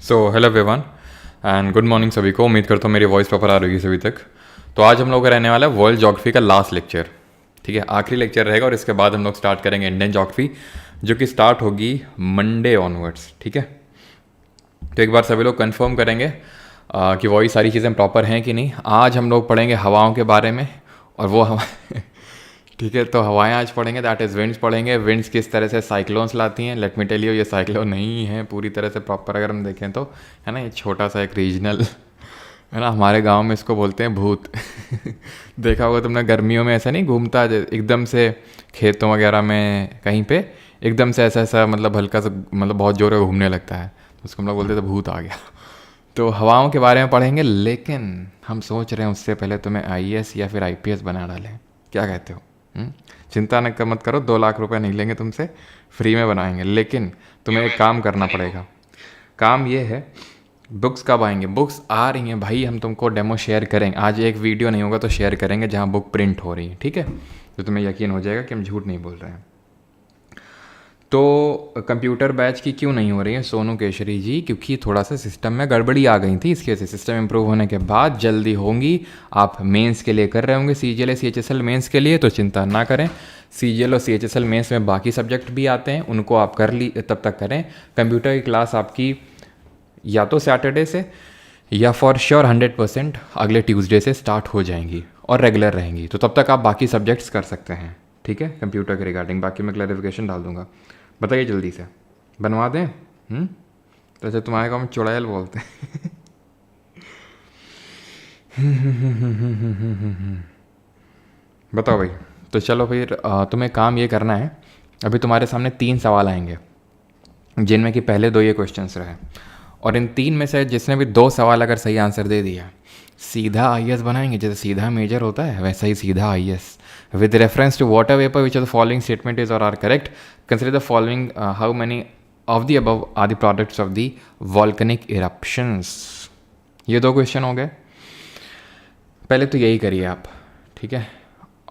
So hello everyone and good morning सभी को। उम्मीद करता हूँ मेरी वॉइस प्रॉपर आ रही है सभी तक। तो आज हम लोग का रहने वाला है वर्ल्ड ज्योग्राफी का लास्ट लेक्चर, ठीक है, आखिरी लेक्चर रहेगा और इसके बाद हम लोग स्टार्ट करेंगे इंडियन ज्योग्राफी, जो कि स्टार्ट होगी मंडे ऑनवर्ड्स, ठीक है। तो एक बार सभी लोग कंफर्म करेंगे कि वही सारी चीज़ें प्रॉपर हैं कि नहीं। आज हम लोग पढ़ेंगे हवाओं के बारे में, और वो हवा ठीक है, तो हवाएं आज पढ़ेंगे, दैट इज़ विंड्स पढ़ेंगे। विंड्स किस तरह से साइक्लोन्स लाती हैं। लेट मी टेल यू, ये साइक्लोन नहीं है पूरी तरह से प्रॉपर, अगर हम देखें तो, है ना, ये छोटा सा एक रीजनल है ना, हमारे गांव में इसको बोलते हैं भूत देखा होगा तुमने, गर्मियों में ऐसा नहीं घूमता एकदम से खेतों वगैरह में कहीं पे एकदम से ऐसा ऐसा, मतलब हल्का सा, मतलब बहुत जोर से घूमने लगता है, तो उसको हम लोग बोलते थे भूत आ गया। तो हवाओं के बारे में पढ़ेंगे, लेकिन हम सोच रहे हैं उससे पहले तुम्हें आईएएस या फिर आईपीएस बना डालें। क्या कहते हो? चिंता न मत करो, 2 लाख रुपए नहीं लेंगे तुमसे, फ्री में बनाएंगे। लेकिन तुम्हें एक काम करना पड़ेगा। काम ये है, बुक्स कब आएंगे? बुक्स आ रही हैं भाई, हम तुमको डेमो शेयर करेंगे। आज एक वीडियो नहीं होगा तो शेयर करेंगे जहाँ बुक प्रिंट हो रही है, ठीक है, तो तुम्हें यकीन हो जाएगा कि हम झूठ नहीं बोल रहे हैं। तो कंप्यूटर बैच की क्यों नहीं हो रही है सोनू केशरी जी? क्योंकि थोड़ा सा सिस्टम में गड़बड़ी आ गई थी, इसके से सिस्टम इंप्रूव होने के बाद जल्दी होंगी। आप मेंस के लिए कर रहे होंगे, सीजीएल सीएचएसएल मेंस के लिए, तो चिंता ना करें। सीजीएल और सीएचएसएल मेंस में बाकी सब्जेक्ट भी आते हैं, उनको आप कर ली तब तक करें। कंप्यूटर की क्लास आपकी या तो सैटरडे से या फॉर श्योर 100% अगले ट्यूसडे से स्टार्ट हो जाएंगी और रेगुलर रहेंगी। तो तब तक आप बाकी सब्जेक्ट्स कर सकते हैं, ठीक है, कंप्यूटर के रिगार्डिंग। बाकी मैं क्लैरिफिकेशन डाल दूंगा। बताइए जल्दी से, बनवा दें? तो अच्छा, तुम्हारे गाँव में चुड़ैल बोलते हैं बताओ भाई। तो चलो फिर, तुम्हें काम ये करना है, अभी तुम्हारे सामने 3 सवाल आएंगे, जिनमें कि पहले 2 ये क्वेश्चंस रहे, और इन 3 में से जिसने भी 2 सवाल अगर सही आंसर दे दिया, सीधा आईएएस बनाएंगे। जैसे सीधा मेजर होता है वैसा ही सीधा IAS. With reference to water vapour which of the following statement is or are correct, consider the following, how many of the above are the products of the volcanic eruptions. ये 2 question हो गए। पहले तो यही करिए आप, ठीक है,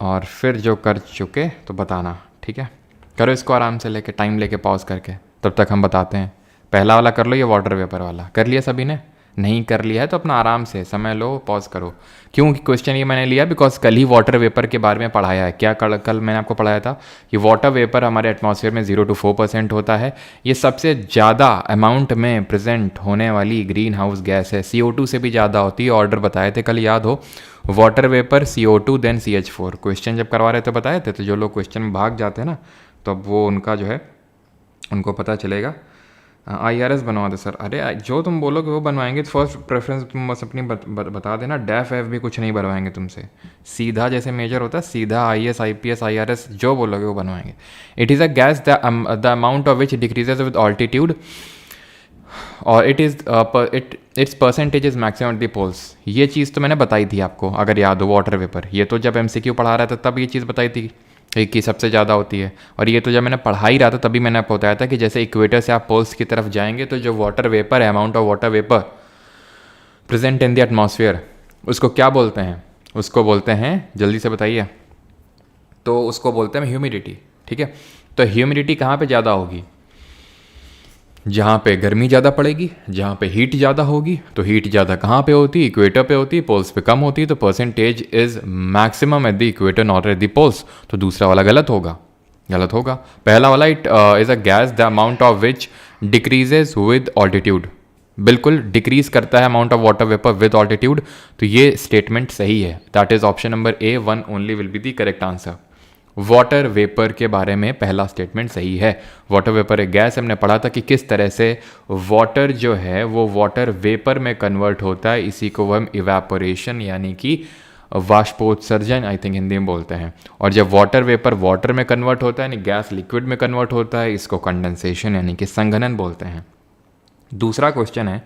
और फिर जो कर चुके तो बताना, ठीक है। करो इसको आराम से लेके, टाइम लेके, पॉज करके, तब तक हम बताते हैं। पहला वाला कर लो, ये वाटर वेपर वाला कर लिया सभी ने? नहीं कर लिया है तो अपना आराम से समय लो, पॉज करो। क्यों क्वेश्चन ये मैंने लिया? बिकॉज कल ही वाटर वेपर के बारे में पढ़ाया है। क्या कल मैंने आपको पढ़ाया था कि वाटर वेपर हमारे एटमॉस्फेयर में 0 to 4% होता है। ये सबसे ज़्यादा अमाउंट में प्रेजेंट होने वाली ग्रीन हाउस गैस है। CO2 से भी ज़्यादा होती है। ऑर्डर बताए थे कल, याद हो, water vapour, CO2 then CH4। Question जब करवा रहे थे बताए थे। तो जो लोग क्वेश्चन में भाग जाते हैं ना, तो अब वो उनका जो है उनको पता चलेगा। IRS बनवा दे सर। अरे जो तुम बोलोगे वो बनवाएंगे। फर्स्ट प्रेफरेंस तुम बस अपनी बता देना। डेफ एफ भी कुछ नहीं बनवाएंगे तुमसे, सीधा जैसे मेजर होता है सीधा IAS IPS IRS जो बोलोगे वो बनवाएंगे। It is a gas the amount of which decreases with altitude, और its percentage is maximum at the poles. ये चीज़ तो मैंने बताई थी आपको, अगर याद हो, वाटर वेपर। ये तो जब MCQ पढ़ा रहा था तब ये चीज़ बताई थी की सबसे ज़्यादा होती है। और ये तो जब मैंने पढ़ा ही रहा था तभी मैंने आपको बताया था कि जैसे इक्वेटर से आप पोल्स की तरफ जाएंगे तो जो वाटर वेपर है, amount of water vapour present in the atmosphere, उसको क्या बोलते हैं? उसको बोलते हैं, जल्दी से बताइए। तो उसको बोलते हैं ह्यूमिडिटी, ठीक है। तो ह्यूमिडिटी कहाँ पे ज़्यादा होगी? जहाँ पे गर्मी ज़्यादा पड़ेगी, जहाँ पे हीट ज़्यादा होगी। तो हीट ज़्यादा कहाँ पे होती है? इक्वेटर पे होती है। पोल्स पे कम होती है। तो percentage is maximum at the equator not at the poles. तो दूसरा वाला गलत होगा, गलत होगा। पहला वाला, it is a gas the amount of which decreases with altitude, बिल्कुल डिक्रीज करता है amount of water vapour with altitude. तो ये स्टेटमेंट सही है। That is option number A1 only will be the correct answer. Water vapour के बारे में पहला स्टेटमेंट सही है। वाटर वेपर एक गैस, हमने पढ़ा था कि किस तरह से वाटर जो है वो वाटर वेपर में कन्वर्ट होता है। इसी को हम इवेपोरेशन यानी कि वाष्पोत्सर्जन आई थिंक हिंदी में बोलते हैं। और जब वाटर वेपर वाटर में कन्वर्ट होता है यानी गैस लिक्विड में कन्वर्ट होता है, इसको कंडेंसेशन यानी कि संघनन बोलते हैं। दूसरा क्वेश्चन है,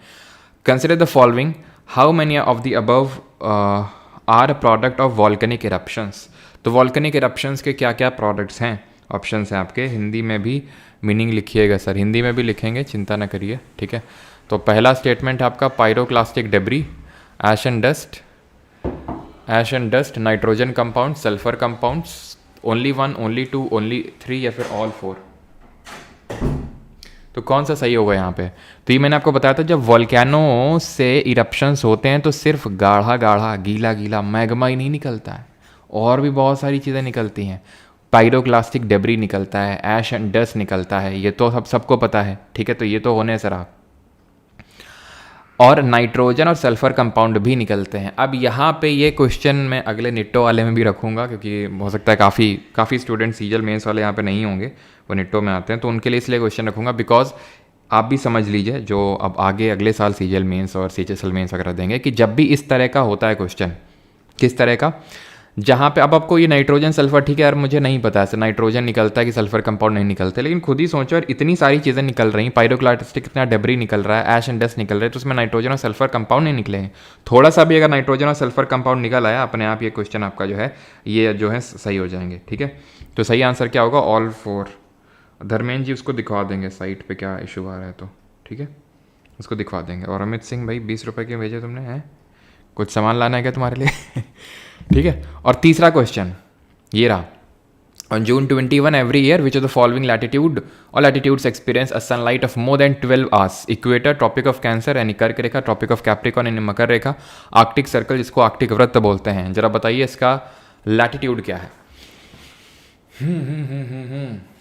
consider the following, how many of the above are product of volcanic eruptions. तो वॉल्केनिक इरप्शंस के क्या क्या प्रोडक्ट्स हैं? ऑप्शंस हैं आपके, हिंदी में भी मीनिंग लिखिएगा सर, हिंदी में भी लिखेंगे, चिंता ना करिए, ठीक है। तो पहला स्टेटमेंट है आपका pyroclastic debris, ash and dust, nitrogen compound, sulphur compounds, only 1, only 2, only 3 या फिर ऑल 4? तो कौन सा सही होगा यहाँ पे? तो ये मैंने आपको बताया था, जब वॉल्केनो से इरप्शंस होते हैं तो सिर्फ गाढ़ा गाढ़ा गीला गीला मैग्मा ही नहीं निकलता है, और भी बहुत सारी चीज़ें निकलती हैं। पायरोक्लास्टिक डेब्री निकलता है, ऐश एंड डस्ट निकलता है, ये तो सबको पता है, ठीक है। तो ये तो होने सर आप, और नाइट्रोजन और सल्फर कंपाउंड भी निकलते हैं। अब यहाँ पे ये क्वेश्चन मैं अगले निट्टो वाले में भी रखूँगा, क्योंकि हो सकता है काफ़ी स्टूडेंट सीजल मेंस वाले यहाँ पे नहीं होंगे, वो निट्टो में आते हैं, तो उनके लिए इसलिए क्वेश्चन रखूँगा। बिकॉज आप भी समझ लीजिए, जो अब आगे अगले साल सीजल मेंस और सीएचएसएल मेंस वगैरह देंगे, कि जब भी इस तरह का होता है क्वेश्चन, किस तरह का, जहाँ पे अब आपको ये नाइट्रोजन सल्फर, ठीक है यार मुझे नहीं पता है नाइट्रोजन निकलता है कि सल्फर कंपाउंड नहीं निकलते, लेकिन खुद ही सोचो यार, इतनी सारी चीज़ें निकल रही हैं, पायरोक्लास्टिक इतना डेब्री निकल रहा है, ऐश एंड डस्ट निकल रहा है, तो उसमें नाइट्रोजन और सल्फर कंपाउंड नहीं निकलेंगे। थोड़ा सा भी अगर नाइट्रोजन और सल्फर कंपाउंड निकल आया, अपने आप ये क्वेश्चन आपका जो है ये जो है सही हो जाएंगे, ठीक है। तो सही आंसर क्या होगा? ऑल 4। धर्मेंद्र जी उसको दिखवा देंगे साइट पर क्या इशू आ रहा है, तो ठीक है उसको दिखवा देंगे। और अमित सिंह भाई 20 रुपये के भेजे तुमने, हैं कुछ सामान लाना है क्या तुम्हारे लिए? ठीक है। और तीसरा क्वेश्चन ये रहा, on June 21 every year which of the following latitude or latitudes experience a sunlight of more than 12 hours? Equator, Tropic of Cancer यानी कर्क रेखा, ट्रॉपिक ऑफ कैप्रिकॉर्न यानी मकर रेखा, आर्कटिक सर्कल जिसको आर्कटिक वृत्त बोलते हैं। जरा बताइए इसका लैटिट्यूड क्या है?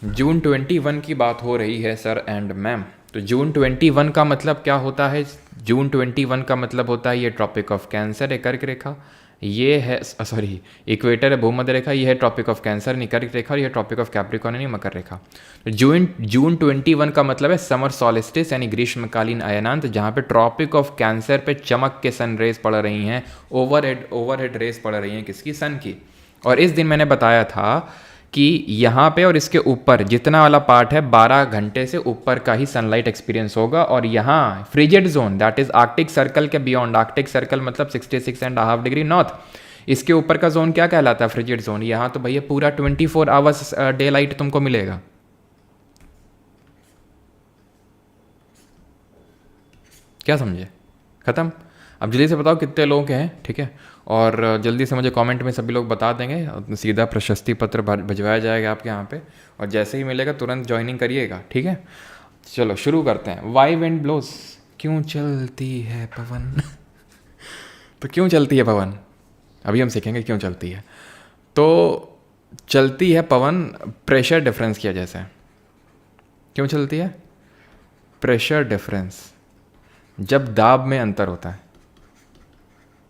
जून 21 की बात हो रही है सर एंड मैम। तो जून 21 का मतलब क्या होता है? जून 21 का मतलब होता है ये ट्रॉपिक ऑफ कैंसर है कर्क रेखा, ये है सॉरी इक्वेटर है भूमध्य रेखा, ये है ट्रॉपिक ऑफ कैंसर यानी कर्क रेखा, और ये ट्रॉपिक ऑफ कैप्रिकॉर्न यानी मकर रेखा। जून 21 का मतलब है समर सॉलिस्टिस यानी ग्रीष्मकालीन अयनांत, जहाँ पे ट्रॉपिक ऑफ कैंसर पे चमक के सन रेज पड़ रही हैं, ओवरहेड रेज पड़ रही हैं, किसकी? सन की। और इस दिन मैंने बताया था कि यहाँ पे और इसके ऊपर जितना वाला पार्ट है 12 घंटे से ऊपर का ही सनलाइट एक्सपीरियंस होगा, और यहाँ frigid zone that is Arctic circle के बियॉन्ड, आर्कटिक सर्कल मतलब 66.5 डिग्री नॉर्थ, इसके ऊपर का जोन क्या कहलाता है? Frigid zone. यहाँ तो भैया पूरा 24 आवर्स डे लाइट तुमको मिलेगा। क्या समझे? खत्म। अब जल्दी से बताओ कितने लोग हैं, ठीक है, और जल्दी से मुझे कमेंट में सभी लोग बता देंगे, सीधा प्रशस्ति पत्र भिजवाया जाएगा आपके यहाँ पे, और जैसे ही मिलेगा तुरंत ज्वाइनिंग करिएगा, ठीक है। चलो शुरू करते हैं। वाई विंड ब्लोस, क्यों चलती है पवन? तो क्यों चलती है पवन? अभी हम सीखेंगे क्यों चलती है। तो चलती है पवन प्रेशर डिफरेंस की वजह से। क्यों चलती है? प्रेशर डिफरेंस, जब दाब में अंतर होता है,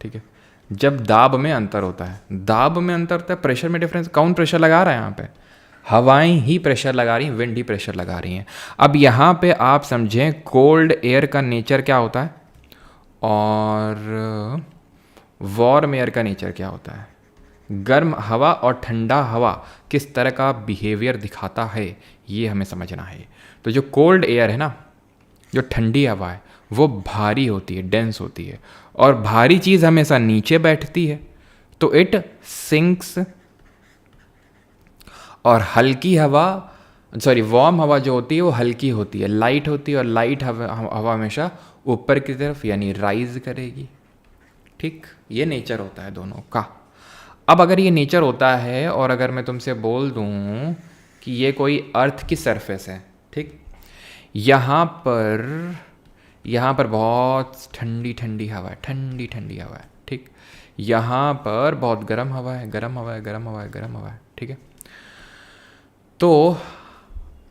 ठीक है, जब दाब में अंतर होता है, दाब में अंतर होता है, प्रेशर में डिफरेंस। कौन प्रेशर लगा रहा है यहाँ पे? हवाएं ही प्रेशर लगा रही हैं, विंड ही प्रेशर लगा रही हैं। अब यहाँ पे आप समझें कोल्ड एयर का नेचर क्या होता है और वार्म एयर का नेचर क्या होता है, गर्म हवा और ठंडा हवा किस तरह का बिहेवियर दिखाता है, ये हमें समझना है। तो जो कोल्ड एयर है ना, जो ठंडी हवा है, वो भारी होती है, डेंस होती है, और भारी चीज़ हमेशा नीचे बैठती है, तो इट सिंक्स। और हल्की हवा, सॉरी वार्म हवा जो होती है वो हल्की होती है, लाइट होती है, और लाइट हवा हमेशा ऊपर की तरफ यानी राइज करेगी, ठीक। ये नेचर होता है दोनों का। अब अगर ये नेचर होता है और अगर मैं तुमसे बोल दूं कि ये कोई अर्थ की सरफेस है, ठीक, यहाँ पर बहुत ठंडी ठंडी हवा है, ठंडी ठंडी हवा है, ठीक, यहाँ पर बहुत गर्म हवा है, गर्म हवा है, गर्म हवा है, गर्म हवा है, ठीक है। तो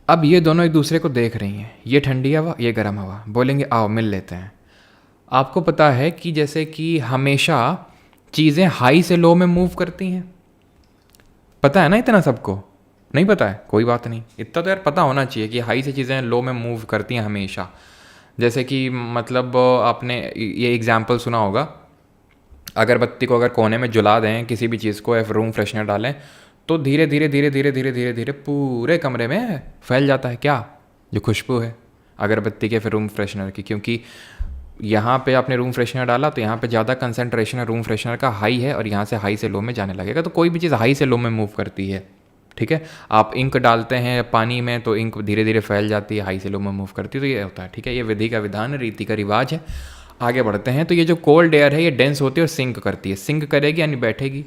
अब ये दोनों एक दूसरे को देख रही हैं, ये ठंडी हवा, ये गर्म हवा, बोलेंगे आओ मिल लेते हैं। आपको पता है कि जैसे कि हमेशा चीज़ें हाई से लो में मूव करती हैं, पता है ना? इतना सबको नहीं पता है, कोई बात नहीं, इतना तो यार पता होना चाहिए कि हाई से चीज़ें लो में मूव करती हैं हमेशा। जैसे कि मतलब आपने ये एग्जाम्पल सुना होगा, अगरबत्ती को अगर कोने में जला दें किसी भी चीज़ को, या रूम फ्रेशनर डालें, तो धीरे धीरे धीरे धीरे धीरे धीरे धीरे पूरे कमरे में फैल जाता है क्या? जो खुशबू है अगरबत्ती के फिर रूम फ्रेशनर की, क्योंकि यहाँ पे आपने रूम फ्रेशनर डाला तो यहाँ पे ज़्यादा कंसंट्रेशन रूम फ्रेशनर का हाई है, और यहाँ से हाई से लो में जाने लगेगा। तो कोई भी चीज़ हाई से लो में मूव करती है, ठीक है। आप इंक डालते हैं पानी में तो इंक धीरे धीरे फैल जाती है, हाई से लो में मूव करती है, तो ये होता है, ठीक है। ये विधि का विधान, रीति का रिवाज है। आगे बढ़ते हैं। तो ये जो कोल्ड एयर है ये डेंस होती है और सिंक करती है, सिंक करेगी यानी बैठेगी,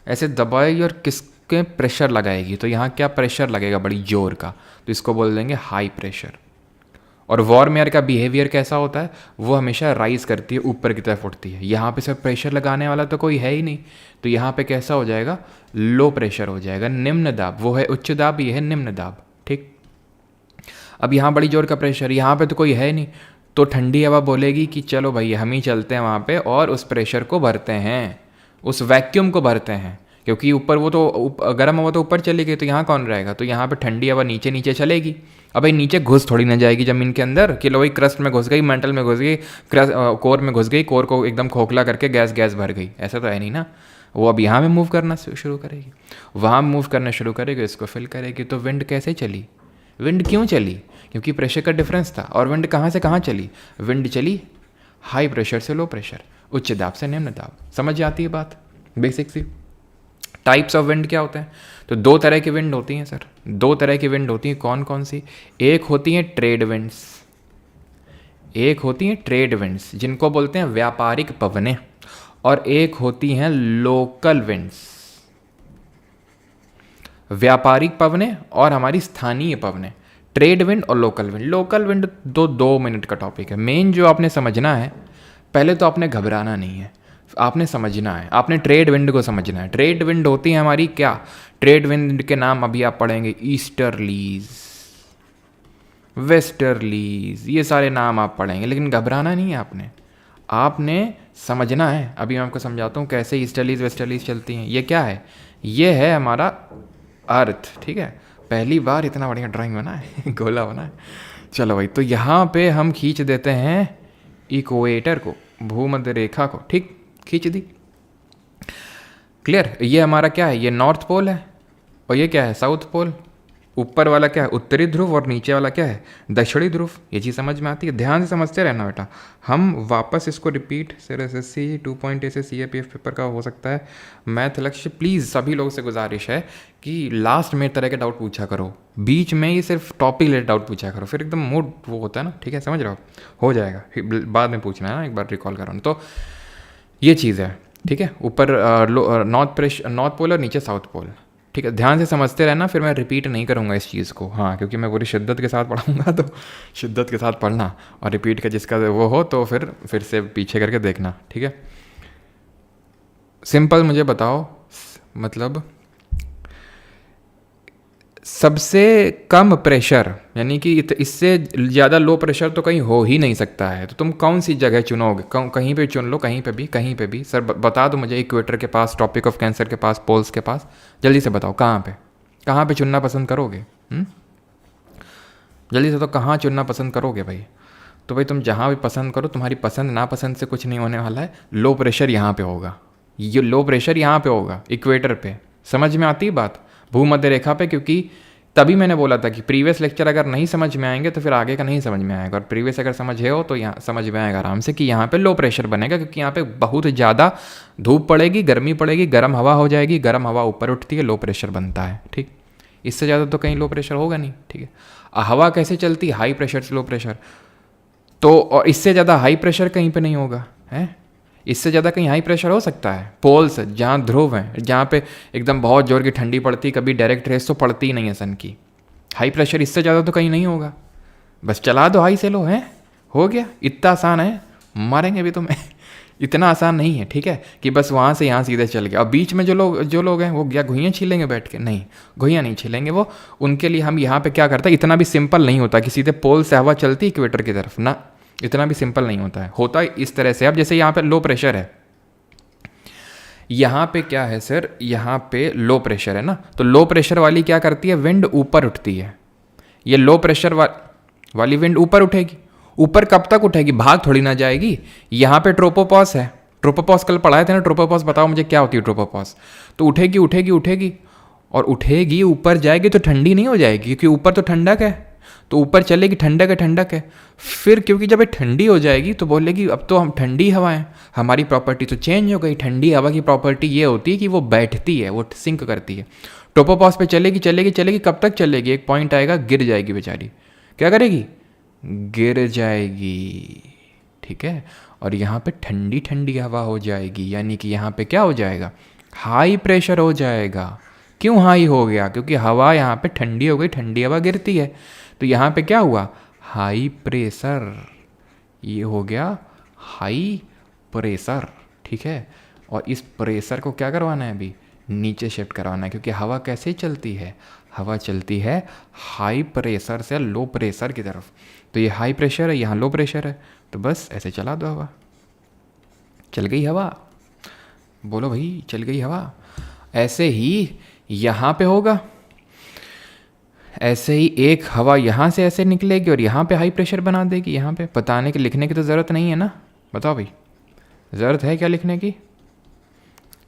ऐसे दबाएगी और किसके प्रेशर लगाएगी, तो यहाँ क्या प्रेशर लगेगा? बड़ी जोर का, तो इसको बोल देंगे हाई प्रेशर। और वार्म एयर का बिहेवियर कैसा होता है, वो हमेशा राइज करती है, ऊपर की तरफ उठती है। यहाँ पे सिर्फ प्रेशर लगाने वाला तो कोई है ही नहीं, तो यहाँ पे कैसा हो जाएगा, लो प्रेशर हो जाएगा, निम्न दाब। वो है उच्च दाब, ये है निम्न दाब। ठीक, अब यहाँ बड़ी जोर का प्रेशर, यहाँ पे तो कोई है नहीं, तो ठंडी हवा बोलेगी कि चलो भाई हम ही चलते हैं वहाँ पे और उस प्रेशर को भरते हैं, उस वैक्यूम को भरते हैं, क्योंकि ऊपर वो तो गर्म हवा तो ऊपर चली गई, तो यहाँ कौन रहेगा, तो यहाँ पे ठंडी हवा नीचे नीचे चलेगी। अब भाई नीचे घुस थोड़ी ना जाएगी ज़मीन के अंदर कि लो भाई क्रस्ट में घुस गई, मेंटल में घुस गई, कोर में घुस गई, कोर को एकदम खोखला करके गैस भर गई, ऐसा तो है नहीं ना। वो अब यहाँ में मूव करना शुरू करेगी, वहाँ मूव करना शुरू करेगी, इसको फिल करेगी। तो विंड कैसे चली, विंड क्यों चली, क्योंकि प्रेशर का डिफरेंस था। और विंड कहाँ से कहाँ चली, विंड चली हाई प्रेशर से लो प्रेशर, उच्च दाब से निम्न दाब। समझ जाती है बात, बेसिक सी। टाइप्स ऑफ विंड क्या होते हैं, तो दो तरह की विंड होती हैं सर, दो तरह की विंड होती हैं। कौन कौन सी, एक होती हैं ट्रेड विंड्स, एक होती हैं ट्रेड विंड्स जिनको बोलते हैं व्यापारिक पवनें, और एक होती हैं लोकल विंड्स। व्यापारिक पवनें और हमारी स्थानीय पवनें, ट्रेड विंड और local wind. Local wind 2 minute का टॉपिक है। मेन जो आपने समझना है, पहले तो आपने घबराना नहीं है, आपने समझना है, आपने ट्रेड विंड को समझना है। ट्रेड विंड होती है हमारी क्या, ट्रेड विंड के नाम अभी आप पढ़ेंगे, ईस्टर्लीज, वेस्टर्लीज, ये सारे नाम आप पढ़ेंगे, लेकिन घबराना नहीं है आपने, आपने समझना है। अभी मैं आपको समझाता हूँ कैसे ईस्टर्लीज वेस्टर्लीज चलती हैं। ये क्या है, ये है हमारा अर्थ, ठीक है। पहली बार इतना बढ़िया ड्राइंग बना है गोला बना है। चलो भाई, तो यहाँ पे हम खींच देते हैं इक्वेटर को, भूमध्य रेखा को, ठीक, खींच दी, क्लियर। ये हमारा क्या है, ये नॉर्थ पोल है, और ये क्या है, साउथ पोल। ऊपर वाला क्या है, उत्तरी ध्रुव, और नीचे वाला क्या है, दक्षिणी ध्रुव। ये चीज़ समझ में आती है, ध्यान से समझते रहना बेटा। हम वापस इसको रिपीट, सर SSC 2.8 से CAPF पेपर का हो सकता है मैथ लक्ष्य, प्लीज़ सभी लोगों से गुजारिश है कि लास्ट में तरह के डाउट पूछा करो, बीच में ये सिर्फ टॉपिक रिलेटेड डाउट पूछा करो, फिर एकदम मूड वो होता है ना, ठीक है, समझ रहे हो जाएगा, बाद में पूछना है ना, एक बार रिकॉल करो। तो ये चीज़ है, ठीक है। ऊपर नॉर्थ पोल और नीचे साउथ पोल, ठीक है। ध्यान से समझते रहना, फिर मैं रिपीट नहीं करूँगा इस चीज़ को, हाँ, क्योंकि मैं पूरी शिद्दत के साथ पढ़ाऊँगा, तो शिद्दत के साथ पढ़ना, और रिपीट का जिसका वो हो तो फिर से पीछे करके देखना, ठीक है। सिंपल मुझे बताओ, मतलब सबसे कम प्रेशर, यानी कि इससे ज़्यादा लो प्रेशर तो कहीं हो ही नहीं सकता है, तो तुम कौन सी जगह चुनोगे, कहीं पे चुन लो, कहीं पे भी। सर बता दो मुझे, इक्वेटर के पास, ट्रॉपिक ऑफ कैंसर के पास, पोल्स के पास, जल्दी से बताओ कहाँ पे चुनना पसंद करोगे, जल्दी से तो कहाँ चुनना पसंद करोगे भाई। तो भाई तुम जहाँ भी पसंद करो, तुम्हारी पसंद नापसंद से कुछ नहीं होने वाला है। लो प्रेशर यहाँ पे होगा, ये लो प्रेशर यहाँ पे होगा, इक्वेटर पे। समझ में आती है बात, भूमध्य रेखा पे। क्योंकि तभी मैंने बोला था कि प्रीवियस लेक्चर अगर नहीं समझ में आएंगे तो फिर आगे का नहीं समझ में आएगा, और प्रीवियस अगर समझे हो तो यहाँ समझ में आएगा आराम से कि यहाँ पे लो प्रेशर बनेगा, क्योंकि यहाँ पे बहुत ज़्यादा धूप पड़ेगी, गर्मी पड़ेगी, गर्म हवा हो जाएगी, गर्म हवा ऊपर उठती है, लो प्रेशर बनता है, ठीक। इससे ज़्यादा तो कहीं लो प्रेशर होगा नहीं, ठीक है। हवा कैसे चलती है, हाई प्रेशर से लो प्रेशर, तो और इससे ज़्यादा हाई प्रेशर कहीं पर नहीं होगा, है। इससे ज़्यादा कहीं हाई प्रेशर हो सकता है, पोल्स जहाँ ध्रुव हैं, जहाँ पे एकदम बहुत जोर की ठंडी पड़ती, कभी डायरेक्ट रेस तो पड़ती ही नहीं है सन की। हाई प्रेशर इससे ज़्यादा तो कहीं नहीं होगा, बस चला दो हाई से लो, है, हो गया। इतना आसान है, मारेंगे भी तुम्हें इतना आसान नहीं है, ठीक है, कि बस वहाँ से यहाँ सीधे चल गया। और बीच में जो लोग हैं वो क्या घुइयाँ छीलेंगे बैठ के, नहीं, घुइयाँ नहीं छीलेंगे वो। उनके लिए हम यहाँ पे क्या करते हैं, इतना भी सिंपल नहीं होता कि सीधे पोल से हवा चलती इक्वेटर की तरफ ना, इतना भी सिंपल नहीं होता है। होता इस तरह से, अब जैसे यहाँ पे लो प्रेशर है, यहाँ पे क्या है सर, यहाँ पे लो प्रेशर है ना, तो लो प्रेशर वाली क्या करती है, विंड ऊपर उठती है। ये लो प्रेशर वाली विंड ऊपर उठेगी। ऊपर कब तक उठेगी, भाग थोड़ी ना जाएगी। यहाँ पे ट्रोपोपॉस है, ट्रोपोपॉस कल पढ़ाए थे ना, ट्रोपोपॉस बताओ मुझे क्या होती है ट्रोपोपॉस। तो उठेगी उठेगी उठेगी और उठेगी, ऊपर जाएगी तो ठंडी नहीं हो जाएगी, क्योंकि ऊपर तो ठंडक है, तो ऊपर चलेगी, ठंडक है। फिर क्योंकि जब ये ठंडी हो जाएगी तो बोलेगी अब तो हम ठंडी हवा है, हमारी प्रॉपर्टी तो चेंज हो गई। ठंडी हवा की प्रॉपर्टी ये होती है कि वो बैठती है, वो सिंक करती है। ट्रोपोपॉस पे चलेगी, कब तक चलेगी, एक पॉइंट आएगा गिर जाएगी बेचारी। क्या करेगी, गिर जाएगी, ठीक है। और यहाँ पे ठंडी ठंडी हवा हो जाएगी, यानी कि यहाँ पे क्या हो जाएगा, हाई प्रेशर हो जाएगा। क्यों हाई हो गया, क्योंकि हवा यहाँ पे ठंडी हो गई, ठंडी हवा गिरती है, तो यहाँ पे क्या हुआ, हाई प्रेशर, ये हो गया हाई प्रेशर, ठीक है। और इस प्रेशर को क्या करवाना है, अभी नीचे शिफ्ट करवाना है, क्योंकि हवा कैसे चलती है, हवा चलती है हाई प्रेशर से लो प्रेशर की तरफ। तो ये हाई प्रेशर है, यहाँ लो प्रेशर है, तो बस ऐसे चला दो हवा, चल गई हवा। बोलो भाई, चल गई हवा। ऐसे ही यहाँ पे होगा, ऐसे ही एक हवा यहाँ से ऐसे निकलेगी और यहाँ पे हाई प्रेशर बना देगी। यहाँ पे बताने के लिखने की तो ज़रूरत नहीं है ना, बताओ भाई, ज़रूरत है क्या लिखने की।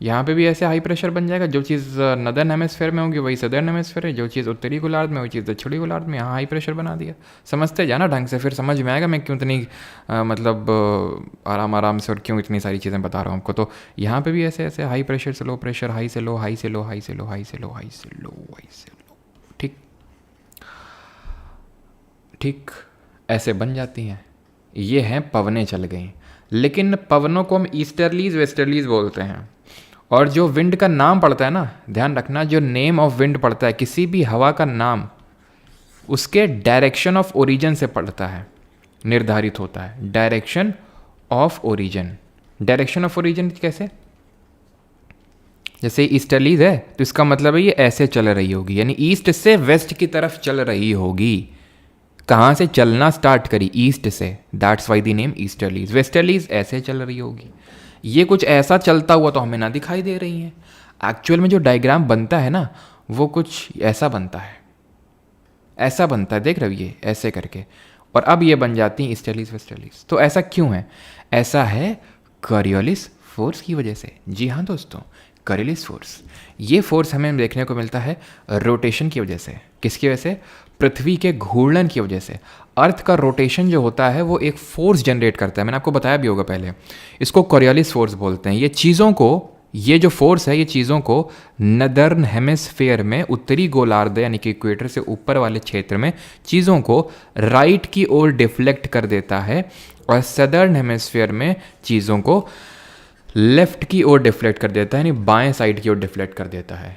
यहाँ पे भी ऐसे हाई प्रेशर बन जाएगा, जो चीज़ नदर्न हेमिस्फेयर में होगी वही सदर्न हेमिस्फेयर है, जो चीज़ उत्तरी गोलार्ध में वही चीज़ दक्षिणी गोलार्ध में। यहाँ हाई प्रेशर बना दिया। समझते जाना ढंग से, फिर समझ में आएगा मैं क्यों इतनी मतलब आराम आराम से और क्यों इतनी सारी चीज़ें बता रहा हूँ आपको। तो यहाँ पे भी ऐसे ऐसे हाई प्रेशर से लो प्रेशर, हाई से लो, हाई से लो, हाई से लो, हाई से लो, हाई से लो, हाई से लो, ठीक ठीक ऐसे बन जाती हैं। ये हैं पवनें चल गई। लेकिन पवनों को हम ईस्टर्लीज वेस्टर्लीज बोलते हैं। और जो विंड का नाम पड़ता है ना, ध्यान रखना, जो नेम ऑफ विंड पड़ता है, किसी भी हवा का नाम उसके डायरेक्शन ऑफ ओरिजिन से पड़ता है, निर्धारित होता है। Direction of origin, direction of origin कैसे, जैसे ईस्टर्लीज है तो इसका मतलब है ये ऐसे चल रही होगी, यानी ईस्ट से वेस्ट की तरफ चल रही होगी। कहाँ से चलना स्टार्ट करी, ईस्ट से, that's why the name easterlies. Westerlies ऐसे चल रही होगी। ये कुछ ऐसा चलता हुआ तो हमें ना दिखाई दे रही है। एक्चुअल में जो डायग्राम बनता है ना, वो कुछ ऐसा बनता है, ऐसा बनता है, देख रहे हो, ये ऐसे करके। और अब ये बन जाती हैं ईस्टर्लीज वेस्टर्लीज। तो ऐसा क्यों है, ऐसा है कॉरियोलिस फोर्स की वजह से। जी हाँ दोस्तों, कॉरियोलिस फोर्स, ये फोर्स हमें देखने को मिलता है रोटेशन की वजह से। किसकी वजह से, पृथ्वी के घूर्णन की वजह से। अर्थ का रोटेशन जो होता है वो एक फोर्स जनरेट करता है, मैंने आपको बताया भी होगा पहले। इसको कॉरियोलिस फोर्स बोलते हैं। ये चीज़ों को, ये जो फोर्स है, ये चीज़ों को नदर्न हेमिस्फेयर में, उत्तरी गोलार्ध यानी कि इक्वेटर से ऊपर वाले क्षेत्र में, चीज़ों को राइट की ओर डिफ्लेक्ट कर देता है, और सदर्न हेमिस्फेयर में चीज़ों को लेफ्ट की ओर डिफ्लेक्ट कर देता है, यानी बाएं साइड की ओर डिफ्लेक्ट कर देता है।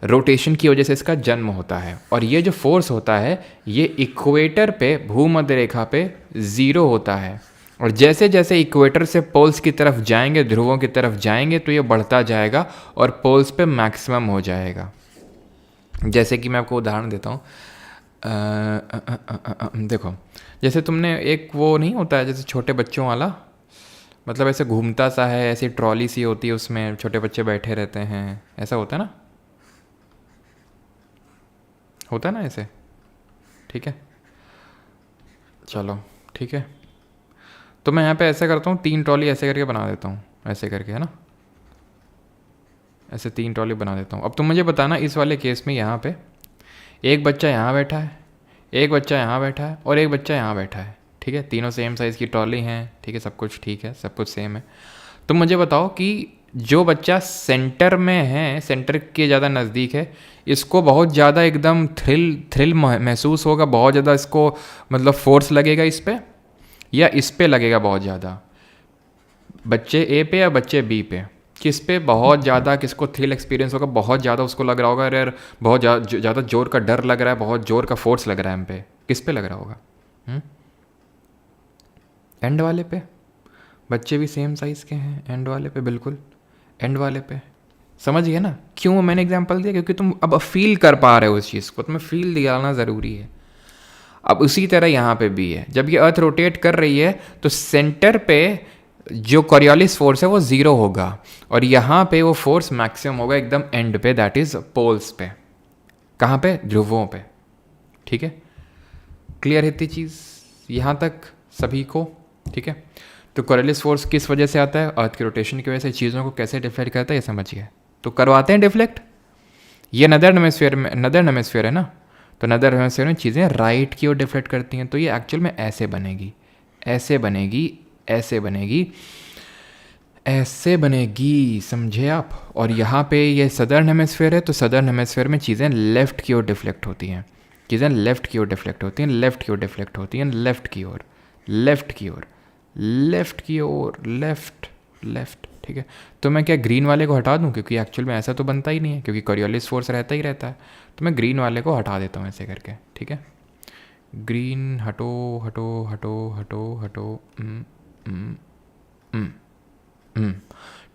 रोटेशन की वजह से इसका जन्म होता है। और ये जो फोर्स होता है ये इक्वेटर पे, भूमध्य रेखा पे 0 होता है। और जैसे जैसे इक्वेटर से पोल्स की तरफ जाएंगे, ध्रुवों की तरफ जाएंगे, तो ये बढ़ता जाएगा और पोल्स पे मैक्सिमम हो जाएगा। जैसे कि मैं आपको उदाहरण देता हूँ, देखो, जैसे तुमने एक वो नहीं होता है जैसे छोटे बच्चों वाला, मतलब ऐसे घूमता सा है, ऐसी ट्रॉली सी होती है, उसमें छोटे बच्चे बैठे रहते हैं, ऐसा होता है ना, होता है ना ऐसे, ठीक है, चलो ठीक है। तो मैं यहाँ पे ऐसे करता हूँ, 3 ट्रॉली ऐसे करके बना देता हूँ, ऐसे करके, है ना, ऐसे 3 ट्रॉली बना देता हूँ। अब तुम मुझे बताना, इस वाले केस में यहाँ पे एक बच्चा यहाँ बैठा है, एक बच्चा यहाँ बैठा है और एक बच्चा यहाँ बैठा है, ठीक है, तीनों सेम साइज़ की ट्रॉली हैं, ठीक है, सब कुछ ठीक है, सब कुछ सेम है। तुम मुझे बताओ कि जो बच्चा सेंटर में है, सेंटर के ज़्यादा नज़दीक है, इसको बहुत ज़्यादा एकदम थ्रिल महसूस होगा, बहुत ज़्यादा इसको मतलब फोर्स लगेगा इस पे, या इस पे लगेगा बहुत ज़्यादा, बच्चे ए पे या बच्चे बी पे, किस पे बहुत ज़्यादा, किसको थ्रिल एक्सपीरियंस होगा, बहुत ज़्यादा उसको लग रहा होगा यार, बहुत ज़्यादा जोर का डर लग रहा है, बहुत जोर का फोर्स लग रहा है हम पे, किस पे लग रहा होगा, एंड वाले पे। बच्चे भी सेम साइज़ के हैं, एंड वाले पे, बिल्कुल एंड वाले पे। समझ गए ना क्यों मैंने एग्जांपल दिया, क्योंकि तुम अब फील कर पा रहे हो उस चीज़ को, तुम्हें फील दिलाना ज़रूरी है। अब उसी तरह यहाँ पे भी है, जब ये अर्थ रोटेट कर रही है तो सेंटर पे जो कॉरियोलिस फोर्स है वो 0 होगा, और यहाँ पे वो फोर्स मैक्सिमम होगा एकदम एंड पे, दैट इज पोल्स पे। कहाँ पे, ध्रुवों पे, ठीक है। क्लियर है इतनी चीज़ यहाँ तक सभी को, ठीक है। तो कॉरियोलिस फोर्स किस वजह से आता है, अर्थ के रोटेशन की वजह से। चीज़ों को कैसे डिफ्लेक्ट करता है ये समझिए, तो करवाते हैं डिफ्लेक्ट। ये नदर्न हेमिस्फीयर है ना, तो नदर्न हेमिस्फीयर में चीज़ें राइट की ओर डिफ्लेक्ट करती हैं, तो ये एक्चुअल में ऐसे बनेगी, ऐसे बनेगी, ऐसे बनेगी, ऐसे बनेगी, समझे आप। और यहाँ पे ये सदर्न हेमिस्फीयर है, तो सदर्न हेमिस्फीयर में चीज़ें लेफ्ट की ओर डिफ्लेक्ट होती हैं, चीज़ें लेफ्ट की ओर डिफ्लेक्ट होती हैं, लेफ्ट की ओर डिफ्लेक्ट होती हैं, लेफ्ट की ओर, लेफ्ट की ओर, लेफ्ट की ओर, लेफ्ट लेफ्ट, ठीक है। तो मैं क्या ग्रीन वाले को हटा दूं, क्योंकि एक्चुअल में ऐसा तो बनता ही नहीं है, क्योंकि कॉरियोलिस फोर्स रहता ही रहता है, तो मैं ग्रीन वाले को हटा देता हूँ ऐसे करके, ठीक है। ग्रीन हटो हटो हटो हटो हटो।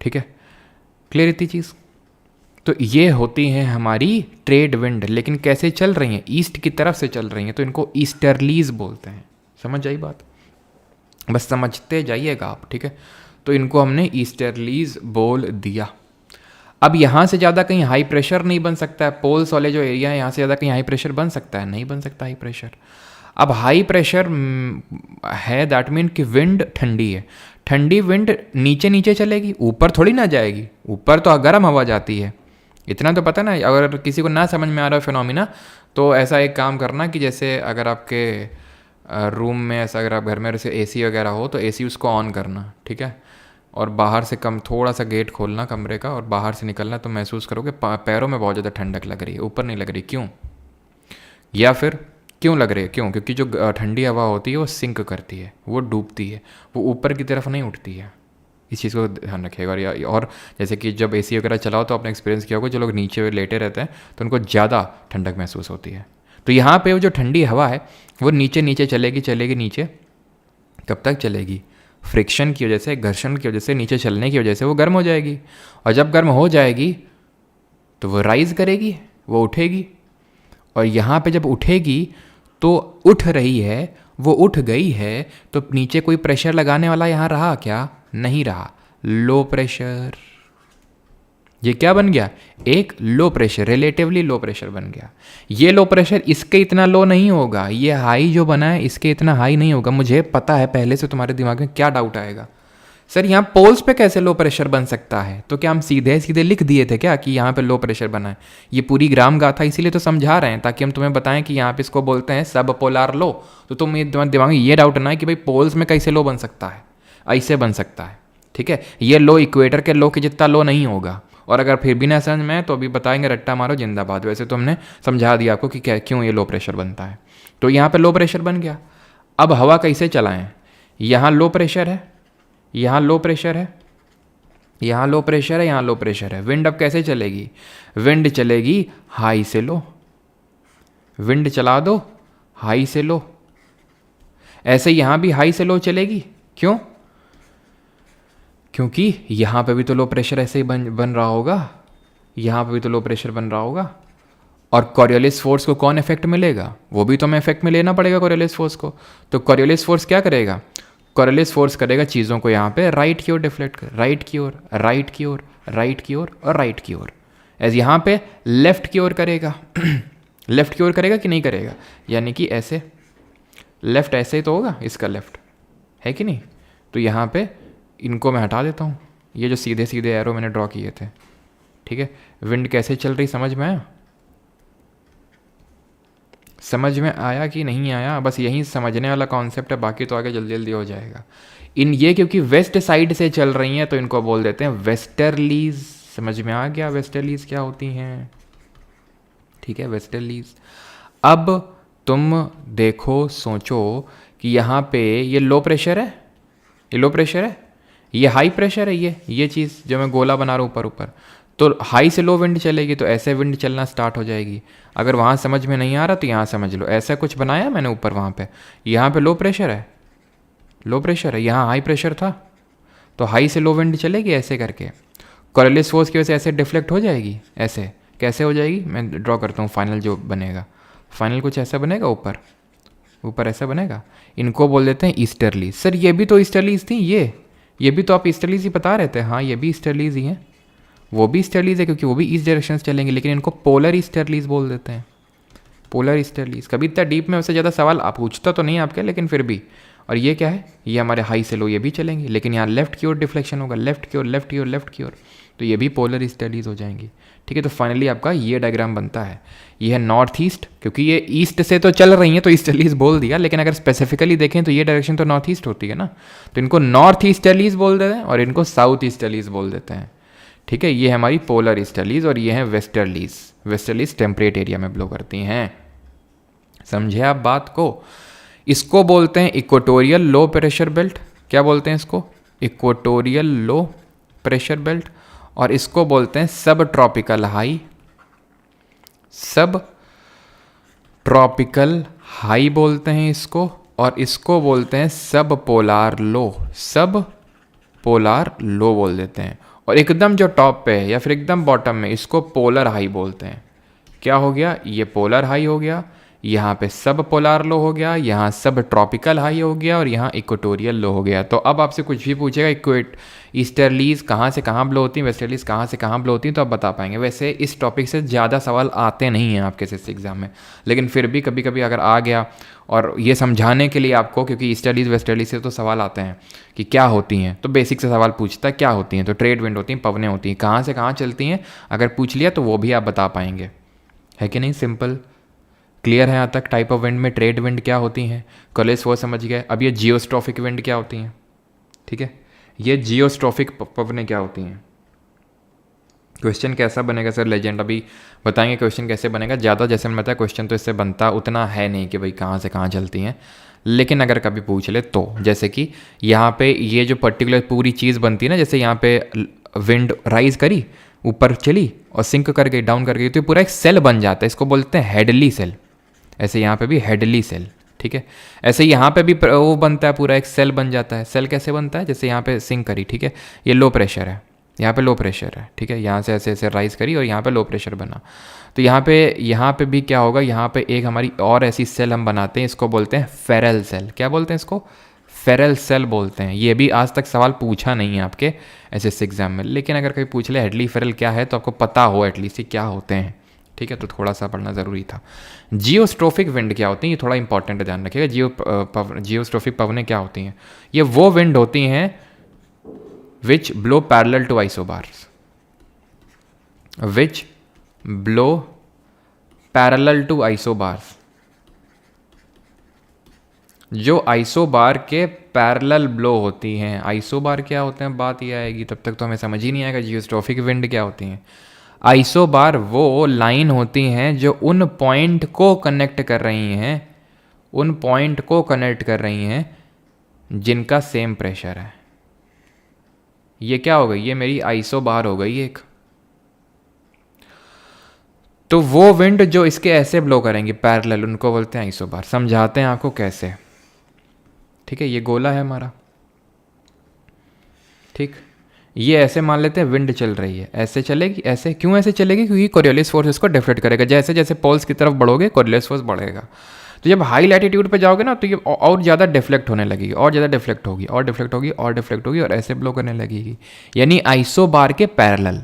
ठीक है, क्लियर इतनी चीज़। तो ये होती हैं हमारी ट्रेड विंड, लेकिन कैसे चल रही हैं, ईस्ट की तरफ से चल रही हैं, तो इनको ईस्टर्लीज बोलते हैं। समझ आई बात, बस समझते जाइएगा आप, ठीक है। तो इनको हमने ईस्टर्लीज बोल दिया। अब यहाँ से ज़्यादा कहीं हाई प्रेशर नहीं बन सकता है, पोल्स वाले जो एरिया है यहाँ से ज़्यादा कहीं हाई प्रेशर बन सकता है, नहीं बन सकता हाई प्रेशर। अब हाई प्रेशर है, दैट मीन कि विंड ठंडी है, ठंडी विंड नीचे नीचे चलेगी, ऊपर थोड़ी ना जाएगी, ऊपर तो गर्म हवा जाती है, इतना तो पता ना। अगर किसी को ना समझ में आ रहा है फिनोमिना, तो ऐसा एक काम करना कि जैसे अगर आपके रूम में ऐसा, अगर आप घर में जैसे एसी वगैरह हो तो एसी उसको ऑन करना, ठीक है, और बाहर से कम थोड़ा सा गेट खोलना कमरे का और बाहर से निकलना, तो महसूस करोगे पैरों में बहुत ज़्यादा ठंडक लग रही है, ऊपर नहीं लग रही। क्यों? या फिर क्यों लग रही है? क्यों? क्योंकि जो ठंडी हवा होती है वो सिंक करती है, वो डूबती है, वो ऊपर की तरफ नहीं उठती है। इस चीज़ को ध्यान रखिएगा। और जैसे कि जब एसी वगैरह चलाओ तो आपने एक्सपीरियंस किया होगा, जो लोग नीचे लेटे रहते हैं तो उनको ज़्यादा ठंडक महसूस होती है। तो यहाँ पे वो जो ठंडी हवा है वो नीचे नीचे चलेगी चलेगी नीचे, कब तक चलेगी? फ्रिक्शन की वजह से, घर्षण की वजह से, नीचे चलने की वजह से वो गर्म हो जाएगी, और जब गर्म हो जाएगी तो वो राइज करेगी, वो उठेगी, और यहाँ पे जब उठेगी तो उठ रही है, वो उठ गई है, तो नीचे कोई प्रेशर लगाने वाला यहाँ रहा क्या? नहीं रहा, लो प्रेशर। ये क्या बन गया? एक low pressure, relatively low pressure बन गया। ये लो प्रेशर इसके इतना लो नहीं होगा, ये हाई जो बना है इसके इतना हाई नहीं होगा। मुझे पता है पहले से तुम्हारे दिमाग में क्या डाउट आएगा, सर यहाँ पोल्स पे कैसे लो प्रेशर बन सकता है? तो क्या हम सीधे सीधे लिख दिए थे क्या कि यहाँ पे लो प्रेशर बना है? ये पूरी ग्राम गाथा इसीलिए तो समझा रहे हैं, ताकि हम तुम्हें बताएं कि यहाँ पे इसको बोलते हैं सब पोलार लो। तो तुम्हारे दिमाग में ये डाउट ना है कि भाई पोल्स में कैसे लो बन सकता है, ऐसे बन सकता है, ठीक है। ये लो इक्वेटर के लो के जितना लो नहीं होगा, और अगर फिर भी ना समझ में तो अभी बताएंगे, रट्टा मारो जिंदाबाद। वैसे तो हमने समझा दिया आपको कि क्या क्यों ये लो प्रेशर बनता है। तो यहाँ पे लो प्रेशर बन गया। अब हवा कैसे चलाएं? यहाँ लो प्रेशर है, यहाँ लो प्रेशर है, यहाँ लो प्रेशर है, यहाँ लो प्रेशर है। विंड अब कैसे चलेगी? विंड चलेगी हाई से लो, विंड चला दो हाई से लो। ऐसे यहाँ भी हाई से लो चलेगी। क्यों? क्योंकि यहाँ पे भी तो लो प्रेशर ऐसे ही बन रहा होगा, यहाँ पे भी तो लो प्रेशर बन रहा होगा। और कॉरियोलिस फोर्स को कौन इफेक्ट मिलेगा? वो भी तो हमें इफेक्ट में लेना पड़ेगा कॉरियोलिस फोर्स को। तो कॉरियोलिस फोर्स क्या करेगा? कॉरियोलिस फोर्स करेगा चीज़ों को यहाँ पे राइट की ओर डिफ्लेक्ट कर, राइट की ओर, राइट की ओर, राइट की ओर और राइट की ओर। एज यहाँ पे लेफ्ट की ओर करेगा लेफ्ट की ओर करेगा कि नहीं करेगा? यानी कि ऐसे, लेफ्ट ऐसे ही तो होगा, इसका लेफ्ट है कि नहीं? तो यहाँ पे इनको मैं हटा देता हूँ, ये जो सीधे सीधे एरो मैंने ड्रॉ किए थे, ठीक है। विंड कैसे चल रही समझ में आया? समझ में आया कि नहीं आया? बस यही समझने वाला कॉन्सेप्ट है, बाकी तो आगे जल्दी जल्दी हो जाएगा। ये क्योंकि वेस्ट साइड से चल रही हैं तो इनको बोल देते हैं वेस्टर्लीज। समझ में आ गया वेस्टर्लीज क्या होती हैं? ठीक है, वेस्टर्लीज। अब तुम देखो, सोचो कि यहाँ पे ये लो प्रेशर है, ये लो प्रेशर है, ये हाई प्रेशर है, ये चीज़ जो मैं गोला बना रहा हूँ ऊपर ऊपर। तो हाई से लो विंड चलेगी, तो ऐसे विंड चलना स्टार्ट हो जाएगी। अगर वहाँ समझ में नहीं आ रहा तो यहाँ समझ लो, ऐसा कुछ बनाया मैंने ऊपर, वहाँ पे यहाँ पे लो प्रेशर है, लो प्रेशर है, यहाँ हाई प्रेशर था, तो हाई से लो विंड चलेगी ऐसे करके। कॉरियोलिस फोर्स की वजह से ऐसे डिफ्लेक्ट हो जाएगी। ऐसे कैसे हो जाएगी? मैं ड्रॉ करता हूँ फाइनल जो बनेगा। फाइनल कुछ ऐसा बनेगा, ऊपर ऊपर ऐसा बनेगा। इनको बोल देते हैं ईस्टर्लीज। सर ये भी तो ईस्टर्लीज थी, ये भी तो आप ईस्टर्लीज ही बता रहे थे। हाँ, ये भी ईस्टर्लीज ही हैं, वो भी ईस्टर्लीज है क्योंकि वो भी ईस्ट डायरेक्शन से चलेंगे, लेकिन इनको पोलर ईस्टर्लीज बोल देते हैं, पोलर ईस्टर्लीज। कभी इतना डीप में उससे ज़्यादा सवाल आप पूछता तो नहीं आपके, लेकिन फिर भी। और ये क्या है? ये हमारे हाई से लो, ये भी चलेंगे, लेकिन यहाँ लेफ्ट की ओर डिफ्लेक्शन होगा, लेफ्ट की ओर, लेफ्ट की ओर, लेफ्ट की ओर, तो ये भी पोलर ईस्टर्लीज हो जाएंगी। ठीक है, तो फाइनली आपका ये डायग्राम बनता है। ये है नॉर्थ ईस्ट, क्योंकि ये ईस्ट से तो चल रही है तो ईस्टर्लीज बोल दिया, लेकिन अगर स्पेसिफिकली देखें तो ये डायरेक्शन तो नॉर्थ ईस्ट होती है ना, तो इनको नॉर्थ ईस्टर्लीज बोल देते हैं और इनको साउथ ईस्टर्लीज बोल देते हैं। ठीक है, ये है हमारी पोलर ईस्टर्लीज और ये है वेस्टर्लीज। वेस्टर्लीज टेम्परेट एरिया में ब्लो करती हैं। समझे आप बात को? इसको बोलते हैं इक्वेटोरियल लो प्रेशर बेल्ट। क्या बोलते हैं इसको? Equatorial low pressure belt. और इसको बोलते हैं सब ट्रॉपिकल हाई, सब ट्रॉपिकल हाई बोलते हैं इसको, और इसको बोलते हैं सब पोलार लो, सब पोलार लो बोल देते हैं। और एकदम जो टॉप पे है या फिर एकदम बॉटम में, इसको पोलर हाई बोलते हैं। क्या हो गया, ये पोलर हाई हो गया, यहाँ पे सब पोलार लो हो गया, यहाँ सब ट्रॉपिकल हाई हो गया, और यहाँ इक्वेटोरियल लो हो गया। तो अब आपसे कुछ भी पूछेगा, ईस्टर्लीज कहाँ से कहाँ ब्लो होती हैं, वेस्टर्लीज कहाँ से कहाँ ब्लो होती हैं, तो आप बता पाएंगे। वैसे इस टॉपिक से ज़्यादा सवाल आते नहीं हैं आपके एसएससी एग्जाम में, लेकिन फिर भी कभी कभी अगर आ गया, और ये समझाने के लिए आपको, क्योंकि ईस्टर्लीज वेस्टर्लीज से तो सवाल आते हैं कि क्या होती हैं, तो बेसिक से सवाल पूछता है क्या होती हैं, तो ट्रेड विंड होती हैं, पवने होती हैं, कहाँ से कहाँ चलती हैं, अगर पूछ लिया तो वो भी आप बता पाएंगे, है कि नहीं। सिंपल, क्लियर है यहाँ तक। टाइप ऑफ विंड में ट्रेड विंड क्या होती हैं, कॉलेज वो समझ गए। अब ये जियोस्ट्रॉफिक विंड क्या होती हैं, ठीक है, ये जियोस्ट्रॉफिक पवनें क्या होती हैं। क्वेश्चन कैसा बनेगा सर, लेजेंड अभी बताएंगे क्वेश्चन कैसे बनेगा। ज़्यादा जैसे मैंने बताया क्वेश्चन तो इससे बनता उतना है नहीं कि भाई कहाँ से कहाँ चलती हैं, लेकिन अगर कभी पूछ ले तो, जैसे कि यहाँ पे ये जो पर्टिकुलर पूरी चीज़ बनती है ना, जैसे यहाँ पे विंड राइज करी, ऊपर चली और सिंक कर गई, डाउन कर गई, तो ये पूरा एक सेल बन जाता है, इसको बोलते हैं हेडली सेल। ऐसे यहाँ पे भी हेडली सेल, ठीक है। ऐसे यहाँ पे भी वो बनता है, पूरा एक सेल बन जाता है। सेल कैसे बनता है, जैसे यहाँ पे सिंक करी, ठीक है, ये लो प्रेशर है, यहाँ पे लो प्रेशर है, ठीक है, यहाँ से ऐसे ऐसे राइज करी और यहाँ पे लो प्रेशर बना, तो यहाँ पे भी क्या होगा, यहाँ पे एक हमारी और ऐसी सेल हम बनाते हैं, इसको बोलते हैं फेरल सेल। क्या बोलते हैं इसको, फेरल सेल बोलते हैं। ये भी आज तक सवाल पूछा नहीं है आपके एसएससी एग्जाम में, लेकिन अगर कहीं पूछ ले हेडली फेरल क्या है, तो आपको पता हो एटलीस्ट क्या होते हैं, ठीक है, तो थोड़ा सा पढ़ना ज़रूरी था। जियोस्ट्रोफिक विंड क्या होती हैं, ये थोड़ा इंपॉर्टेंट है, ध्यान रखिएगा। जियोस्ट्रोफिक पवनें क्या होती हैं, ये वो विंड होती हैं which blow parallel to isobars, which blow parallel to isobars, जो आइसोबार के पैरेलल ब्लो होती हैं। आइसोबार क्या होते हैं, बात ये आएगी, तब तक तो हमें समझ ही नहीं आएगा जियोस्ट्रोफिक विंड क्या होती हैं। आइसोबार वो लाइन होती हैं जो उन पॉइंट को कनेक्ट कर रही हैं, उन पॉइंट को कनेक्ट कर रही हैं जिनका सेम प्रेशर है। ये क्या हो गई, ये मेरी आइसोबार हो गई एक। तो वो विंड जो इसके ऐसे ब्लो करेंगे पैरेलल, उनको बोलते हैं आइसोबार। समझाते हैं आपको कैसे, ठीक है। ये गोला है हमारा, ठीक, ये ऐसे मान लेते हैं विंड चल रही है, ऐसे चलेगी, ऐसे क्यों ऐसे चलेगी, क्योंकि कोरियोलिस फोर्स इसको डिफ्लेक्ट करेगा। जैसे जैसे पोल्स की तरफ बढ़ोगे कोरियोलिस फोर्स बढ़ेगा, तो जब हाई लैटिट्यूड पे जाओगे ना, तो ये और ज़्यादा डिफ्लेक्ट होने लगेगी, और ज़्यादा डिफ्लेक्ट होगी, और डिफ्लेक्ट होगी, और डिफ्लेक्ट होगी, और ऐसे ब्लो करने लगेगी, यानी आइसोबार के पैरेलल।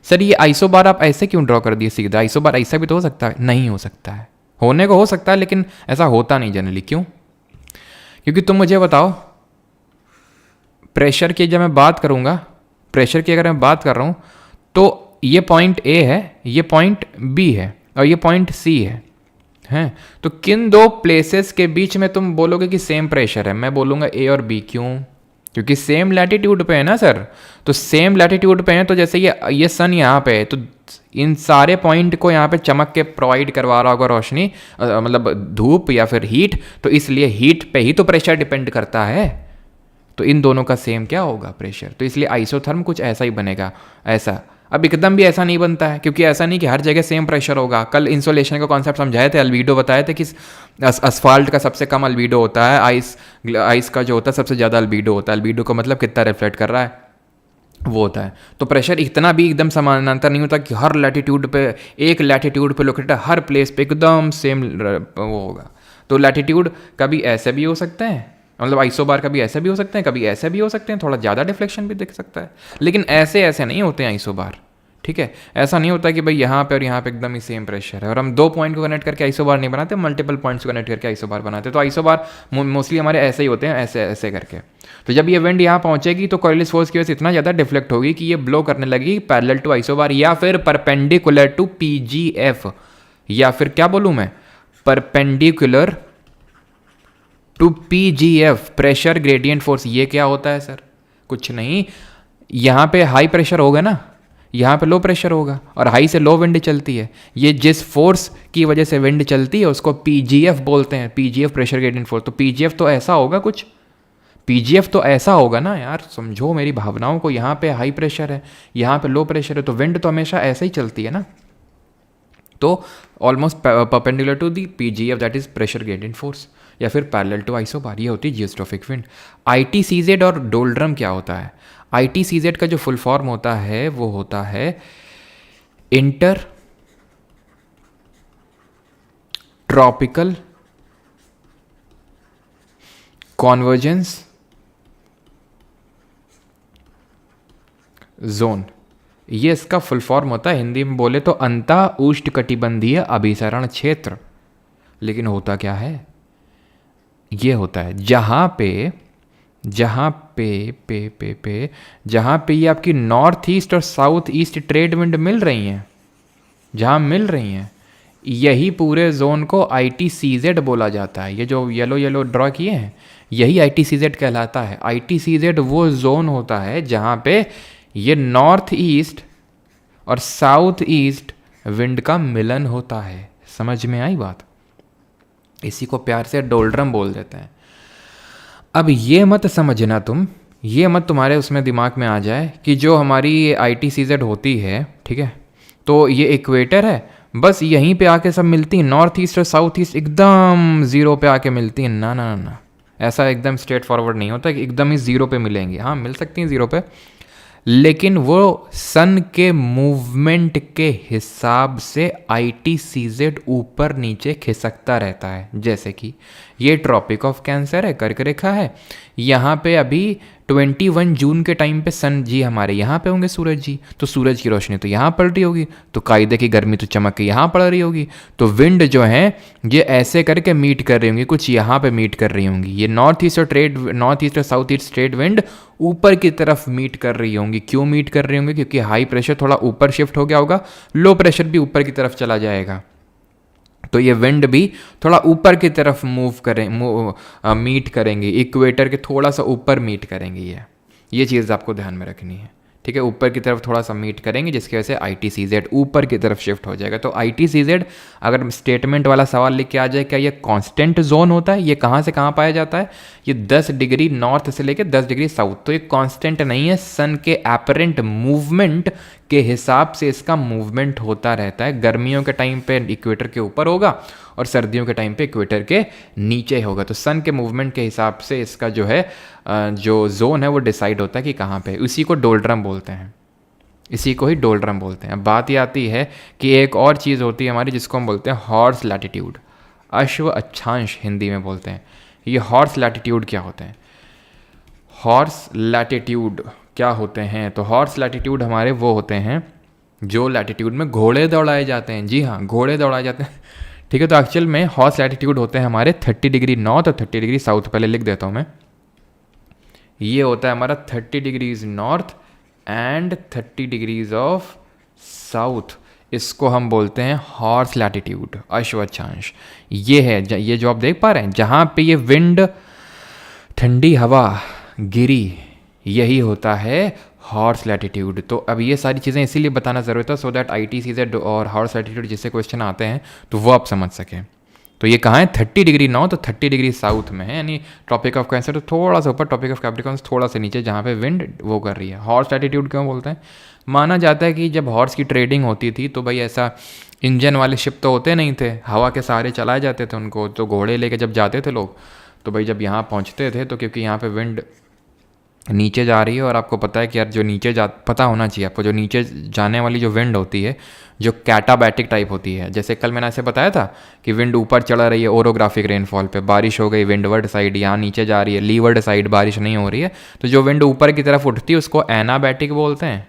सर ये आइसोबार आप ऐसे क्यों ड्रॉ कर दिए सीधा, आइसोबार ऐसा भी तो हो सकता है, नहीं हो सकता है, होने को हो सकता है लेकिन ऐसा होता नहीं जनरली। क्यों, क्योंकि तुम मुझे बताओ, प्रेशर की जब मैं बात करूँगा, प्रेशर की अगर मैं बात कर रहा हूँ, तो ये पॉइंट ए है, ये पॉइंट बी है, और ये पॉइंट सी है, हैं, तो किन दो प्लेसेस के बीच में तुम बोलोगे कि सेम प्रेशर है, मैं बोलूँगा ए और बी। क्यों, क्योंकि सेम लैटिट्यूड पे है ना सर, तो सेम लैटिट्यूड पे है, तो जैसे ये सन यहाँ पे है, तो इन सारे पॉइंट को यहाँ पे चमक के प्रोवाइड करवा रहा होगा रोशनी, मतलब धूप या फिर हीट, तो इसलिए हीट पे ही तो प्रेशर डिपेंड करता है, तो इन दोनों का सेम क्या होगा प्रेशर, तो इसलिए आइसोथर्म कुछ ऐसा ही बनेगा। ऐसा अब एकदम भी ऐसा नहीं बनता है, क्योंकि ऐसा नहीं कि हर जगह सेम प्रेशर होगा। कल इंसोलेशन का कॉन्सेप्ट समझाए थे, अल्बीडो बताए थे कि असफाल्ट का सबसे कम अल्बीडो होता है, आइस का जो होता है सबसे ज़्यादा अल्बीडो होता है। अल्बीडो का मतलब कितना रिफ्लेक्ट कर रहा है वो होता है। तो प्रेशर इतना भी एकदम समानांतर नहीं होता कि हर लैटिट्यूड पे, एक लैटिट्यूड पे लोकेटेड हर प्लेस पे एकदम सेम वो होगा। तो लैटिट्यूड कभी ऐसे भी हो सकते हैं, मतलब आइसोबार कभी ऐसे भी हो सकते हैं, कभी ऐसे भी हो सकते हैं, थोड़ा ज़्यादा डिफ्लेक्शन भी दिख सकता है, लेकिन ऐसे ऐसे नहीं होते हैं आइसोबार, ठीक है। ऐसा नहीं होता कि भाई यहाँ पे और यहाँ पे एकदम ही सेम प्रेशर है। और हम दो पॉइंट को कनेक्ट करके आइसोबार नहीं बनाते, मल्टीपल पॉइंट्स को कनेक्ट करके आइसोबार बनाते। तो आइसोबार मोस्टली हमारे ऐसे ही होते हैं, ऐसे ऐसे करके। तो जब ये विंड यहाँ पहुँचेगी तो कोरियोलिस फोर्स की वजह से इतना ज़्यादा डिफ्लेक्ट होगी कि ये ब्लो करने लगेगी पैरेलल टू आइसोबार, या फिर परपेंडिकुलर टू PGF, या फिर क्या बोलूँ मैं, perpendicular to PGF, pressure gradient force. ये क्या होता है सर, कुछ नहीं, यहाँ पे हाई प्रेशर होगा ना, यहाँ पे लो प्रेशर होगा, और हाई से लो विंड चलती है। ये जिस फोर्स की वजह से विंड चलती है उसको PGF बोलते हैं, PGF प्रेशर ग्रेडियंट फोर्स। तो PGF तो ऐसा होगा कुछ, PGF तो ऐसा होगा ना यार, समझो मेरी भावनाओं को। यहाँ पे हाई प्रेशर है, यहाँ पे लो प्रेशर है, तो विंड तो हमेशा ऐसे ही चलती है ना। तो almost perpendicular to the PGF, that is pressure gradient force, या फिर पैरेलल टू आइसोबार, ये होती है जियोस्ट्रोफिक विंड। आईटीसीजेड और डोल्ड्रम क्या होता है? आईटीसीजेड का जो फुल फॉर्म होता है वो होता है इंटर ट्रॉपिकल कॉन्वर्जेंस जोन, ये इसका फुल फॉर्म होता है। हिंदी में बोले तो अंतः उष्णकटिबंधीय अभिसरण क्षेत्र। लेकिन होता क्या है? ये होता है जहाँ पे ये आपकी नॉर्थ ईस्ट और south east trade wind mill रही हैं, जहाँ मिल रही हैं, यही पूरे जोन को आईटीसीजेड बोला जाता है। ये जो येलो येलो ड्रॉ किए हैं यही आईटीसीजेड कहलाता है। आईटीसीजेड वो जोन होता है जहाँ पे ये नॉर्थ ईस्ट और साउथ ईस्ट विंड का मिलन होता है। समझ में आई बात? इसी को प्यार से डोल्ड्रम बोल देते हैं। अब ये मत समझना तुम, ये मत तुम्हारे उसमें दिमाग में आ जाए कि जो हमारी आईटीसीजेड होती है, ठीक है, तो ये इक्वेटर है, बस यहीं पे आके सब मिलती हैं, नॉर्थ ईस्ट और साउथ ईस्ट एकदम ज़ीरो पे आके मिलती हैं। ना ना ना, ऐसा एकदम स्ट्रेट फॉरवर्ड नहीं होता कि एकदम ही ज़ीरो पे मिलेंगी। हाँ, मिल सकती हैं ज़ीरो पे, लेकिन वो सन के मूवमेंट के हिसाब से आईटीसीजेड ऊपर नीचे खिसकता रहता है। जैसे कि ये ट्रॉपिक ऑफ कैंसर है, कर्क रेखा है, यहाँ पे अभी 21 जून के टाइम पे सन जी हमारे यहाँ पे होंगे, सूरज जी, तो सूरज की रोशनी तो यहाँ पड़ रही होगी, तो कायदे की गर्मी तो चमक के यहाँ पड़ रही होगी। तो विंड जो है ये ऐसे करके मीट कर रही होंगी, कुछ यहाँ पे मीट कर रही होंगी। ये नॉर्थ ईस्ट और साउथ ईस्ट ट्रेड विंड ऊपर की तरफ मीट कर रही होंगी। क्यों मीट कर रही होंगी? क्योंकि हाई प्रेशर थोड़ा ऊपर शिफ्ट हो गया होगा, लो प्रेशर भी ऊपर की तरफ चला जाएगा, तो ये विंड भी थोड़ा ऊपर की तरफ मीट करेंगे, इक्वेटर के थोड़ा सा ऊपर मीट करेंगे। ये चीज़ आपको ध्यान में रखनी है, ठीक है। ऊपर की तरफ थोड़ा सा मीट करेंगे, जिसकी वजह से आईटीसीजेड ऊपर की तरफ शिफ्ट हो जाएगा। तो आईटीसीजेड अगर स्टेटमेंट वाला सवाल लिख के आ जाए, क्या ये कांस्टेंट जोन होता है? ये कहाँ से कहाँ पाया जाता है? ये 10 डिग्री नॉर्थ से लेकर 10 डिग्री साउथ, तो ये कांस्टेंट नहीं है। सन के एपरेंट मूवमेंट के हिसाब से इसका मूवमेंट होता रहता है। गर्मियों के टाइम पे इक्वेटर के ऊपर होगा और सर्दियों के टाइम पे इक्वेटर के नीचे होगा। तो सन के मूवमेंट के हिसाब से इसका जो है जो जोन है वो डिसाइड होता है कि कहाँ पे। इसी को डोल्ड्रम बोलते हैं, इसी को ही डोल्ड्रम बोलते हैं। अब बात ये आती है कि एक और चीज़ होती है हमारी, जिसको हम बोलते हैं हॉर्स लैटिट्यूड, अश्व अक्षांश हिंदी में बोलते हैं। ये हॉर्स लैटिट्यूड क्या होते हैं? हॉर्स लैटिट्यूड क्या होते हैं? तो हॉर्स लैटिट्यूड हमारे वो होते हैं जो लैटिट्यूड में घोड़े दौड़ाए जाते हैं। जी हाँ, घोड़े दौड़ाए जाते हैं, ठीक है। तो एक्चुअल में हॉर्स लैटिट्यूड होते हैं हमारे 30 डिग्री नॉर्थ और 30 डिग्री साउथ। पहले लिख देता हूँ मैं, ये होता है हमारा 30 degrees north and 30 degrees of south. इसको हम बोलते हैं हॉर्स लैटिट्यूड, अश्व अक्षांश। ये है, ये जो आप देख पा रहे हैं, जहाँ पे ये विंड, ठंडी हवा गिरी, यही होता है हॉर्स लैटिट्यूड। तो अब ये सारी चीज़ें इसीलिए बताना ज़रूरत है, सो दैट आईटीसीजेड और हॉर्स लैटिट्यूड जिससे क्वेश्चन आते हैं तो वो आप समझ सकें। तो ये कहाँ है? 30 डिग्री नॉर्थ और 30 डिग्री साउथ में है, यानी ट्रॉपिक ऑफ कैंसर तो थोड़ा सा ऊपर, ट्रॉपिक ऑफ कैप्रिकॉर्न थोड़ा सा नीचे, जहाँ पे विंड वो कर रही है। हॉर्स लैटिट्यूड क्यों बोलते हैं? माना जाता है कि जब हॉर्स की ट्रेडिंग होती थी तो भाई ऐसा इंजन वाले शिप तो होते नहीं थे, हवा के सहारे चलाए जाते थे उनको। तो घोड़े लेके जब जाते थे लोग, तो भाई जब यहाँ पहुँचते थे तो क्योंकि यहाँ पे विंड नीचे जा रही है, और आपको पता है कि यार जो नीचे पता होना चाहिए आपको, जो नीचे जाने वाली जो विंड होती है जो कैटाबैटिक टाइप होती है, जैसे कल मैंने ऐसे बताया था कि विंड ऊपर चढ़ा रही है ओरोग्राफिक रेनफॉल पे, बारिश हो गई विंडवर्ड साइड, यहाँ नीचे जा रही है लीवर्ड साइड, बारिश नहीं हो रही है, तो जो विंड ऊपर की तरफ उठती है उसको एनाबैटिक बोलते हैं,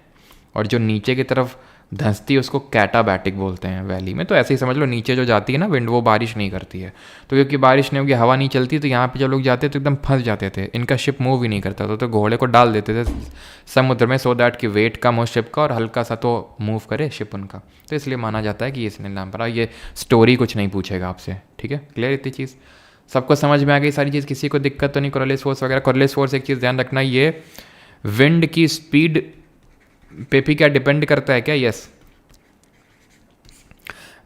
और जो नीचे की तरफ धंसती है उसको कैटाबैटिक बोलते हैं वैली में। तो ऐसे ही समझ लो, नीचे जो जाती है ना विंड, वो बारिश नहीं करती है। तो क्योंकि बारिश नहीं होगी, हवा नहीं चलती, तो यहाँ पे जब लोग जाते तो एकदम फंस जाते थे, इनका शिप मूव ही नहीं करता था। तो घोड़े को डाल देते थे समुद्र में, सो दैट कि वेट कम हो शिप का और हल्का सा तो मूव करे शिप उनका। तो इसलिए माना जाता है कि इसने नाम पड़ा। ये स्टोरी कुछ नहीं पूछेगा आपसे, ठीक है। क्लियर इतनी चीज़ सबको समझ में आ गई सारी चीज़? किसी को दिक्कत तो नहीं? कोरलिस फोर्स वगैरह, कोरलिस फोर्स एक चीज़ ध्यान रखना, ये विंड की स्पीड पे भी क्या डिपेंड करता है क्या? यस,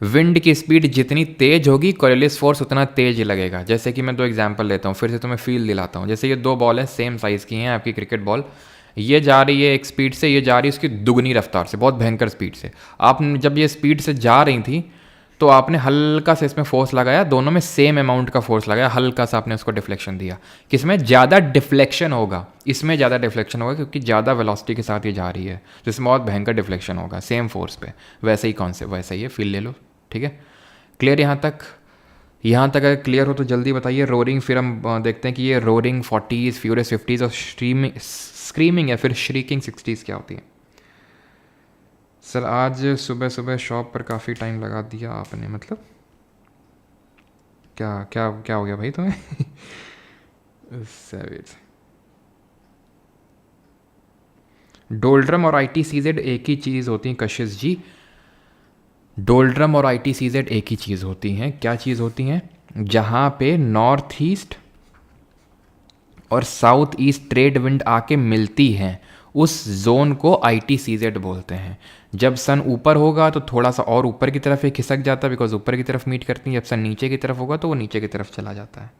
विंड की स्पीड जितनी तेज होगी कोरियोलिस फोर्स उतना तेज लगेगा। जैसे कि मैं 2 एग्जांपल लेता हूँ, फिर से तुम्हें फील दिलाता हूँ। जैसे ये 2 बॉल हैं, सेम साइज़ की हैं आपकी क्रिकेट बॉल, ये जा रही है एक स्पीड से, ये जा रही है उसकी दुगनी रफ्तार से, बहुत भयंकर स्पीड से। आप जब ये स्पीड से जा रही थी तो आपने हल्का सा इसमें फोर्स लगाया, दोनों में सेम अमाउंट का फोर्स लगाया, हल्का सा आपने उसको डिफ्लेक्शन दिया। किसमें ज़्यादा डिफ्लेक्शन होगा? इसमें ज़्यादा डिफ्लेक्शन होगा क्योंकि ज़्यादा वेलोसिटी के साथ ये जा रही है, तो इसमें बहुत भयंकर डिफ्लेक्शन होगा सेम फोर्स पे। वैसे ही कॉन्सेप्ट वैसा ही है, फील ले लो। ठीक है, क्लियर यहाँ तक? यहाँ तक अगर क्लियर हो तो जल्दी बताइए। रोरिंग, फिर हम देखते हैं कि ये रोरिंग 40s, फ्यूरियस 50s और स्क्रीमिंग या फिर श्रीकिंग 60s क्या होती है। सर आज सुबह सुबह शॉप पर काफ़ी टाइम लगा दिया आपने, मतलब क्या क्या क्या हो गया भाई तुम्हें? सैवेज। डोल्ड्रम और ITCZ एक ही चीज़ होती हैं कशिश जी। डोल्ड्रम और ITCZ एक ही चीज़ होती हैं। क्या चीज़ होती हैं? जहाँ पे नॉर्थ ईस्ट और साउथ ईस्ट ट्रेड विंड आके मिलती हैं, उस जोन को ITCZ बोलते हैं। जब सन ऊपर होगा तो थोड़ा सा और ऊपर की तरफ ये खिसक जाता है, बिकॉज ऊपर की तरफ मीट करती है। जब सन नीचे की तरफ होगा तो वो नीचे की तरफ चला जाता है।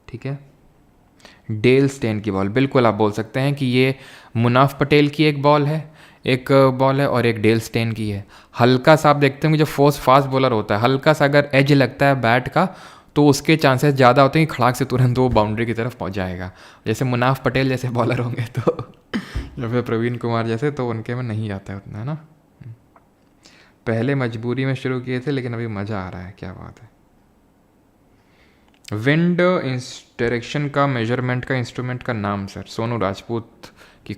ठीक है, डेल स्टेन की बॉल, बिल्कुल आप बोल सकते हैं कि ये मुनाफ पटेल की एक बॉल है और एक डेल स्टेन की है। हल्का सा आप देखते हैं कि जो फास्ट बॉलर होता है, हल्का सा अगर एज लगता है बैट का तो उसके चांसेस ज़्यादा होते हैं कि खड़ाक से तुरंत वो बाउंड्री की तरफ पहुंच जाएगा। जैसे मुनाफ पटेल जैसे बॉलर होंगे तो या फिर प्रवीण कुमार जैसे, तो उनके में नहीं आता है उतना, है ना। पहले मजबूरी में शुरू किए थे लेकिन अभी मज़ा आ रहा है, क्या बात है। विंड डायरेक्शन का मेजरमेंट का इंस्ट्रूमेंट का नाम सर, सोनू राजपूत की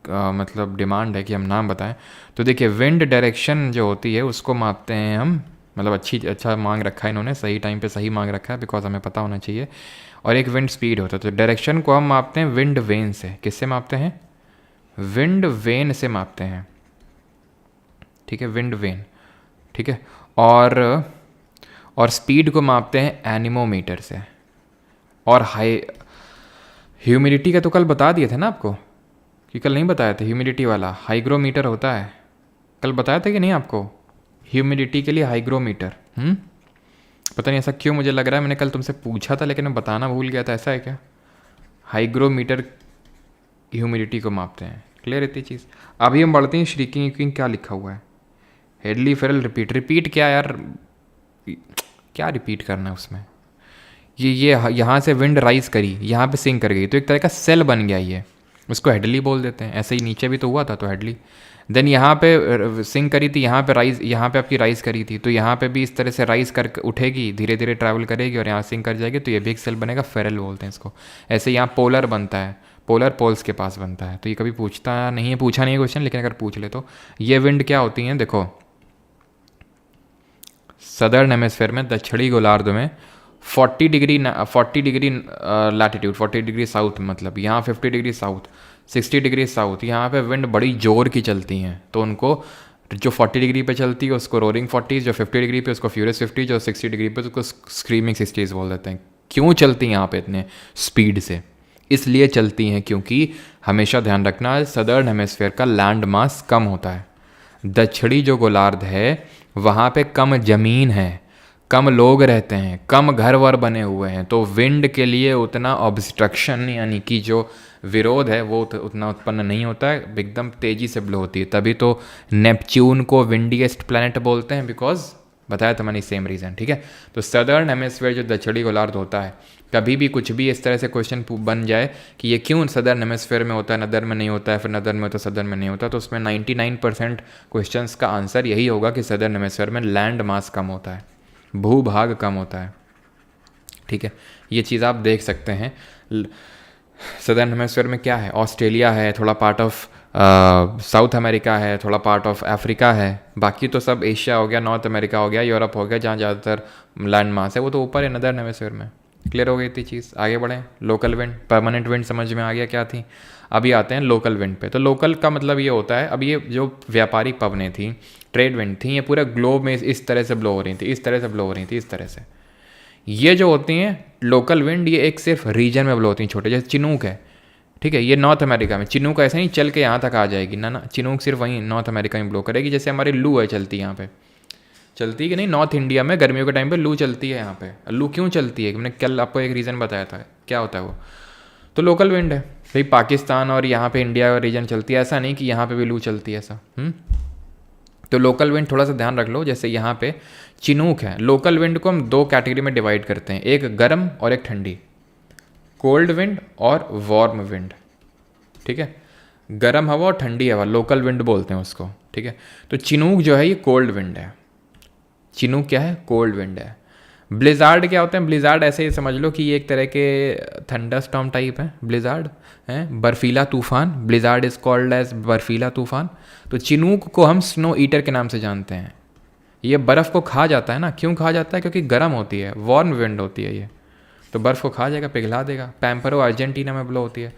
मतलब डिमांड है कि हम नाम बताएं। तो देखिए, विंड डायरेक्शन जो होती है उसको मापते हैं हम, मतलब अच्छा मांग रखा है इन्होंने, सही टाइम पे सही मांग रखा है, बिकॉज हमें पता होना चाहिए। और एक विंड स्पीड होता है, तो डायरेक्शन को हम मापते हैं विंड वेन से। किससे मापते हैं? विंड वेन से मापते हैं। ठीक है, विंड वेन। ठीक है, और स्पीड को मापते हैं एनीमोमीटर से। और हाई ह्यूमिडिटी का तो कल बता दिए थे ना आपको, कि कल नहीं बताया था ह्यूमिडिटी वाला हाइग्रोमीटर होता है। कल बताया था कि नहीं आपको? ह्यूमिडिटी के लिए हाइग्रोमीटर। पता नहीं ऐसा क्यों मुझे लग रहा है, मैंने कल तुमसे पूछा था लेकिन मैं बताना भूल गया था। ऐसा है क्या? हाइग्रोमीटर ह्यूमिडिटी को मापते हैं। क्लियर इतनी चीज़। अभी हम बढ़ते हैं श्रीकिंग यूकिंग, क्या लिखा हुआ है? हेडली फेरल रिपीट क्या यार, क्या रिपीट करना है उसमें? ये यहाँ से विंड राइज करी, यहाँ पे सिंक कर गई, तो एक तरह का सेल बन गया ये, उसको हेडली बोल देते हैं। ऐसे ही नीचे भी तो हुआ था, तो हेडली। देन यहाँ पे सिंक करी थी, यहाँ पे आपकी राइज करी थी, तो यहाँ पे भी इस तरह से राइज कर उठेगी, धीरे धीरे ट्रैवल करेगी और यहाँ सिंक कर जाएगी, तो ये भी एक सेल बनेगा, फेरल बोलते हैं इसको। ऐसे यहाँ पोलर बनता है, पोलर पोल्स के पास बनता है। तो ये कभी पूछा नहीं है क्वेश्चन, लेकिन अगर पूछ ले तो ये विंड क्या होती हैं, देखो सदर्न हेमिस्फेयर में, दक्षिणी गोलार्ध में 40 डिग्री लैटिट्यूड, 40 डिग्री साउथ, मतलब यहाँ 50 डिग्री साउथ, 60 डिग्री साउथ, यहाँ पे विंड बड़ी जोर की चलती हैं। तो उनको जो 40 डिग्री पे चलती है उसको रोरिंग 40s, जो 50 डिग्री पे उसको फ्यूरियस 50, जो 60 डिग्री पे उसको स्क्रीमिंग 60s बोल देते हैं। क्यों चलती हैं यहाँ पे इतने स्पीड से? इसलिए चलती हैं क्योंकि हमेशा ध्यान रखना, सदर्न हेमिस्फेयर का लैंड मास कम होता है। दक्षिणी जो गोलार्ध है वहाँ पे कम ज़मीन है, कम लोग रहते हैं, कम घर वर बने हुए हैं, तो विंड के लिए उतना ऑब्स्ट्रक्शन यानी कि जो विरोध है वो उतना उत्पन्न नहीं होता है, एकदम तेज़ी से ब्लो होती है। तभी तो नेपच्यून को विंडीएस्ट प्लैनेट बोलते हैं, बिकॉज बताया था मैंने सेम रीज़न। ठीक है, तो सदर्न हेमिस्फीयर जो दक्षिणी गोलार्ध होता है, कभी भी कुछ भी इस तरह से क्वेश्चन बन जाए कि ये क्यों सदर्न हेमिस्फीयर में होता है, नदर में नहीं होता है, फिर नदर में होता है सदर्न में नहीं होता, तो उसमें 99% क्वेश्चंस का आंसर यही होगा कि सदर्न हेमिस्फीयर में लैंड मास कम होता है, भूभाग कम होता है। ठीक है, ये चीज़ आप देख सकते हैं। सदर्न हेमिस्फीयर में क्या है? ऑस्ट्रेलिया है, थोड़ा पार्ट ऑफ साउथ अमेरिका है, थोड़ा पार्ट ऑफ अफ्रीका है, बाकी तो सब एशिया हो गया, नॉर्थ अमेरिका हो गया, यूरोप हो गया, जहाँ ज़्यादातर लैंड मास है वो तो ऊपर है नदर्न हेमिस्फीयर में। क्लियर हो गई थी चीज़। आगे बढ़ें। लोकल विंड, परमानेंट विंड समझ में आ गया क्या थी। अभी आते हैं लोकल विंड पे। तो लोकल का मतलब ये होता है, अब ये जो व्यापारिक पवनें थी, ट्रेड विंड थी, ये पूरे ग्लोब में इस तरह से ब्लो हो रही थी, इस तरह से ब्लो हो रही थी, इस तरह से। ये जो होती हैं लोकल विंड, ये एक सिर्फ रीजन में ब्लो होती हैं, छोटे, जैसे चिनूक है। ठीक है, ये नॉर्थ अमेरिका में। चिनूक ऐसे नहीं चल के यहाँ तक आ जाएगी ना, चिनूक सिर्फ वहीं नॉर्थ अमेरिका में ब्लो करेगी। जैसे हमारी लू है, चलती है यहाँ पे, चलती है कि नहीं, नॉर्थ इंडिया में गर्मियों के टाइम पे लू चलती है। यहाँ पे लू क्यों चलती है? मैंने कल आपको एक रीज़न बताया था, क्या होता है वो, तो लोकल विंड है भाई। पाकिस्तान और यहाँ पे इंडिया का रीजन चलती है, ऐसा नहीं कि यहाँ पे भी लू चलती है ऐसा। तो लोकल विंड थोड़ा सा ध्यान रख लो। जैसे यहाँ पे चिनूक है। लोकल विंड को हम दो कैटेगरी में डिवाइड करते हैं, एक गर्म और एक ठंडी, कोल्ड विंड और वार्म विंड। ठीक है, गर्म हवा और ठंडी हवा लोकल विंड बोलते हैं उसको। ठीक है, तो चिनूक जो है ये कोल्ड विंड है। चिनूक क्या है? कोल्ड विंड है। ब्लिजार्ड क्या होते हैं? ब्लिजार्ड ऐसे ही समझ लो कि ये एक तरह के थंडर स्टॉर्म टाइप है। ब्लिजार्ड है बर्फीला तूफान, ब्लिजार्ड इज कॉल्ड एज बर्फीला तूफान। तो चिनूक को हम स्नो ईटर के नाम से जानते हैं। ये बर्फ़ को खा जाता है ना। क्यों खा जाता है? क्योंकि गर्म होती है, वार्म विंड होती है ये, तो बर्फ़ को खा जाएगा, पिघला देगा। पैम्परो अर्जेंटीना में ब्लो होती है।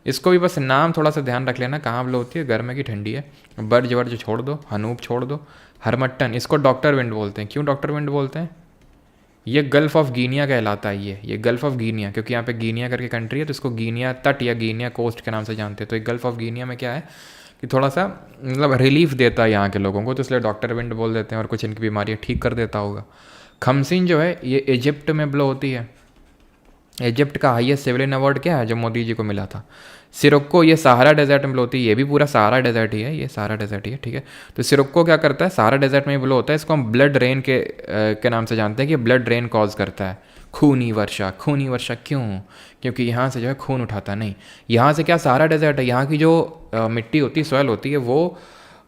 इसको भी बस नाम थोड़ा सा ध्यान रख लेना, कहाँ ब्लो होती है, गर्म है कि ठंडी है। बर्ज वर्ज छोड़ दो, हनूप छोड़ दो। हरमट्टन, इसको डॉक्टर विंड बोलते हैं। क्यों डॉक्टर विंड बोलते हैं? ये गल्फ़ ऑफ गिनिया कहलाता है। ये गल्फ़ ऑफ गिनिया, क्योंकि यहाँ पे गिनिया करके कंट्री है, तो इसको गिनिया तट या गिनिया कोस्ट के नाम से जानते हैं। तो ये गल्फ़ ऑफ गिनिया में क्या है कि थोड़ा सा मतलब रिलीफ देता है यहाँ के लोगों को, तो इसलिए डॉक्टर विंड बोल देते हैं, और कुछ इनकी बीमारियाँ ठीक कर देता होगा। खमसिन जो है ये इजिप्ट में ब्लो होती है। इजिप्ट का हाईएस्ट सिविलियन अवार्ड क्या है जो मोदी जी को मिला था? सिरोक्को, ये सहारा डेजर्ट में ब्लो होती है। ये भी पूरा सहारा डेजर्ट ही है, ये सहारा डेजर्ट ही है। ठीक है, तो सिरोक्को क्या करता है? सहारा डेजर्ट में ही ब्लो होता है। इसको हम ब्लड रेन के नाम से जानते हैं कि ब्लड रेन कॉज करता है। खूनी वर्षा, खूनी वर्षा क्यों? क्योंकि यहाँ से जो है खून उठाता नहीं। यहाँ से क्या, सहारा डेजर्ट है, यहाँ की जो मिट्टी होती है, सॉइल होती है, वो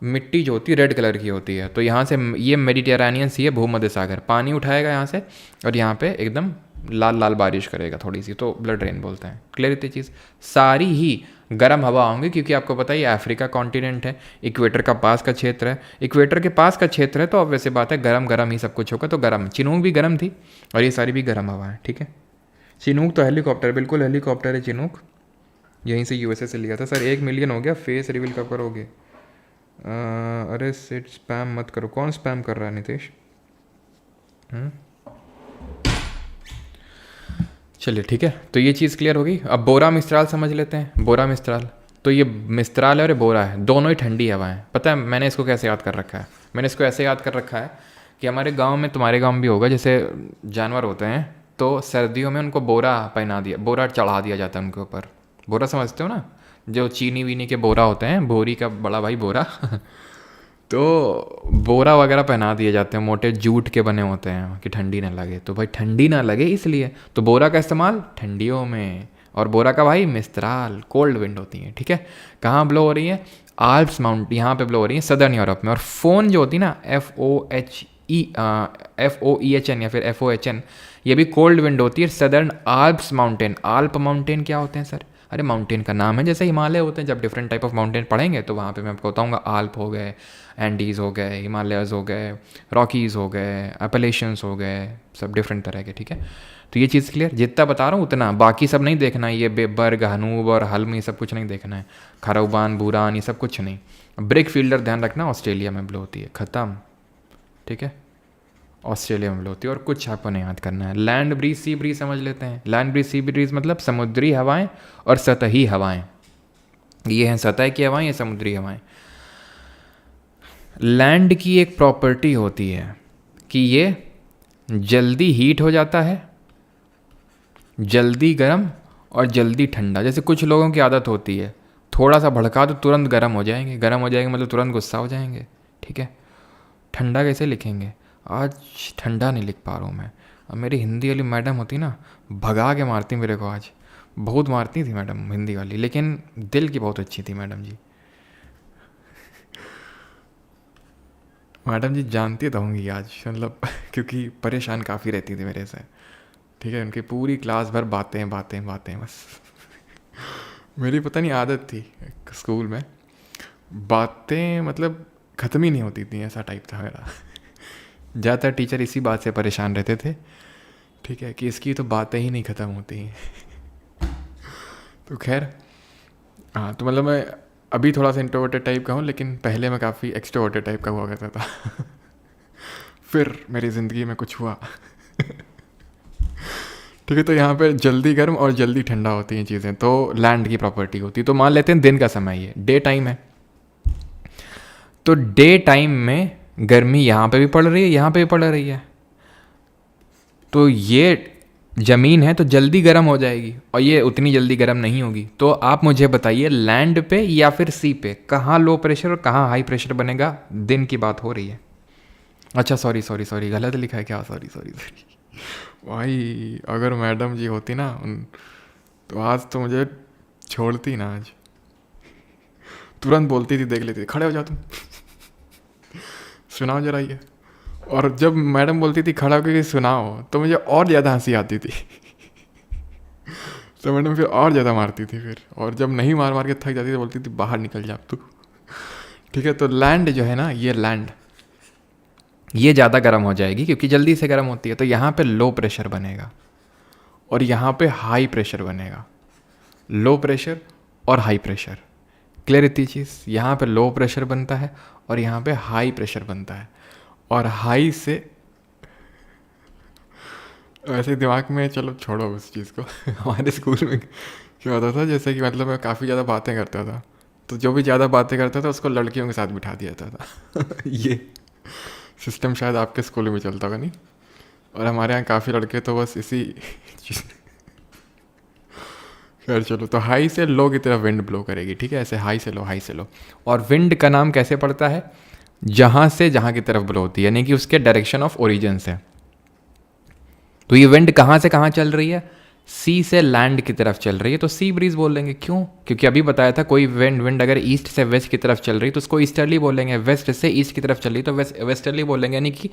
मिट्टी जो होती है रेड कलर की होती है। तो यहाँ से ये मेडिटेरेनियन सी है, भूमध्य सागर, पानी उठाएगा यहाँ से और यहाँ पे एकदम लाल लाल बारिश करेगा थोड़ी सी, तो ब्लड रेन बोलते हैं। क्लियर इतनी चीज़? सारी ही गर्म हवा होंगी, क्योंकि आपको पता है ये अफ्रीका कॉन्टिनेंट है, इक्वेटर का पास का क्षेत्र है। इक्वेटर के पास का क्षेत्र है तो अब वैसे बात है गरम गरम ही सब कुछ होगा, तो गरम। चिनूक भी गरम थी और ये सारी भी गरम हवा है। ठीक है, चिनूक तो हेलीकॉप्टर, बिल्कुल हेलीकॉप्टर है चिनूक। यहीं से यूएसए से लिया था। सर 1 मिलियन हो गया, फेस रिवील कब करोगे? अरे सिट, स्पैम मत करो। कौन स्पैम कर रहा है नितेश? चलिए ठीक है, तो ये चीज़ क्लियर होगी। अब बोरा मिस्त्राल समझ लेते हैं। बोरा मिस्त्राल, तो ये मिस्त्राल है और ये बोरा है, दोनों ही ठंडी हवा है। पता है मैंने इसको कैसे याद कर रखा है? मैंने इसको ऐसे याद कर रखा है कि हमारे गांव में, तुम्हारे गांव में भी होगा, जैसे जानवर होते हैं तो सर्दियों में उनको बोरा पहना दिया, बोरा चढ़ा दिया जाता है उनके ऊपर। बोरा समझते हो ना, जो चीनी वीनी के बोरा होते हैं, बोरी का बड़ा भाई बोरा तो बोरा वगैरह पहना दिए जाते हैं, मोटे जूट के बने होते हैं कि ठंडी ना लगे। तो भाई ठंडी ना लगे इसलिए तो बोरा का इस्तेमाल ठंडियों में। और बोरा का भाई मिस्त्राल, कोल्ड विंड होती है। ठीक है, कहाँ ब्लो हो रही है? आल्प्स माउंट, यहाँ पे ब्लो हो रही है सदर्न यूरोप में। और फोन जो होती है ना, FOEHN या फिर FOHN, ये भी कोल्ड विंड होती है सदर्न आल्प्स माउंटेन। आल्प माउंटेन क्या होते हैं सर? अरे माउंटेन का नाम है, जैसे हिमालय होते हैं। जब डिफरेंट टाइप ऑफ माउंटेन पढ़ेंगे तो वहाँ पे मैं आपको बताऊँगा। आल्प हो गए, एंडीज़ हो गए, हिमालयज़ हो गए, रॉकीज़ हो गए, अपलेशियंस हो गए, सब डिफरेंट तरह के। ठीक है, तो ये चीज़ क्लियर? जितना बता रहा हूँ उतना, बाकी सब नहीं देखना है। ये बेबर्ग, हनूब और हल्म ये सब कुछ नहीं देखना है। खरौबान, बूरान ये सब कुछ नहीं। ब्रिक फील्डर ध्यान रखना, ऑस्ट्रेलिया में ब्लो होती है, ख़त्म। ठीक है, ऑस्ट्रेलिया में ब्लो होती है। और कुछ आपको नहीं याद करना है। लैंड ब्रीज, सी ब्रीज समझ लेते हैं। लैंड ब्रीज, सी ब्रीज मतलब समुद्री हवाएं और सतही हवाएं। ये हैं सतह की हवाएं, ये समुद्री हवाएं। लैंड की एक प्रॉपर्टी होती है कि ये जल्दी हीट हो जाता है, जल्दी गर्म और जल्दी ठंडा। जैसे कुछ लोगों की आदत होती है, थोड़ा सा भड़का तो तुरंत गर्म हो जाएंगे, गर्म हो जाएंगे मतलब तुरंत गुस्सा हो जाएंगे। ठीक है, ठंडा कैसे लिखेंगे? आज ठंडा नहीं लिख पा रहा हूँ मैं। अब मेरी हिंदी वाली मैडम होती ना, भगा के मारती मेरे को। आज बहुत मारती थी मैडम हिंदी वाली, लेकिन दिल की बहुत अच्छी थी मैडम जी। मैडम जी जानती तो होंगी आज, मतलब क्योंकि परेशान काफ़ी रहती थी मेरे से। ठीक है, उनकी पूरी क्लास भर बातें बातें बातें बस। मेरी पता नहीं आदत थी स्कूल में, बातें मतलब ख़त्म ही नहीं होती थी, ऐसा टाइप था मेरा। ज़्यादातर टीचर इसी बात से परेशान रहते थे। ठीक है, कि इसकी तो बातें ही नहीं ख़त्म होती। तो खैर हाँ, तो मतलब मैं अभी थोड़ा सा इंट्रोवर्टेड टाइप का हूँ, लेकिन पहले मैं काफ़ी एक्सट्रोवर्टेड टाइप का हुआ करता था। फिर मेरी ज़िंदगी में कुछ हुआ। ठीक है, तो यहाँ पे जल्दी गर्म और जल्दी ठंडा होती हैं चीज़ें, तो लैंड की प्रॉपर्टी होती है। तो मान लेते हैं दिन का समय, ये डे टाइम है, तो डे टाइम में गर्मी यहाँ पे भी पड़ रही है, यहाँ पे भी पड़ रही है, तो ये ज़मीन है तो जल्दी गर्म हो जाएगी और ये उतनी जल्दी गर्म नहीं होगी। तो आप मुझे बताइए, लैंड पे या फिर सी पे कहाँ लो प्रेशर और कहाँ हाई प्रेशर बनेगा? दिन की बात हो रही है। अच्छा सॉरी सॉरी सॉरी, गलत लिखा है क्या? सॉरी सॉरी सॉरी भाई, अगर मैडम जी होती ना तो आज तो मुझे छोड़ती ना, आज तुरंत बोलती थी, देख लेती थी, खड़े हो जाओ तुम सुनाओ जरा ये। और जब मैडम बोलती थी खड़ा होकर सुनाओ तो मुझे और ज़्यादा हंसी आती थी तो मैडम फिर और ज़्यादा मारती थी फिर, और जब नहीं मार मार के थक जाती थी बोलती थी बाहर निकल जा अब तू। ठीक है, तो लैंड जो है ना, ये लैंड ये ज़्यादा गर्म हो जाएगी क्योंकि जल्दी से गर्म होती है, तो यहाँ पे लो प्रेशर बनेगा और यहाँ पे हाई प्रेशर बनेगा। लो प्रेशर और हाई प्रेशर, क्लियर इतनी चीज़? यहाँ पे लो प्रेशर बनता है और यहाँ पे हाई प्रेशर बनता है। और हाई से वैसे दिमाग में, चलो छोड़ो उस चीज़ को हमारे स्कूल में क्या होता था, जैसे कि मतलब मैं काफ़ी ज़्यादा बातें करता था, तो जो भी ज़्यादा बातें करता था उसको लड़कियों के साथ बिठा दिया जाता था ये सिस्टम शायद आपके स्कूल में चलता होगा नहीं, और हमारे यहाँ काफ़ी लड़के तो बस इसी चीज़। खैर चलो, तो हाई से लो की तरफ विंड ब्लो करेगी, ठीक है, ऐसे हाई से लो, हाई से लो। और विंड का नाम कैसे पड़ता है? जहाँ से जहाँ की तरफ ब्लो होती है, यानी कि उसके डायरेक्शन ऑफ ओरिजिन से। तो ये विंड कहाँ से कहाँ चल रही है? सी से लैंड की तरफ चल रही है, तो सी ब्रीज बोलेंगे। क्यों? क्योंकि अभी बताया था कोई विंड अगर ईस्ट से वेस्ट की तरफ चल रही तो उसको ईस्टर्ली बोलेंगे, वेस्ट से ईस्ट की तरफ चल रही तो वेस्टर्ली बोलेंगे, यानी कि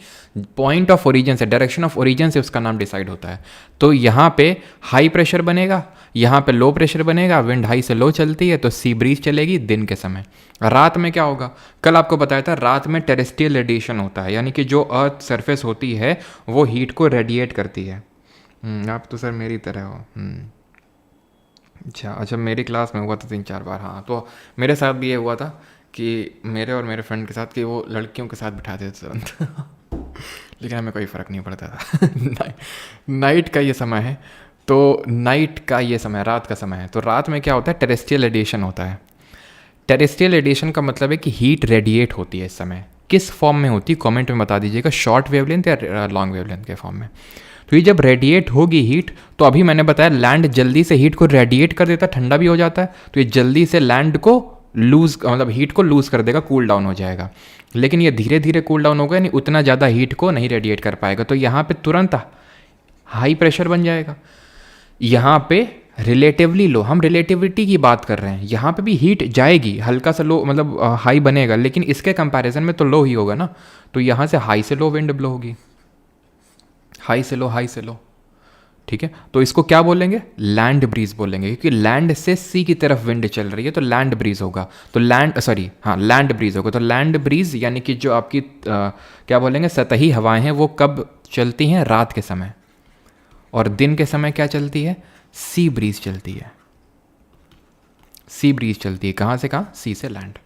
पॉइंट ऑफ ओरिजिन से, डायरेक्शन ऑफ ओरिजिन से उसका नाम डिसाइड होता है। तो यहाँ पे हाई प्रेशर बनेगा, यहाँ पे लो प्रेशर बनेगा, विंड हाई से लो चलती है तो सी ब्रीज चलेगी दिन के समय। रात में क्या होगा? कल आपको बताया था रात में टेरेस्ट्रियल रेडिएशन होता है, यानी कि जो अर्थ सरफेस होती है वो हीट को रेडिएट करती है। आप तो सर मेरी तरह हो। अच्छा, मेरी क्लास में हुआ था 3-4 बार। हाँ, तो मेरे साथ भी ये हुआ था कि मेरे और मेरे फ्रेंड के साथ कि वो लड़कियों के साथ बिठाते थे तुरंत लेकिन हमें कोई फ़र्क नहीं पड़ता था नाइट का ये समय है, तो नाइट का ये समय रात का समय है, तो रात में क्या होता है? टेरेस्ट्रियल रेडिएशन होता है। टेरेस्ट्रियल रेडिएशन का मतलब है कि हीट रेडिएट होती है इस समय। किस फॉर्म में होती है कमेंट में बता दीजिएगा, शॉर्ट वेवलेंथ या लॉन्ग वेवलेंथ के फॉर्म में। तो ये जब रेडिएट होगी हीट, तो अभी मैंने बताया लैंड जल्दी से हीट को रेडिएट कर देता है, ठंडा भी हो जाता है, तो ये जल्दी से लैंड को लूज, मतलब हीट को लूज कर देगा, कूल डाउन हो जाएगा। लेकिन ये धीरे धीरे कूल डाउन होगा, यानी उतना ज़्यादा हीट को नहीं रेडिएट कर पाएगा, तो यहाँ पे तुरंत हाई प्रेशर बन जाएगा। यहाँ पे रिलेटिवली लो, हम रिलेटिविटी की बात कर रहे हैं, यहाँ पे भी हीट जाएगी, हल्का सा लो मतलब हाई बनेगा, लेकिन इसके कंपैरिजन में तो लो ही होगा ना, तो यहाँ से हाई से लो विंड ब्लो होगी, हाई से लो, हाई से लो। ठीक है, तो इसको क्या बोलेंगे? लैंड ब्रीज बोलेंगे, क्योंकि लैंड से सी की तरफ विंड चल रही है तो लैंड ब्रीज होगा। तो लैंड ब्रीज होगा। तो लैंड ब्रीज यानी कि जो आपकी क्या बोलेंगे, सतही हवाएं हैं, वो कब चलती हैं? रात के समय। और दिन के समय क्या चलती है? सी ब्रीज चलती है। सी ब्रीज चलती है कहाँ से कहाँ? सी से लैंड।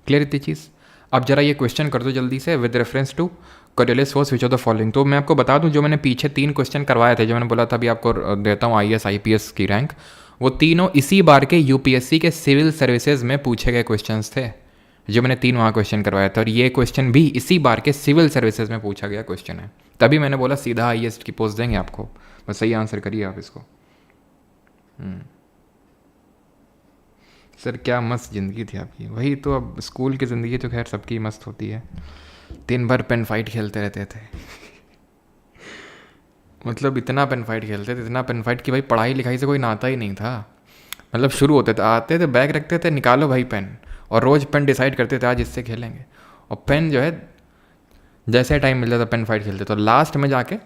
क्लियर इतनी चीज़? अब जरा ये क्वेश्चन कर दो जल्दी से, with reference to Coriolis force which of the following. तो मैं आपको बता दूं, जो मैंने पीछे 3 क्वेश्चन करवाए थे, जो मैंने बोला था अभी आपको देता हूँ IAS IPS की रैंक, वो तीनों इसी बार के UPSC के सिविल सर्विसेज में पूछे गए क्वेश्चंस थे, जो मैंने 3 वहाँ क्वेश्चन करवाया था, और ये क्वेश्चन भी इसी बार के सिविल सर्विसेज में पूछा गया क्वेश्चन है। तभी मैंने बोला सीधा IAS की पोस्ट देंगे आपको, बस सही आंसर करिए आप इसको। सर क्या मस्त ज़िंदगी थी आपकी। वही तो, अब स्कूल की ज़िंदगी तो खैर सबकी मस्त होती है, दिन भर पेन फाइट खेलते रहते थे मतलब इतना पेन फाइट खेलते थे, इतना पेन फाइट कि भाई पढ़ाई लिखाई से कोई नाता ही नहीं था। मतलब शुरू होते थे, आते थे, बैग रखते थे, निकालो भाई पेन, और रोज़ पेन डिसाइड करते थे आज इससे खेलेंगे, और पेन जो है जैसे टाइम मिलता था पेन फाइट खेलते। तो लास्ट में जाके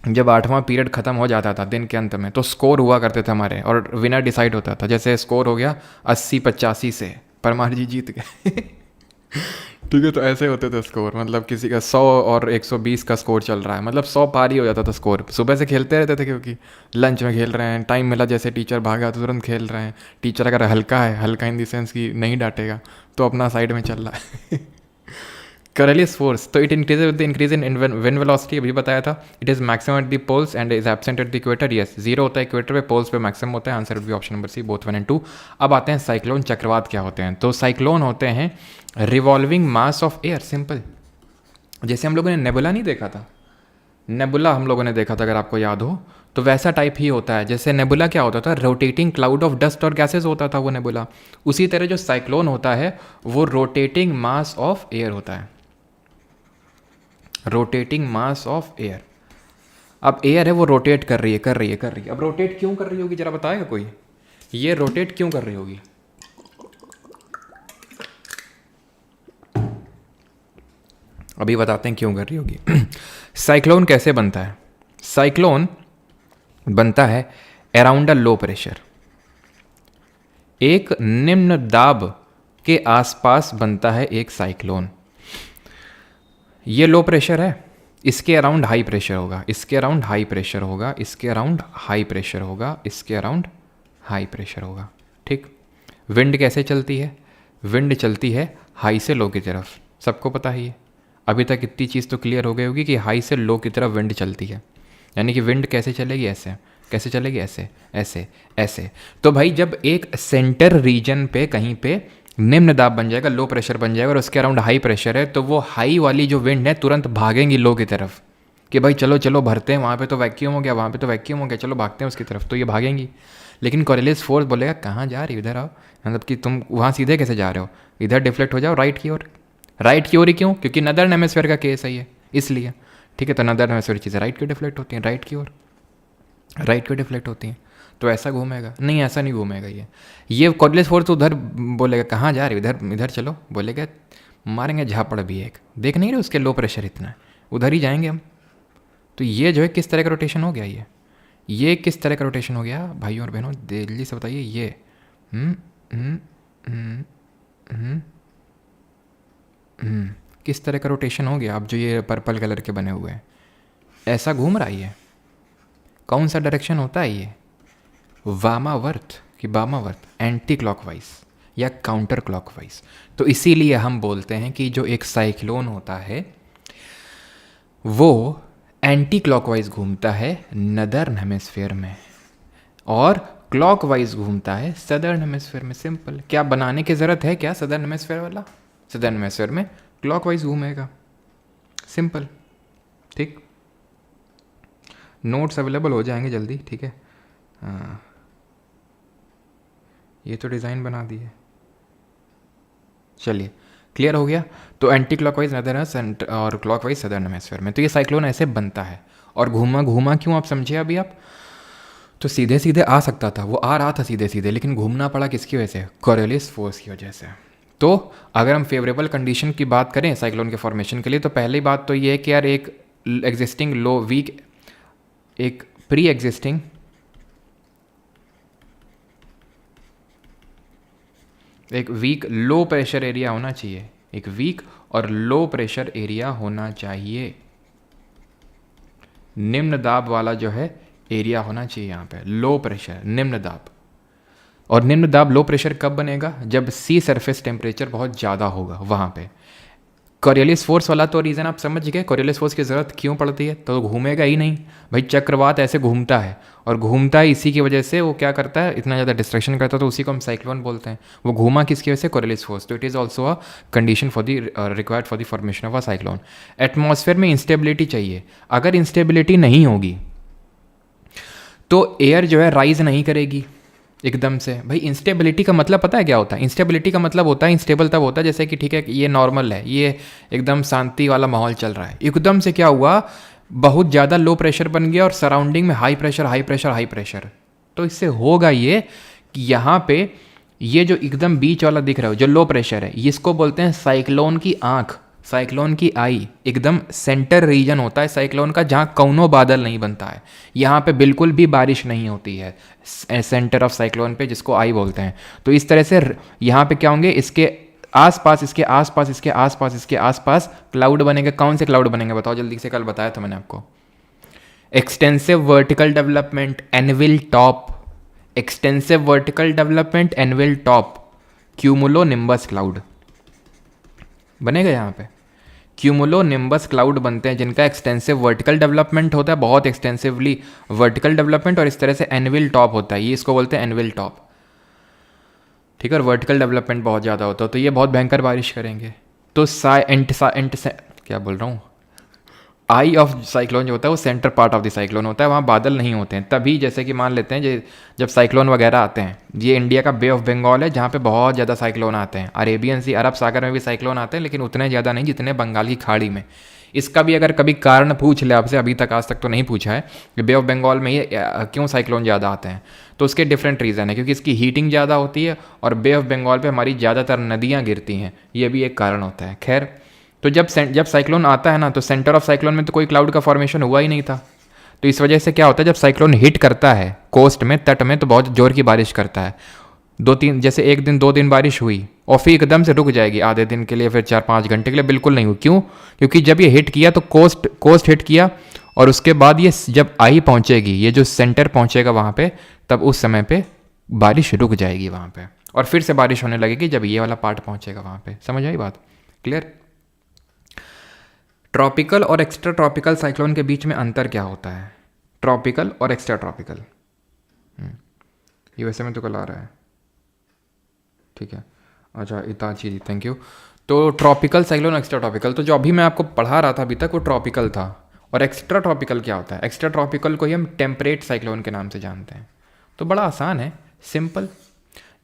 जब 8वां पीरियड ख़त्म हो जाता था दिन के अंत में, तो स्कोर हुआ करते थे हमारे, और विनर डिसाइड होता था। जैसे स्कोर हो गया 80-85 से, परमार जी जीत गए ठीक है, तो ऐसे होते थे स्कोर, मतलब किसी का 100 और 120 का स्कोर चल रहा है, मतलब 100 पार ही हो जाता था स्कोर। सुबह से खेलते रहते थे, क्योंकि लंच में खेल रहे हैं, टाइम मिला जैसे टीचर भागा तो तुरंत खेल रहे हैं। टीचर अगर हल्का है, हल्का इन दी सेंस कि नहीं डांटेगा, तो अपना साइड में चल रहा है कोरियोलिस फोर्स, तो it increase with the increase in wind velocity, अभी बताया था। It is maximum at the poles and is absent at the equator. Yes, 0 होता है इक्वेटर पे, पोल्स पे मैक्सिमम होता है। Answer would be option number C, both 1 and 2। अब आते हैं साइक्लोन, चक्रवात क्या होते हैं। तो साइक्लोन होते हैं revolving mass of air, simple. जैसे हम लोगों ने नेबुला नहीं देखा था, नेबुला हम लोगों ने देखा था अगर आपको याद हो, तो वैसा टाइप ही होता है। जैसे नेबुला क्या होता था, रोटेटिंग क्लाउड ऑफ डस्ट और गैसेज होता था वो नेबुला। उसी तरह जो साइक्लोन होता है वो रोटेटिंग मास ऑफ एयर होता है। Rotating mass of air. अब एयर है वो रोटेट कर रही है कर रही है कर रही है। अब रोटेट क्यों कर रही होगी जरा बताएगा कोई? ये रोटेट क्यों कर रही होगी? अभी बताते हैं क्यों कर रही होगी। साइक्लोन कैसे बनता है? साइक्लोन बनता है अराउंड अ लो प्रेशर, एक निम्न दाब के आसपास बनता है एक साइक्लोन। ये लो प्रेशर है, इसके अराउंड हाई प्रेशर होगा, इसके अराउंड हाई प्रेशर होगा, इसके अराउंड हाई प्रेशर होगा, इसके अराउंड हाई प्रेशर होगा। ठीक। विंड कैसे चलती है? विंड चलती है हाई से लो की तरफ, सबको पता है ये। अभी तक इतनी चीज़ तो क्लियर हो गई होगी कि हाई से लो की तरफ विंड चलती है, यानी कि विंड कैसे चलेगी? ऐसे। कैसे चलेगी? ऐसे ऐसे ऐसे। तो भाई जब एक सेंटर रीजन पे कहीं पे निम्न दाब बन जाएगा, लो प्रेशर बन जाएगा और उसके अराउंड हाई प्रेशर है, तो वो हाई वाली जो विंड है तुरंत भागेंगी लो की तरफ कि भाई चलो चलो भरते हैं, वहाँ पे तो वैक्यूम हो गया, वहाँ पे तो वैक्यूम हो गया, चलो भागते हैं उसकी तरफ। तो ये भागेंगी। लेकिन कॉरियोलिस फोर्स बोलेगा कहाँ जा रही हो, इधर आओ। मतलब कि तुम वहाँ सीधे कैसे जा रहे हो, इधर डिफ्लेक्ट हो जाओ राइट की ओर। राइट की ओर ही क्यों? क्योंकि नदर्न हेमिस्फीयर का केस है ये, इसलिए। ठीक है, तो नदर्न हेमिस्फीयर चीज़ें राइट की डिफ्लेक्ट होती हैं, राइट की ओर, राइट की डिफ्लेक्ट होती हैं। तो ऐसा घूमेगा नहीं, ऐसा नहीं घूमेगा ये कॉर्डियलिस फोर्स उधर बोलेगा कहाँ जा रही, इधर इधर चलो, बोलेगा मारेंगे झापड़ भी एक, देख नहीं रहे उसके लो प्रेशर इतना है, उधर ही जाएंगे हम। तो ये जो है किस तरह का रोटेशन हो गया, ये किस तरह का रोटेशन हो गया भाइयों और बहनों, जल्दी से बताइए। ये किस तरह का रोटेशन हो गया? अब जो ये पर्पल कलर के बने हुए हैं, ऐसा घूम रहा है ये। कौन सा डायरेक्शन होता है ये? वामावर्त कि वामावर्त, एंटी क्लॉकवाइज या काउंटर क्लॉकवाइज। तो इसीलिए हम बोलते हैं कि जो एक साइक्लोन होता है वो एंटी क्लॉकवाइज घूमता है नदर्न हेमिस्फीयर में और क्लॉकवाइज घूमता है सदर्न हेमिस्फीयर में। सिंपल। क्या बनाने की ज़रूरत है क्या सदर्न हेमिस्फीयर वाला? सदर्न हेमिस्फीयर में क्लॉकवाइज घूमेगा। सिंपल। ठीक। नोट्स अवेलेबल हो जाएंगे जल्दी। ठीक है। हाँ, ये तो डिज़ाइन बना दी है। चलिए, क्लियर हो गया। तो एंटी क्लॉकवाइज नदर्न और क्लॉकवाइज सदर्न हेमिस्फीयर में। तो ये साइक्लोन ऐसे बनता है। और घूमा घूमा क्यों, आप समझे अभी आप? तो सीधे सीधे आ सकता था, वो आ रहा था सीधे सीधे, लेकिन घूमना पड़ा किसकी वजह से? कॉरियोलिस फोर्स की वजह से। तो अगर हम फेवरेबल कंडीशन की बात करें साइक्लोन के फॉर्मेशन के लिए, तो पहली बात तो ये है कि यार एक एग्जिस्टिंग लो वीक, एक प्री एग्जिस्टिंग एक वीक लो प्रेशर एरिया होना चाहिए, एक वीक और लो प्रेशर एरिया होना चाहिए। निम्न दाब वाला जो है एरिया होना चाहिए यहाँ पे, लो प्रेशर निम्न दाब। और निम्न दाब लो प्रेशर कब बनेगा? जब सी सरफेस टेम्परेचर बहुत ज़्यादा होगा वहाँ पे। कॉरियोलिस फोर्स वाला तो रीज़न आप समझ गए, कॉरियोलिस फोर्स की ज़रूरत क्यों पड़ती है? तो घूमेगा ही नहीं भाई, चक्रवात ऐसे घूमता है और घूमता है इसी की वजह से वो क्या करता है, इतना ज़्यादा डिस्ट्रक्शन करता है, तो उसी को हम साइक्लोन बोलते हैं। वो घूमा किसकी वजह से? Coriolis force. तो it is also a condition for the required for the formation of a cyclone. Atmosphere में इंस्टेबिलिटी चाहिए। अगर इंस्टेबिलिटी नहीं होगी तो एयर जो है राइज नहीं करेगी एकदम से। भाई इंस्टेबिलिटी का मतलब पता है क्या होता है? इंस्टेबिलिटी का मतलब होता है, इंस्टेबल तब होता है जैसे कि ठीक है ये नॉर्मल है, ये एकदम शांति वाला माहौल चल रहा है, एकदम से क्या हुआ, बहुत ज़्यादा लो प्रेशर बन गया और सराउंडिंग में high pressure high pressure high pressure. तो इससे होगा ये कि यहाँ पे ये जो एकदम बीच वाला दिख रहा है जो लो प्रेशर है, इसको बोलते हैं साइक्लोन की आँख, साइक्लोन की आई। एकदम सेंटर रीजन होता है साइक्लोन का, जहाँ कौनो बादल नहीं बनता है, यहाँ पे बिल्कुल भी बारिश नहीं होती है सेंटर ऑफ साइक्लोन पे, जिसको आई बोलते हैं। तो इस तरह से यहाँ पे क्या होंगे, इसके आसपास इसके आसपास इसके आसपास इसके आसपास क्लाउड बनेंगे। कौन से क्लाउड बनेंगे बताओ जल्दी से? कल बताया था मैंने आपको, extensive vertical development anvil top, extensive vertical development anvil top, cumulo nimbus cloud बनेगा। यहाँ पे क्यूमुलो निम्बस क्लाउड बनते हैं जिनका एक्सटेंसिव वर्टिकल डेवलपमेंट होता है, बहुत एक्सटेंसिवली वर्टिकल डेवलपमेंट, और इस तरह से एनविल टॉप होता है, ये इसको बोलते हैं एनविल टॉप। ठीक है, और वर्टिकल डेवलपमेंट बहुत ज़्यादा होता है, तो ये बहुत भयंकर बारिश करेंगे। तो क्या बोल रहा हूँ, आई ऑफ साइक्लोन जो होता है वो centre part of the cyclone होता है, वहाँ बादल नहीं होते हैं। तभी जैसे कि मान लेते हैं जब साइक्लोन वगैरह आते हैं, ये इंडिया का बे ऑफ बंगाल है जहाँ पे बहुत ज़्यादा साइक्लोन आते हैं, अरेबियन सी अरब सागर में भी साइक्लोन आते हैं लेकिन उतने ज़्यादा नहीं जितने बंगाल की खाड़ी में। इसका भी अगर कभी कारण पूछ ले आपसे, अभी तक आज तक तो नहीं पूछा है कि बे ऑफ बंगाल में ये क्यों साइक्लोन ज़्यादा आते हैं, तो उसके डिफरेंट रीज़न है, क्योंकि इसकी हीटिंग ज़्यादा होती है और बे ऑफ बंगाल पे हमारी ज़्यादातर नदियाँ गिरती हैं, ये भी एक कारण होता है। खैर, तो जब साइक्लोन आता है ना, तो सेंटर ऑफ साइक्लोन में तो कोई क्लाउड का फॉर्मेशन हुआ ही नहीं था, तो इस वजह से क्या होता है, जब साइक्लोन हिट करता है कोस्ट में, तट में, तो बहुत ज़ोर की बारिश करता है। 2-3 जैसे 1 दिन 2 दिन बारिश हुई और फिर एकदम से रुक जाएगी आधे दिन के लिए, फिर 4-5 घंटे के लिए बिल्कुल नहीं हुई। क्यों? क्योंकि जब ये हिट किया तो कोस्ट हिट किया, और उसके बाद ये जब आई पहुंचेगी, ये जो सेंटर पहुंचेगा वहाँ पे, तब उस समय पे बारिश रुक जाएगी वहाँ पे, और फिर से बारिश होने लगेगी जब ये वाला पार्ट पहुंचेगा वहाँ पे। समझ आई बात? क्लियर? ट्रॉपिकल और एक्स्ट्रा ट्रॉपिकल साइक्लोन के बीच में अंतर क्या होता है? ट्रॉपिकल और एक्स्ट्रा ट्रॉपिकल, ये वैसे में तो कल आ रहा है, ठीक है। अच्छा, इताची जी, थैंक यू। तो ट्रॉपिकल साइक्लोन, एक्स्ट्रा ट्रॉपिकल, तो जो अभी मैं आपको पढ़ा रहा था अभी तक वो ट्रॉपिकल था। और एक्स्ट्रा ट्रॉपिकल क्या होता है? एक्स्ट्रा ट्रॉपिकल को ही हम टेम्परेट साइक्लोन के नाम से जानते हैं। तो बड़ा आसान है, सिंपल।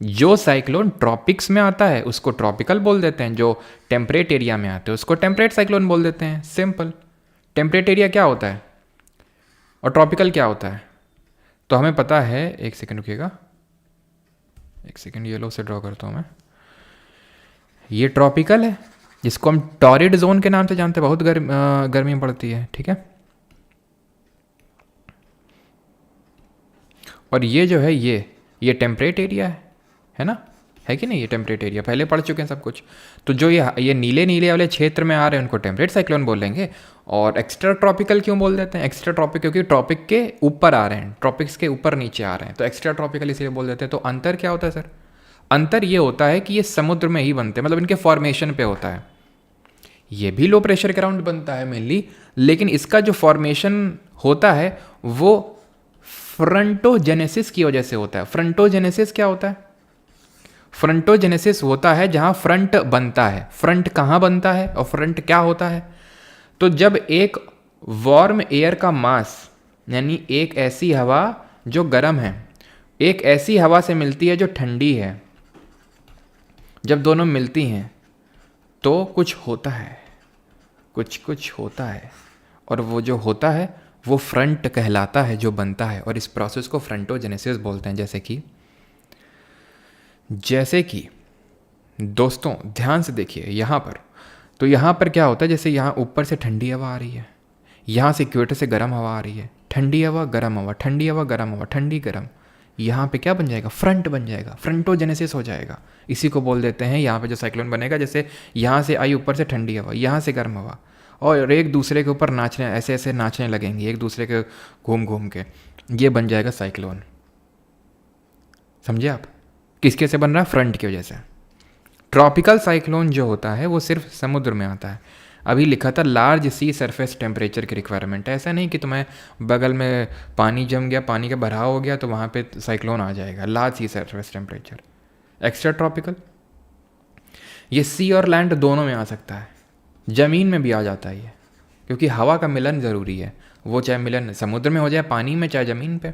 जो साइक्लोन ट्रॉपिक्स में आता है उसको ट्रॉपिकल बोल देते हैं, जो टेम्परेट एरिया में आते हैं उसको टेम्परेट साइक्लोन बोल देते हैं। सिंपल। टेम्परेट एरिया क्या होता है और ट्रॉपिकल क्या होता है? तो हमें पता है, एक सेकेंड रुकिएगा, एक सेकेंड, येलो से ड्रॉ करता हूँ मैं। ये ट्रॉपिकल है, जिसको हम टॉरिड जोन के नाम से जानते हैं, बहुत गर्मी पड़ती है, ठीक है। और ये जो है ये टेम्परेट एरिया है ना, है कि नहीं? ये टेम्परेट एरिया पहले पढ़ चुके हैं सब कुछ। तो जो ये नीले नीले वाले क्षेत्र में आ रहे हैं उनको टेम्परेट साइक्लोन बोलेंगे। और एक्स्ट्रा ट्रॉपिकल क्यों बोल देते हैं? एक्स्ट्रा ट्रॉपिक क्योंकि ट्रॉपिक के ऊपर आ रहे हैं, ट्रॉपिक्स के ऊपर नीचे आ रहे हैं, तो एक्स्ट्रा ट्रॉपिकल इसलिए बोल देते हैं। तो अंतर क्या होता है सर? अंतर ये होता है कि ये समुद्र में ही बनते हैं, मतलब इनके फॉर्मेशन पे होता है। ये भी लो प्रेशर के अराउंड बनता है मेनली, लेकिन इसका जो फॉर्मेशन होता है वो फ्रंटोजेनेसिस की वजह से होता है। फ्रंटोजेनेसिस क्या होता है? फ्रंटोजेनेसिस होता है जहां फ्रंट बनता है। फ्रंट कहाँ बनता है और फ्रंट क्या होता है? तो जब एक वार्म एयर का मास, यानी एक ऐसी हवा जो गर्म है, एक ऐसी हवा से मिलती है जो ठंडी है, जब दोनों मिलती हैं तो कुछ होता है, कुछ होता है, और वो जो होता है वो फ्रंट कहलाता है, जो बनता है। और इस प्रोसेस को फ्रंटोजेनेसिस बोलते हैं। जैसे कि दोस्तों ध्यान से देखिए यहाँ पर, तो यहाँ पर क्या होता है, जैसे यहाँ ऊपर से ठंडी हवा आ रही है, यहाँ से इक्वेटर से गर्म हवा आ रही है, ठंडी हवा गर्म हवा, ठंडी हवा गर्म हवा, ठंडी गर्म, यहाँ पे क्या बन जाएगा? फ्रंट बन जाएगा, फ्रंटोजेनेसिस हो जाएगा। इसी को बोल देते हैं यहाँ पे जो साइक्लोन बनेगा, जैसे यहाँ से आई ऊपर से ठंडी हवा, यहाँ से गर्म हवा, और एक दूसरे के ऊपर नाचने, ऐसे ऐसे नाचने लगेंगे एक दूसरे के घूम घूम के, ये बन जाएगा साइक्लोन। समझे आप? किसके से बन रहा है? फ्रंट की वजह से। ट्रॉपिकल साइक्लोन जो होता है वो सिर्फ समुद्र में आता है। अभी लिखा था लार्ज सी सरफेस टेम्परेचर की रिक्वायरमेंट है। ऐसा नहीं कि तुम्हें बगल में पानी जम गया, पानी का भराव हो गया तो वहाँ पे साइक्लोन आ जाएगा। लार्ज सी सरफेस टेम्परेचर। एक्स्ट्रा ट्रॉपिकल, ये सी और लैंड दोनों में आ सकता है, ज़मीन में भी आ जाता है ये, क्योंकि हवा का मिलन ज़रूरी है। वो चाहे मिलन समुद्र में हो जाए, पानी में, चाहे ज़मीन पे।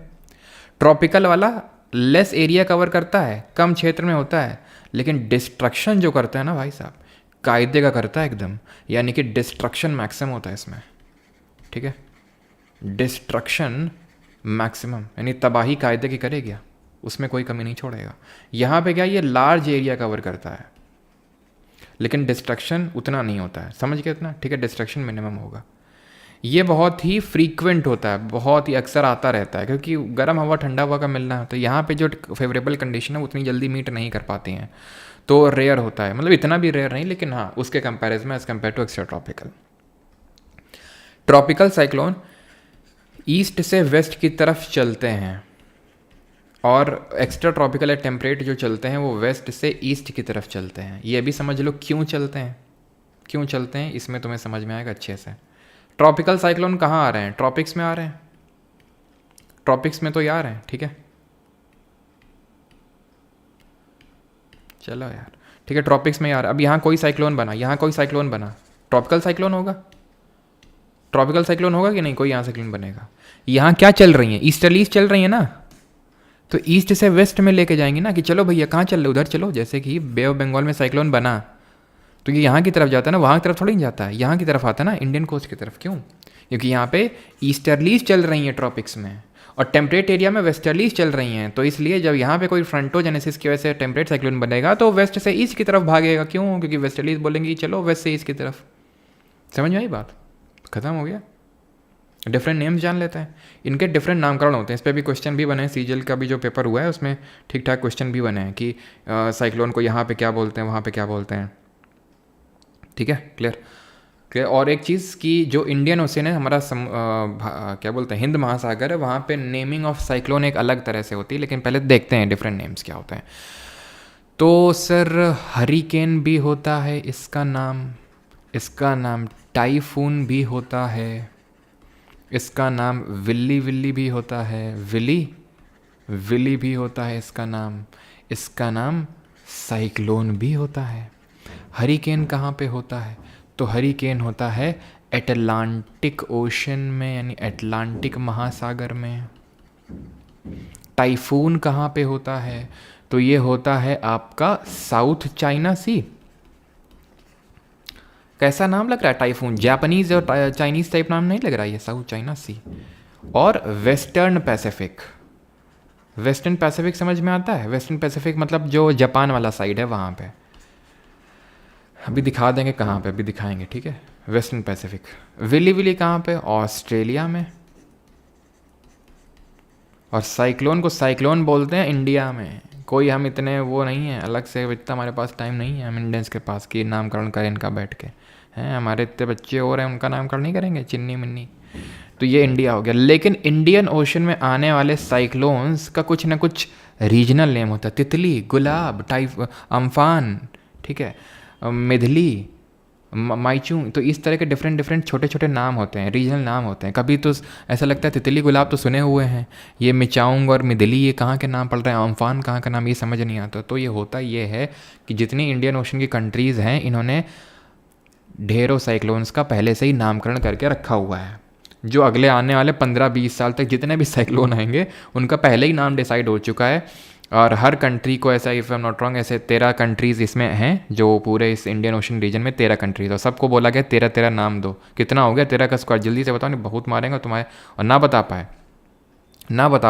ट्रॉपिकल वाला लेस एरिया कवर करता है, कम क्षेत्र में होता है, लेकिन डिस्ट्रक्शन जो करता है ना भाई साहब, कायदे का करता है एकदम, यानी कि डिस्ट्रक्शन मैक्सिमम होता है इसमें, ठीक है। डिस्ट्रक्शन मैक्सिमम यानी तबाही कायदे की करेगा, उसमें कोई कमी नहीं छोड़ेगा। यहाँ पे क्या, ये लार्ज एरिया कवर करता है, लेकिन डिस्ट्रक्शन उतना नहीं होता है। समझ गए इतना? ठीक है, डिस्ट्रक्शन मिनिमम होगा। ये बहुत ही फ्रीक्वेंट होता है, बहुत ही अक्सर आता रहता है, क्योंकि गर्म हवा ठंडा हवा का मिलना है, तो यहाँ पे जो फेवरेबल कंडीशन है उतनी जल्दी मीट नहीं कर पाती हैं, तो रेयर होता है। मतलब इतना भी रेयर नहीं, लेकिन हाँ उसके कंपैरिजन में as compare to extra tropical. Tropical cyclone east से वेस्ट की तरफ चलते हैं, और एक्स्ट्रा ट्रॉपिकल या टेम्परेट जो चलते हैं वो वेस्ट से ईस्ट की तरफ चलते हैं। ये भी समझ लो क्यों चलते हैं, क्यों चलते हैं, इसमें तुम्हें समझ में आएगा अच्छे से। ट्रॉपिकल साइक्लोन कहाँ आ रहे हैं? ट्रॉपिक्स में आ रहे हैं, ट्रॉपिक्स में तो ये आ रहे हैं, ठीक है। चलो यार, ठीक है, ट्रॉपिक्स में यार। अब यहाँ कोई साइक्लोन बना, यहाँ कोई साइक्लोन बना, ट्रॉपिकल साइक्लोन होगा? ट्रॉपिकल साइक्लोन होगा कि नहीं? कोई यहाँ साइक्लोन बनेगा। यहाँ क्या चल रही है? ईस्टर्ली ईस्ट चल रही है ना, तो ईस्ट से वेस्ट में लेके जाएंगे ना, कि चलो भैया कहाँ चल रहे, उधर चलो। जैसे कि बे ऑफ बंगाल में साइक्लोन बना, तो ये यहाँ की तरफ जाता है ना, वहाँ की तरफ थोड़ी नहीं जाता है, यहाँ की तरफ आता है ना, इंडियन कोस्ट की तरफ। क्यों? क्योंकि यहाँ पे ईस्टर्लीज चल रही हैं ट्रॉपिक्स में, और टेम्परेट एरिया में वेस्टर्लीज चल रही हैं। तो इसलिए जब यहाँ पे कोई फ्रंटोजेनेसिस की वजह से टेम्परेट साइक्लोन बनेगा तो वेस्ट से ईस्ट की तरफ भागेगा। क्यों? क्योंकि वेस्टर्लीज बोलेंगी चलो वेस्ट से ईस्ट की तरफ। समझ में आई बात? खत्म हो गया। डिफरेंट नेम्स जान लेते हैं, इनके डिफरेंट नामकरण होते हैं। इस पर भी क्वेश्चन भी बने हैं, सीजीएल का भी जो पेपर हुआ है उसमें ठीक ठाक क्वेश्चन भी बने हैं कि साइक्लोन को यहाँ पे क्या बोलते हैं, वहाँ पे क्या बोलते हैं। ठीक है, क्लियर क्लियर। और एक चीज़ कि जो इंडियन ओशन है हमारा क्या बोलते हैं हिंद महासागर है, वहाँ पे नेमिंग ऑफ साइक्लोन एक अलग तरह से होती है। लेकिन पहले देखते हैं डिफरेंट नेम्स क्या होते हैं। तो सर हरिकेन भी होता है इसका नाम टाइफून भी होता है, इसका नाम विल्ली विल्ली भी होता है, विली भी होता है इसका नाम साइक्लोन भी होता है। हरिकेन कहाँ पे होता है? तो हरिकेन होता है एटलांटिक ओशन में, यानी एटलांटिक महासागर में। टाइफून कहाँ पे होता है? तो ये होता है आपका साउथ चाइना सी। कैसा नाम लग रहा है? टाइफून। जापानीज और चाइनीज टाइप नाम नहीं लग रहा है ये, साउथ चाइना सी। और वेस्टर्न पैसिफिक समझ में आता है? वेस्टर्न पैसिफिक मतलब जो जापान वाला साइड है वहाँ पे। अभी दिखा देंगे कहाँ पे, अभी दिखाएंगे, ठीक है। Western Pacific. विली कहाँ पे? ऑस्ट्रेलिया में। और साइक्लोन को साइक्लोन बोलते हैं इंडिया में। कोई हम इतने वो नहीं है अलग से, इतना हमारे पास टाइम नहीं है हम इंडियंस के पास कि नामकरण करें इनका बैठ के, हैं हमारे इतने बच्चे और हैं उनका नामकरण नहीं करेंगे चिन्नी मिन्नी। तो ये इंडिया हो गया। लेकिन इंडियन ओशन में आने वाले साइक्लोन्स का कुछ ना कुछ रीजनल नेम होता है। तितली, गुलाब, अम्फान, ठीक है, मिधली, माइचू। तो इस तरह के डिफरेंट छोटे छोटे नाम होते हैं, रीजनल नाम होते हैं। कभी तो ऐसा लगता है तितली गुलाब तो सुने हुए हैं, ये मिचाऊंग और मिधली ये कहाँ के नाम पड़ रहे हैं, अम्फान कहाँ का नाम, ये समझ नहीं आता। तो ये होता ये है कि जितनी इंडियन ओशन की कंट्रीज़ हैं इन्होंने ढेरों साइक्लोन्स का पहले से ही नामकरण करके रखा हुआ है। जो अगले आने वाले 15-20 साल तक जितने भी साइक्लोन आएंगे उनका पहले ही नाम डिसाइड हो चुका है। और हर कंट्री को ऐसा, if I am not wrong, ऐसे 13 कंट्रीज़ इसमें हैं जो पूरे इस इंडियन ओशन रीजन में 13 कंट्रीज। और सबको बोला गया 13 नाम दो। कितना हो गया 13 का स्क्वायर? जल्दी से बताओ, नहीं बहुत मारेंगे तुम्हारे। और ना बता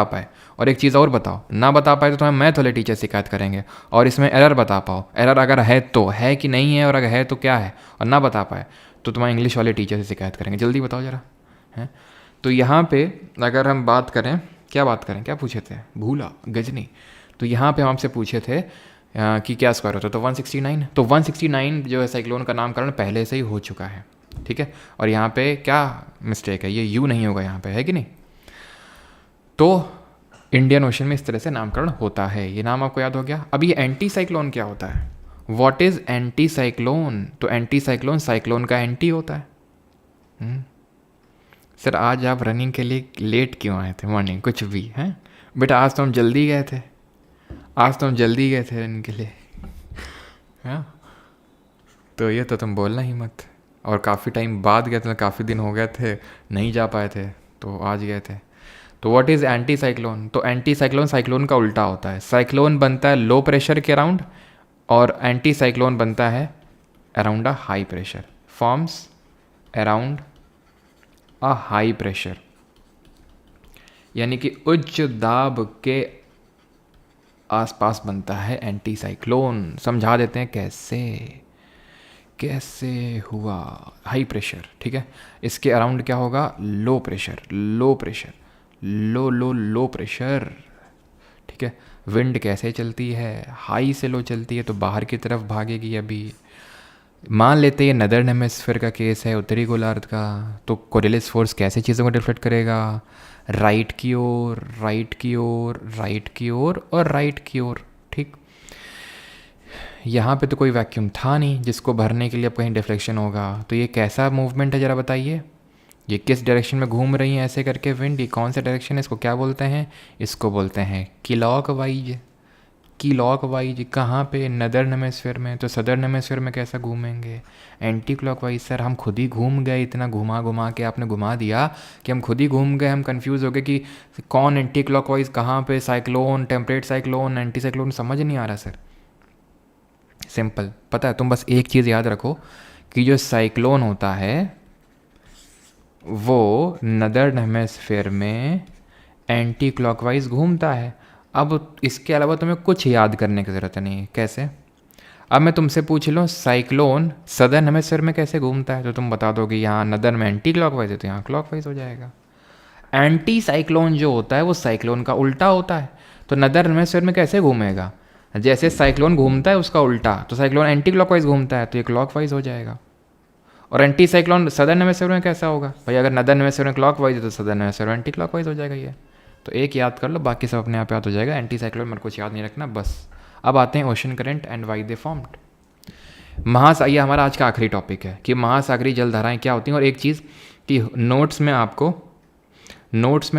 पाए। और एक चीज़ और बताओ, ना बता पाए तो तुम्हें मैथ वाले टीचर शिकायत करेंगे। और इसमें एरर बता पाओ, एरर अगर है तो है कि नहीं है, और अगर है तो क्या है, और ना बता पाए तो तुम्हारे इंग्लिश वाले टीचर से शिकायत करेंगे। जल्दी बताओ ज़रा। हैं तो यहाँ पे अगर हम बात करें, क्या पूछे थे, भूला, गजनी। तो यहाँ पे हम आपसे पूछे थे कि क्या स्क्वायर होता है, तो 169। तो 169 जो है साइक्लोन का नामकरण पहले से ही हो चुका है, ठीक है। और यहाँ पे क्या मिस्टेक है, ये यू नहीं होगा यहाँ पे, है कि नहीं। तो इंडियन ओशन में इस तरह से नामकरण होता है। ये नाम आपको याद हो गया। अब ये एंटी साइक्लोन क्या होता है? What is anti cyclone? तो एंटी साइक्लोन साइक्लोन का एंटी होता है। सर आज आप रनिंग के लिए लेट क्यों आए थे मॉर्निंग? कुछ भी हैं बेटा, आज तो हम जल्दी गए थे रनिंग के लिए। हाँ तो ये तो तुम बोलना ही मत। और काफ़ी टाइम बाद गए थे, काफ़ी दिन हो गए थे नहीं जा पाए थे, तो आज गए थे। तो व्हाट इज़ एंटी साइक्लोन? तो एंटी साइक्लोन साइक्लोन का उल्टा होता है। साइक्लोन बनता है लो प्रेशर के अराउंड, और एंटी साइक्लोन बनता है around a high pressure, forms around a high pressure, यानी कि उच्च दाब के आसपास बनता है एंटी साइक्लोन। समझा देते हैं कैसे हुआ। हाई प्रेशर, ठीक है, इसके अराउंड क्या होगा? लो प्रेशर, लो प्रेशर, ठीक है। विंड कैसे चलती है? हाई से लो चलती है, तो बाहर की तरफ भागेगी। अभी मान लेते हैं ये नदर्न हेमिस्फीयर का केस है, उत्तरी गोलार्ध का, तो कोरियलिस फोर्स कैसे चीज़ों को डिफ्लेक्ट करेगा? राइट की ओर, ठीक। यहाँ पे तो कोई वैक्यूम था नहीं जिसको भरने के लिए अब कहीं डिफ्लेक्शन होगा। तो ये कैसा मूवमेंट है ज़रा बताइए? ये किस डायरेक्शन में घूम रही है ऐसे करके विंड? ये कौन सा डायरेक्शन है? इसको क्या बोलते हैं? इसको बोलते हैं क्लॉकवाइज। कहाँ पे? नदर्न हेमिस्फीयर में। तो सदर्न हेमिस्फीयर में कैसा घूमेंगे? Anti clockwise. सर हम खुद ही घूम गए, इतना घुमा के आपने घुमा दिया कि हम खुद ही घूम गए। हम कंफ्यूज हो गए कि कौन एंटी क्लॉकवाइज, कहाँ पे cyclone, temperate cyclone, anti cyclone, समझ नहीं आ रहा सर। सिंपल, पता है, तुम बस एक चीज़ याद रखो कि जो साइक्लोन होता है वो नदर्न हेमिस्फीयर में एंटी क्लॉकवाइज घूमता है। अब इसके अलावा तुम्हें कुछ याद करने की ज़रूरत नहीं है। कैसे? अब मैं तुमसे पूछ लूँ साइक्लोन सदर्न हेमिस्फीयर में कैसे घूमता है, तो तुम बता दो कि यहाँ नदर्न में एंटी क्लॉकवाइज है तो यहाँ क्लॉकवाइज हो जाएगा। एंटी साइक्लोन जो होता है वो साइक्लोन का उल्टा होता है, तो नदर्न हेमिस्फीयर में कैसे घूमेगा? जैसे साइक्लोन घूमता है उसका उल्टा, तो साइक्लोन एंटी क्लॉकवाइज घूमता है तो ये क्लॉकवाइज हो जाएगा। और एंटी साइक्लोन सदर्न हेमिस्फीयर में कैसा होगा भाई? अगर नदर्न हेमिस्फीयर में क्लॉकवाइज है तो सदर्न हेमिस्फीयर में एंटी क्लॉकवाइज हो जाएगा ये। तो एक याद कर लो, बाकी सब अपने आप याद हो जाएगा। एंटी साइक्लोन मेरे कुछ याद नहीं रखना बस। अब आते हैं ocean current and why they formed. ये हमारा आज का आखिरी टॉपिक है कि महासागरीय जलधाराएं क्या होती हैं। और एक चीज़ कि नोट्स में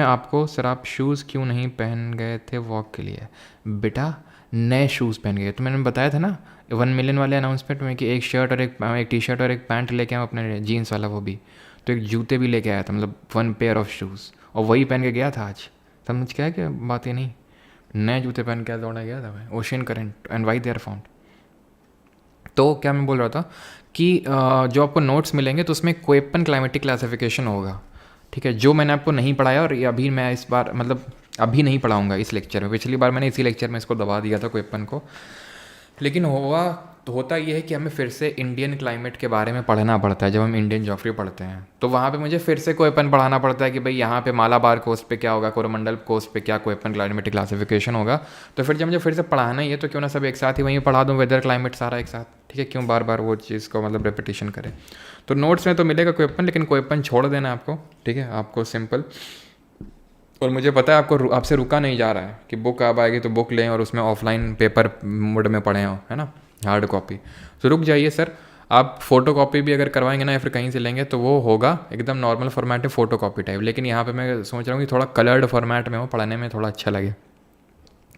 आपको सर आप शूज़ क्यों नहीं पहन गए थे वॉक के लिए? बेटा नए शूज़ पहन गए, तो मैंने बताया था ना 1 मिलियन वाले अनाउंसमेंट में कि एक शर्ट और एक टी शर्ट और एक पैंट लेके आया अपने जीन्स वाला, वो भी तो एक जूते भी लेके आया था, मतलब 1 पेयर ऑफ शूज़, और वही पहन के गया था आज। समझ क्या है कि बात ही नहीं, नए जूते पहन के दौड़ा गया था मैं। Ocean current and why they are found. तो क्या मैं बोल रहा था कि जो आपको नोट्स मिलेंगे तो उसमें कोएपन क्लाइमेटिक क्लासिफिकेशन होगा, ठीक है, जो मैंने आपको नहीं पढ़ाया और ये अभी मैं इस बार मतलब अभी नहीं पढ़ाऊंगा इस लेक्चर में। पिछली बार मैंने इसी लेक्चर में इसको दबा दिया था कोएपन को, लेकिन होता ये है कि हमें फिर से इंडियन क्लाइमेट के बारे में पढ़ना पड़ता है। जब हम इंडियन ज्योग्राफी पढ़ते हैं तो वहाँ पे मुझे फिर से कोएपन पढ़ाना पड़ता है कि भाई यहाँ पे मालाबार कोस्ट पे क्या होगा, कोरोमंडल कोस्ट पे क्या कोएपन क्लाइमेटिक क्लासिफिकेशन होगा। तो फिर जब मुझे फिर से पढ़ाना ही है तो क्यों ना सब एक साथ ही वहीं पढ़ा दूँ, वेदर क्लाइमेट सारा एक साथ, ठीक है, क्यों बार बार वो चीज़ को मतलब रेपिटेशन करें। तो नोट्स में तो मिलेगा कोएपन, लेकिन कोएपन छोड़ देना आपको, ठीक है, आपको सिंपल। और मुझे पता है आपको आपसे रुका नहीं जा रहा है कि बुक अब आएगी तो बुक लें और उसमें ऑफलाइन पेपर मोड में पढ़ें हो, है ना, हार्ड कॉपी। तो रुक जाइए सर, आप फोटो कॉपी भी अगर करवाएंगे ना या फिर कहीं से लेंगे तो वो होगा एकदम नॉर्मल फॉर्मेट में फ़ोटो कॉपी टाइप, लेकिन यहाँ पे मैं सोच रहा हूँ कि थोड़ा कलर्ड फॉर्मेट में हो, पढ़ने में थोड़ा अच्छा लगे।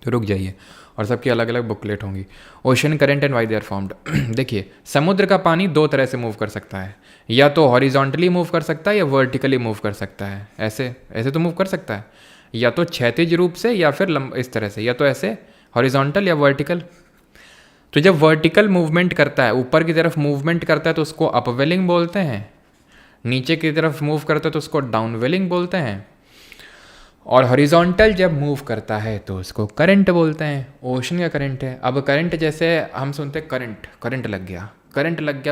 तो रुक जाइए, और सबकी अलग अलग बुकलेट होंगी। Ocean current and why they are formed. देखिए, समुद्र का पानी दो तरह से मूव कर सकता है, या तो हॉरिजॉन्टली मूव कर सकता है या वर्टिकली मूव कर सकता है। ऐसे ऐसे तो मूव कर सकता है, या तो क्षैतिज रूप से या फिर इस तरह से, या तो ऐसे हॉरिजॉन्टल या वर्टिकल। तो जब वर्टिकल मूवमेंट करता है, ऊपर की तरफ मूवमेंट करता है तो उसको अपवेलिंग बोलते हैं, नीचे की तरफ मूव करता है तो उसको डाउनवेलिंग बोलते हैं, और हॉरिजॉन्टल जब मूव करता है तो उसको करंट बोलते हैं। ओशन का करंट है। अब करंट जैसे हम सुनते हैं करंट लग गया,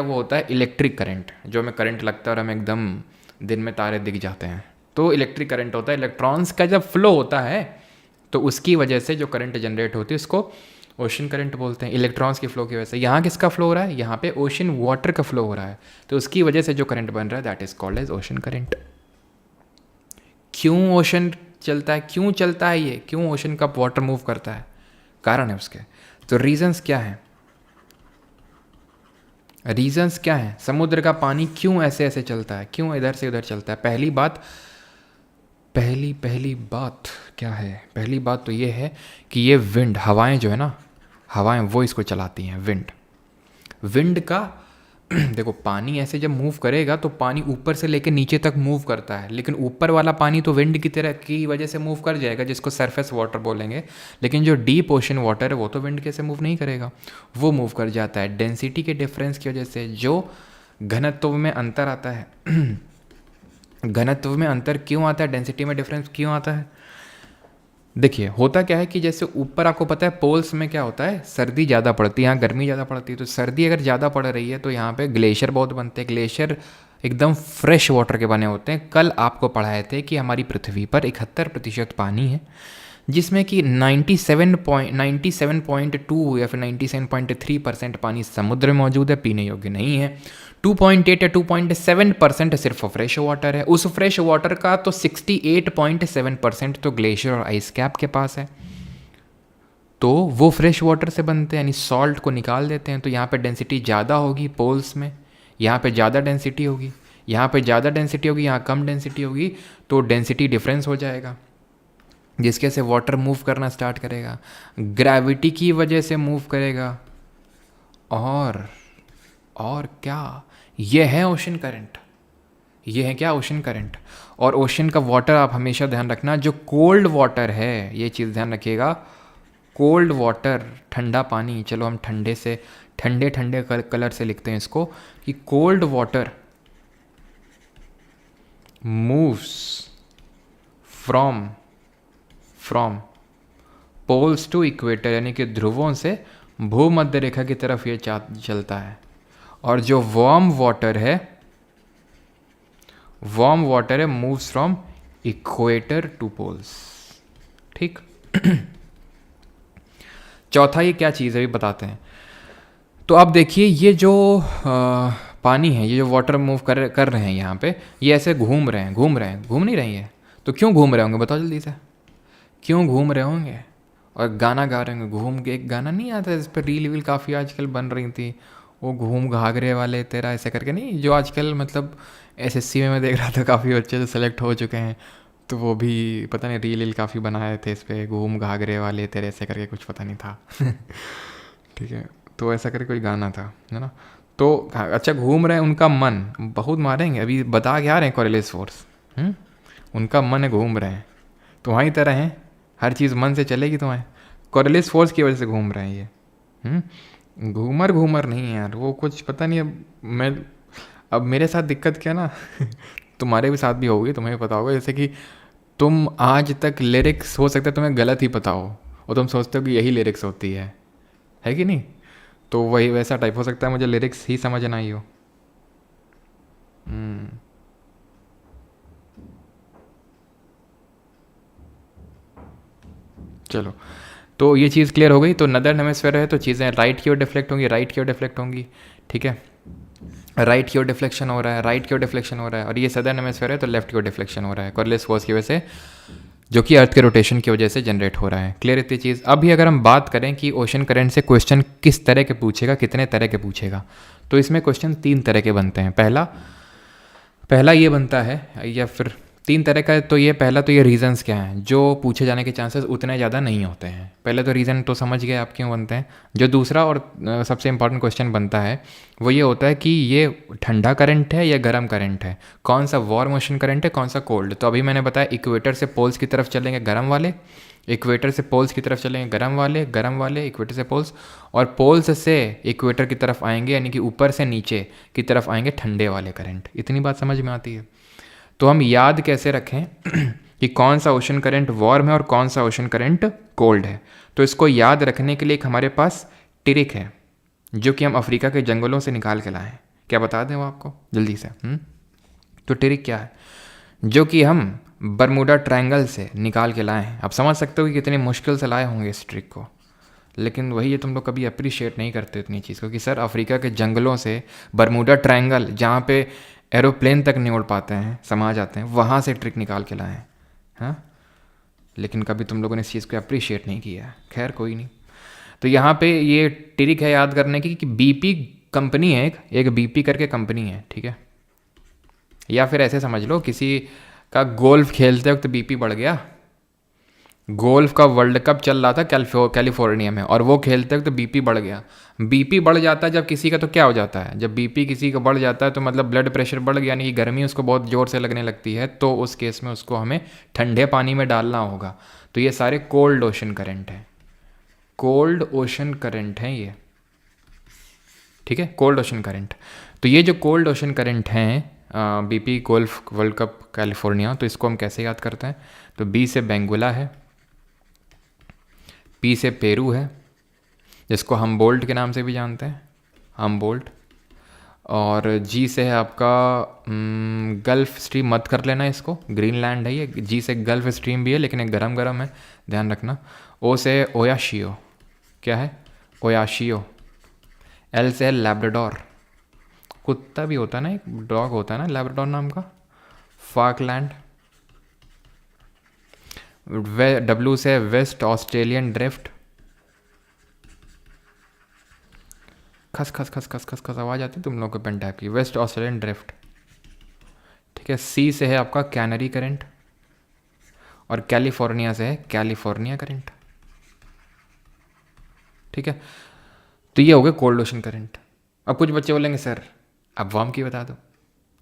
वो होता है इलेक्ट्रिक करंट, जो हमें करंट लगता है और हमें एकदम दिन में तारे दिख जाते हैं, तो इलेक्ट्रिक करंट होता है। इलेक्ट्रॉन्स का जब फ्लो होता है तो उसकी वजह से जो करंट जनरेट होती है उसको ओशन करंट बोलते हैं, इलेक्ट्रॉन्स की फ्लो की वजह से। यहाँ किसका फ्लो हो रहा है? यहाँ पे ओशन वाटर का फ्लो हो रहा है, तो उसकी वजह से जो करंट बन रहा है that is called as ocean current. क्यों ओशन चलता है, क्यों चलता है ये, क्यों ओशन का वाटर मूव करता है, कारण है उसके। तो रीजंस क्या है, समुद्र का पानी क्यों ऐसे ऐसे चलता है, क्यों इधर से उधर चलता है? पहली बात क्या है? पहली बात तो ये है कि ये विंड, हवाएं जो है ना, हवाएं वो इसको चलाती हैं। विंड का देखो, पानी ऐसे जब मूव करेगा तो पानी ऊपर से लेकर नीचे तक मूव करता है, लेकिन ऊपर वाला पानी तो विंड की तरह की वजह से मूव कर जाएगा, जिसको सरफेस वाटर बोलेंगे। लेकिन जो डीप ओशन वाटर है वो तो विंड कैसे मूव नहीं करेगा, वो मूव कर जाता है डेंसिटी के डिफरेंस की वजह से, जो घनत्व में अंतर आता है। घनत्व में अंतर क्यों आता है, डेंसिटी में डिफरेंस क्यों आता है? देखिए, होता क्या है कि जैसे ऊपर आपको पता है पोल्स में क्या होता है, सर्दी ज़्यादा पड़ती है, यहाँ गर्मी ज़्यादा पड़ती है। तो सर्दी अगर ज़्यादा पड़ रही है तो यहाँ पे ग्लेशियर बहुत बनते हैं। ग्लेशियर एकदम फ्रेश वाटर के बने होते हैं। कल आपको पढ़ाए थे कि हमारी पृथ्वी पर 71% पानी है, जिसमें कि 97.2 या फिर 97.3% पानी समुद्र में मौजूद है, पीने योग्य नहीं है। 2.8 या 2.7% सिर्फ फ्रेश वाटर है। उस फ्रेश वाटर का तो 68.7% तो ग्लेशियर और आइस कैप के पास है, तो वो फ्रेश वाटर से बनते हैं, यानी सॉल्ट को निकाल देते हैं। तो यहाँ पे डेंसिटी ज़्यादा होगी पोल्स में, यहाँ पे ज़्यादा डेंसिटी होगी, यहाँ पे ज़्यादा डेंसिटी होगी, यहाँ कम डेंसिटी होगी, तो डेंसिटी डिफरेंस हो जाएगा, जिसके से वाटर मूव करना स्टार्ट करेगा, ग्रेविटी की वजह से मूव करेगा। और क्या, ये है ओशन करंट, ये है क्या, ओशन करंट। और ओशन का वाटर आप हमेशा ध्यान रखना, जो कोल्ड वाटर है, ये चीज़ ध्यान रखिएगा, कोल्ड वाटर, ठंडा पानी, चलो हम ठंडे ठंडे कलर से लिखते हैं इसको कि cold water moves from from poles to equator, यानी कि ध्रुवों से भूमध्य रेखा की तरफ ये चलता है। और जो वार्म वाटर है moves from equator to poles. ठीक। चौथा ये क्या चीज़ है ये बताते हैं। तो आप देखिए ये जो पानी है, ये जो वाटर मूव कर रहे हैं यहाँ पे, ये ऐसे घूम नहीं रहे हैं। तो क्यों घूम रहे होंगे बताओ जल्दी से, क्यों घूम रहे होंगे? और गाना गा रहे होंगे घूम के। एक गाना नहीं आता इस पर रील वील काफ़ी आजकल बन रही थी, वो घूम घाघरे वाले तेरा ऐसे करके, नहीं जो आजकल मतलब एसएससी में मैं देख रहा था काफ़ी बच्चे तो सेलेक्ट हो चुके हैं, तो वो भी पता नहीं रील काफ़ी बनाए थे इस पर, घूम घाघरे वाले तेरे ऐसे करके कुछ पता नहीं था। ठीक है, तो ऐसा करके कोई गाना था, है ना। तो अच्छा घूम रहे हैं, उनका मन बहुत मारेंगे, अभी बता क्या रहे हैं कोरिलेस फोर्स, उनका मन है घूम रहे हैं, तुम्हारी तरह हैं, हर चीज़ मन से चलेगी तुम्हें, कोरिलेस फोर्स की वजह से घूम रहे हैं ये। घूमर नहीं है यार, वो कुछ पता नहीं। अब मेरे साथ दिक्कत क्या ना तुम्हारे भी साथ भी होगी, तुम्हें भी पता होगा, जैसे कि तुम आज तक लिरिक्स हो सकता है तुम्हें गलत ही पता हो और तुम सोचते हो कि यही लिरिक्स होती है कि नहीं। तो वही वैसा टाइप हो सकता है मुझे लिरिक्स ही समझ ना आई हो। चलो, तो ये चीज़ क्लियर हो गई। तो नदर्न हेमिस्फीयर है तो चीज़ें राइट की ओर डिफ्लेक्ट होंगी, ठीक है। राइट की ओर डिफ्लेक्शन हो रहा है, और ये सदर्न हेमिस्फीयर है तो लेफ्ट की ओर डिफ्लेक्शन हो रहा है कोरिलेस फोर्स की वजह से, जो कि अर्थ के रोटेशन की वजह से जनरेट हो रहा है। क्लियर इतनी चीज़। अभी अगर हम बात करें कि ओशन करंट से क्वेश्चन किस तरह के पूछेगा, कितने तरह के पूछेगा, तो इसमें क्वेश्चन 3 तरह के बनते हैं। पहला ये बनता है, या फिर 3 तरह का, तो ये पहला तो ये रीजंस क्या हैं जो पूछे जाने के चांसेस उतने ज़्यादा नहीं होते हैं। पहले तो रीज़न तो समझ गए आप क्यों बनते हैं। जो दूसरा और सबसे इंपॉर्टेंट क्वेश्चन बनता है वो ये होता है कि ये ठंडा करंट है या गर्म करंट है, कौन सा वार्म ओशन करंट है, कौन सा कोल्ड। तो अभी मैंने बताया इक्वेटर से पोल्स की तरफ चलेंगे गर्म वाले, इक्वेटर से पोल्स की तरफ चलेंगे गर्म वाले इक्वेटर से पोल्स, और पोल्स से इक्वेटर की तरफ आएंगे, यानी कि ऊपर से नीचे की तरफ आएंगे ठंडे वाले करंट। इतनी बात समझ में आती है। तो हम याद कैसे रखें कि कौन सा ओशन करंट वार्म है और कौन सा ओशन करंट कोल्ड है। तो इसको याद रखने के लिए एक हमारे पास ट्रिक है जो कि हम अफ्रीका के जंगलों से निकाल के लाए हैं। क्या बता दें वो आपको जल्दी से? तो ट्रिक क्या है जो कि हम बरमूडा ट्रायंगल से निकाल के लाए हैं। आप समझ सकते हो कि कितनी मुश्किल से लाए होंगे इस ट्रिक को, लेकिन वही ये तुम लोग कभी अप्रिशिएट नहीं करते इतनी चीज़ को कि सर अफ्रीका के जंगलों से बरमूडा ट्रायंगल, जहाँ पे एरोप्लेन तक नहीं उड़ पाते हैं, समा जाते हैं, वहाँ से ट्रिक निकाल के लाए हैं। हाँ, लेकिन कभी तुम लोगों ने इस चीज़ को अप्रिशिएट नहीं किया। खैर कोई नहीं। तो यहाँ पे ये ट्रिक है याद करने की कि बीपी कंपनी है, एक बीपी करके कंपनी है, ठीक है। या फिर ऐसे समझ लो किसी का गोल्फ खेलते वक्त बीपी बढ़ गया, गोल्फ का वर्ल्ड कप चल रहा था कैलिफोर्निया में, और वो खेलते वक्त बीपी बढ़ गया। बीपी बढ़ जाता है जब किसी का, तो क्या हो जाता है जब बीपी किसी का बढ़ जाता है, तो मतलब ब्लड प्रेशर बढ़ गया, यानी कि गर्मी उसको बहुत ज़ोर से लगने लगती है। तो उस केस में उसको हमें ठंडे पानी में डालना होगा। तो ये सारे कोल्ड ओशन करंट हैं, कोल्ड ओशन करंट हैं ये, ठीक है, कोल्ड ओशन करंट। तो ये जो कोल्ड ओशन करंट हैं, BP golf world cup California, तो इसको हम कैसे याद करते हैं? तो बी से बेंगुला है, पी से पेरू है, जिसको हम बोल्ट के नाम से भी जानते हैं, हम बोल्ट, और जी से है आपका गल्फ स्ट्रीम, मत कर लेना इसको, ग्रीनलैंड है ये। जी से गल्फ स्ट्रीम भी है लेकिन एक गरम है, ध्यान रखना। ओ से ओयाशियो, क्या है? ओयाशियो। एल से है लैब्राडोर, कुत्ता भी होता है ना, एक डॉग होता है ना लैब्राडोर नाम का, फाकलैंड। डब्ल्यू से वेस्ट ऑस्ट्रेलियन ड्रिफ्ट, खस खस खस खस खस खस आवाज़ आती है तुम लोग को पेन टाइप की, वेस्ट ऑस्ट्रेलियन ड्रिफ्ट, ठीक है। सी से है आपका कैनरी करंट, और कैलिफोर्निया से है कैलिफोर्निया करंट, ठीक है। तो ये हो गए कोल्ड ओशन करंट। अब कुछ बच्चे बोलेंगे सर अब वार्म की बता दो,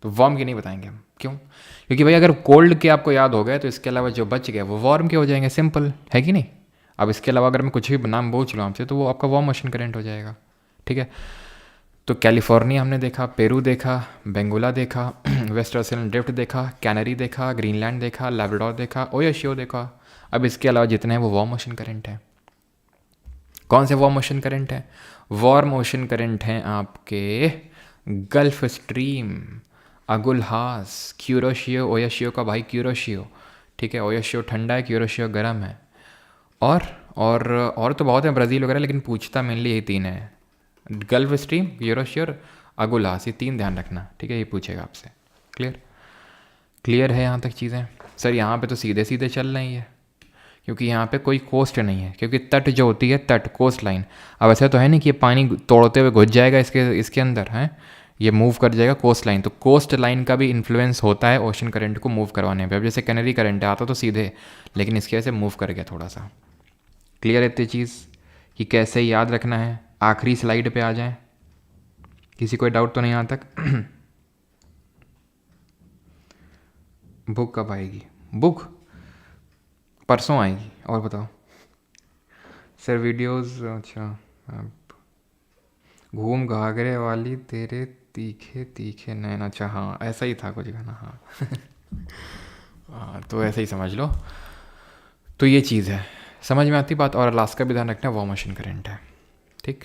तो वार्म की नहीं बताएंगे हम। क्यों? क्योंकि भाई अगर कोल्ड के आपको याद हो गए तो इसके अलावा जो बच गए वो वार्म के हो जाएंगे, सिंपल है कि नहीं। अब इसके अलावा अगर मैं कुछ भी नाम पूछ लूँ आपसे तो वो आपका वार्म ओशन करंट हो जाएगा, ठीक है। तो कैलिफोर्निया हमने देखा, पेरू देखा, बेंगोला देखा, वेस्ट ऑस्ट्रेलियन ड्रिफ्ट देखा, कैनरी देखा, ग्रीनलैंड देखा, लैब्राडोर देखा, ओयोशियो देखा। अब इसके अलावा जितने हैं वो वार्म ओशन करंट है। कौन से वार्म ओशन करंट हैं? वार्म ओशन करंट हैं आपके गल्फ स्ट्रीम, अगुलहास, क्यूरोशियो, ओयोशियो का भाई क्यूरोशियो, ठीक है। ओयोशियो ठंडा है, क्यूरोशियो गर्म है। और तो बहुत है ब्राज़ील वगैरह, लेकिन पूछता मेनली यही तीन है, गल्फ स्ट्रीम, क्यूरोशियो, अगुलहास, ये तीन ध्यान रखना, ठीक है। ये पूछेगा आपसे। क्लियर है यहाँ तक चीज़ें? सर यहाँ पे तो सीधे सीधे चल रही है, क्योंकि यहाँ पे कोई कोस्ट नहीं है, क्योंकि तट जो होती है, तट कोस्ट लाइन, अब ऐसा तो है नहीं कि ये पानी तोड़ते हुए घुस जाएगा इसके अंदर है, ये मूव कर जाएगा कोस्ट लाइन। तो कोस्ट लाइन का भी इन्फ्लुएंस होता है ओशन करंट को मूव करवाने पे। अब जैसे कैनरी करंट है, आता तो सीधे, लेकिन इसके वजह से मूव कर गया थोड़ा सा। क्लियर है इतनी चीज़ कि कैसे याद रखना है? आखिरी स्लाइड पे आ जाएं, किसी कोई डाउट तो नहीं यहाँ तक? बुक कब आएगी? बुक परसों आएगी। और बताओ सर वीडियोस, अच्छा घूम घाघरे वाली तेरे तीखे तीखे नैन, अच्छा हाँ ऐसा ही था कुछ गाना, हाँ। हाँ तो ऐसे ही समझ लो। तो ये चीज़ है, समझ में आती बात। और अलास्का भी ध्यान रखना, वार्म ओशन करंट है, ठीक।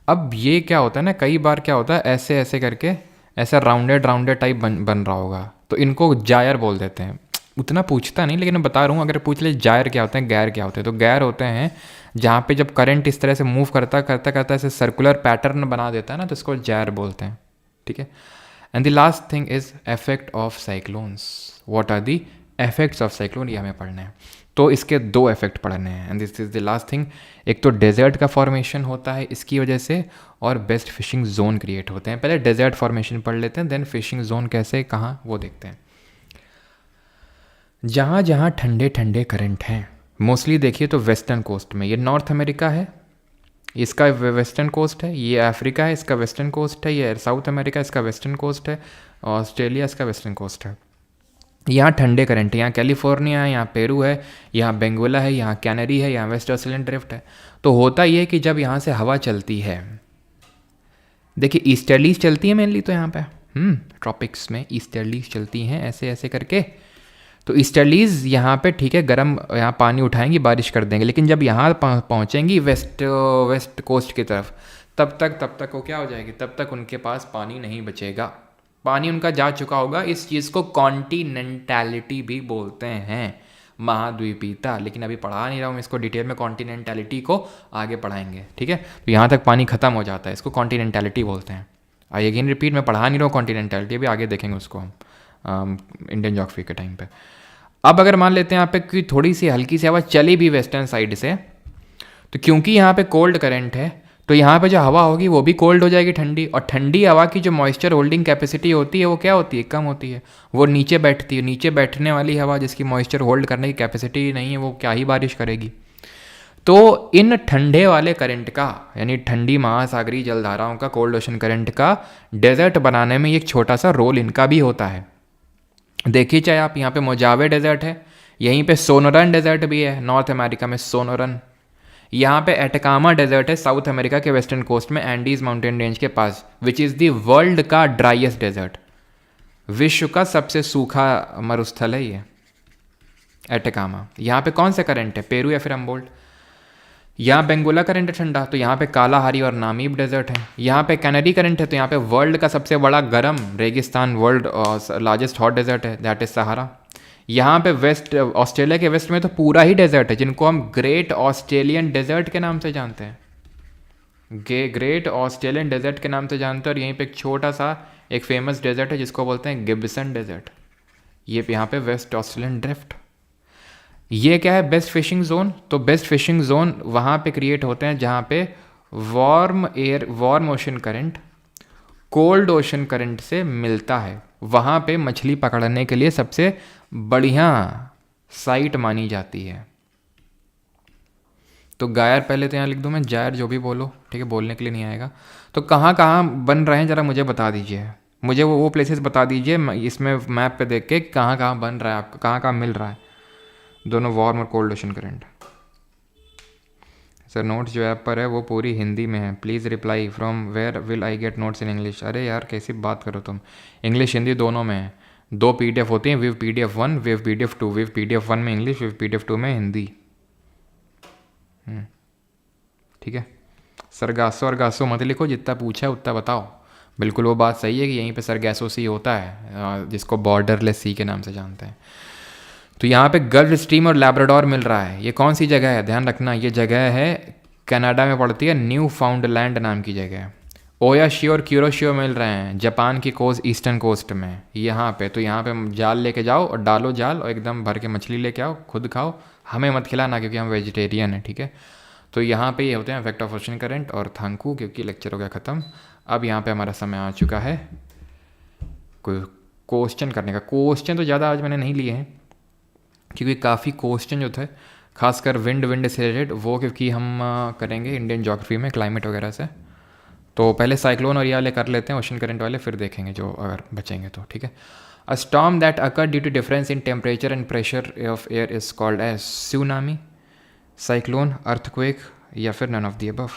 अब ये क्या होता है ना, कई बार क्या होता है, ऐसे ऐसे करके ऐसा राउंडेड टाइप बन रहा होगा, तो इनको जायर बोल देते हैं। उतना पूछता नहीं, लेकिन मैं बता रहा हूँ, अगर पूछ ले जायर क्या होते हैं, गैर क्या होते हैं, तो गैर होते हैं जहाँ पे जब करंट इस तरह से मूव करता ऐसे सर्कुलर पैटर्न बना देता है ना, तो इसको जायर बोलते हैं, ठीक है। And the last thing is effect of cyclones. What are the effects of cyclone, ये हमें पढ़ने हैं। तो इसके दो इफेक्ट पढ़ने हैं, and this is the last thing. एक तो डेजर्ट का फॉर्मेशन होता है इसकी वजह से, और बेस्ट फिशिंग जोन क्रिएट होते हैं। पहले डेजर्ट फॉर्मेशन पढ़ लेते हैं, देन फिशिंग जोन कैसे, कहाँ, वो देखते हैं। जहाँ जहाँ ठंडे ठंडे करंट हैं, मोस्टली देखिए तो वेस्टर्न कोस्ट में, ये नॉर्थ अमेरिका है, इसका वेस्टर्न कोस्ट है, ये अफ्रीका है, इसका वेस्टर्न कोस्ट है, ये साउथ अमेरिका, इसका वेस्टर्न कोस्ट है, ऑस्ट्रेलिया इसका वेस्टर्न कोस्ट है। यहाँ ठंडे करंट है, यहाँ कैलिफोर्निया है, यहाँ पेरू है, यहाँ बेंगोला है, यहाँ कैनरी है, यहाँ वेस्ट ऑस्ट्रेलियन ड्रिफ्ट है। तो होता ये है कि जब यहाँ से हवा चलती है, देखिए ईस्टर्लीज चलती है मेनली, तो यहाँ पे ट्रॉपिक्स में ईस्टर्लीज चलती हैं ऐसे ऐसे करके। तो ईस्टर्लीज यहाँ पे ठीक है, गर्म यहाँ पानी उठाएंगी, बारिश कर देंगे, लेकिन जब यहाँ पहुँचेंगी वेस्ट कोस्ट की तरफ, तब तक वो क्या हो जाएगी, तब तक उनके पास पानी नहीं बचेगा, पानी उनका जा चुका होगा। इस चीज़ को कॉन्टिनेंटैलिटी भी बोलते हैं, महाद्वीपीयता। लेकिन अभी पढ़ा नहीं रहा हूँ इसको डिटेल में, कॉन्टिनेंटैलिटी को आगे पढ़ाएंगे, ठीक है। तो यहाँ तक पानी खत्म हो जाता है, इसको कॉन्टिनेंटैलिटी बोलते हैं। आई अगेन रिपीट, मैं पढ़ा नहीं रहा हूँ कॉन्टिनेंटैलिटी, अभी आगे देखेंगे उसको हम इंडियन ज्योग्राफी के टाइम पे। अब अगर मान लेते हैं यहाँ पे कि थोड़ी सी हल्की सी हवा चली भी वेस्टर्न साइड से, तो क्योंकि यहाँ पे कोल्ड करंट है, तो यहाँ पे जो हवा होगी वो भी कोल्ड हो जाएगी, ठंडी। और ठंडी हवा की जो मॉइस्चर होल्डिंग कैपेसिटी होती है वो क्या होती है, कम होती है, वो नीचे बैठती है। नीचे बैठने वाली हवा जिसकी मॉइस्चर होल्ड करने की कैपेसिटी नहीं है, वो क्या ही बारिश करेगी। तो इन ठंडे वाले करंट का, यानी ठंडी महासागरीय जलधाराओं का, कोल्ड ओशन करंट का डेजर्ट बनाने में एक छोटा सा रोल इनका भी होता है। देखिए चाहे आप, यहाँ पे मोजावे डेजर्ट है, यहीं पे सोनोरन डेजर्ट भी है, नॉर्थ अमेरिका में सोनोरन। यहाँ पे एटकामा डेजर्ट है, साउथ अमेरिका के वेस्टर्न कोस्ट में, एंडीज माउंटेन रेंज के पास, विच इज़ द वर्ल्ड का ड्राइएस्ट डेजर्ट। विश्व का सबसे सूखा मरुस्थल है ये एटकामा। यहाँ पे कौन से करंट है, पेरू या फिर अम्बोल्ट। यहाँ बेंगोला करंट है ठंडा, तो यहाँ पे कालाहारी और नामीब डेजर्ट है। यहाँ पे कैनरी करंट है, तो यहाँ पे वर्ल्ड का सबसे बड़ा गर्म रेगिस्तान, वर्ल्ड लार्जेस्ट हॉट डेजर्ट है, दैट इज सहारा। यहाँ पे वेस्ट ऑस्ट्रेलिया के वेस्ट में तो पूरा ही डेजर्ट है, जिनको हम ग्रेट ऑस्ट्रेलियन डेजर्ट के नाम से जानते हैं, ग्रेट ऑस्ट्रेलियन डेजर्ट के नाम से जानते हैं। और यहीं पे एक छोटा सा एक फेमस डेजर्ट है जिसको बोलते हैं गिब्सन डेजर्ट, ये यहाँ पे वेस्ट ऑस्ट्रेलियन ड्रिफ्ट। ये क्या है, बेस्ट फिशिंग जोन। तो बेस्ट फिशिंग जोन वहाँ पे क्रिएट होते हैं जहाँ पे warm ocean current cold ocean current से मिलता है, वहाँ पे मछली पकड़ने के लिए सबसे बढ़िया साइट मानी जाती है। तो गायर पहले तो यहाँ लिख दूँ मैं, जायर जो भी बोलो, ठीक है, बोलने के लिए नहीं आएगा। तो कहाँ कहाँ बन रहे हैं ज़रा मुझे बता दीजिए, मुझे वो प्लेसेस बता दीजिए इसमें मैप पे देख के कहाँ कहाँ बन रहा है, आपको कहाँ कहाँ मिल रहा है दोनों वार्म और cold ocean current. Sir notes जो ऐप पर है वो पूरी हिंदी में है, please reply from where will I get notes in English. अरे यार कैसी बात करो तुम, इंग्लिश हिंदी दोनों में है। 2 PDF होती हैं, विव PDF1, विव PDF2। विव PDF1 में इंग्लिश, विव PDF2 में हिंदी। ठीक है, सरगासो और गासो मत लिखो, जितना पूछा है उतना बताओ। बिल्कुल वो बात सही है कि यहीं पे सरगैसो सी होता है, जिसको बॉर्डरलेस सी के नाम से जानते हैं। तो यहाँ पे गल्फ स्ट्रीम और लैब्राडोर मिल रहा है। ये कौन सी जगह है, ध्यान रखना, ये जगह है कनाडा में पड़ती है, न्यू फाउंडलैंड नाम की जगह है। ओयाशियो और क्यूरोशियो मिल रहे हैं जापान की कोस्ट, ईस्टर्न कोस्ट में यहाँ पे। तो यहाँ पे जाल लेके जाओ और डालो जाल और एकदम भर के मछली लेके आओ, खुद खाओ, हमें मत खिलाना क्योंकि हम वेजिटेरियन हैं, ठीक है। तो यहाँ पे ये होते हैं इफेक्ट ऑफ ओशन करंट और थैंक यू, क्योंकि लेक्चर हो गया ख़त्म। अब यहाँ पे हमारा समय आ चुका है कोई क्वेश्चन करने का। क्वेश्चन तो ज़्यादा आज मैंने नहीं लिए हैं क्योंकि काफ़ी क्वेश्चन जो थे खासकर विंड से रिलेटेड वो, क्योंकि हम करेंगे इंडियन ज्योग्राफी में क्लाइमेट वगैरह से। तो पहले साइक्लोन और ये वाले कर लेते हैं, ओशन करंट वाले, फिर देखेंगे जो अगर बचेंगे तो, ठीक है। A storm that occur due to difference in temperature and pressure of air is called as tsunami, cyclone, earthquake या फिर नन ऑफ द अबव।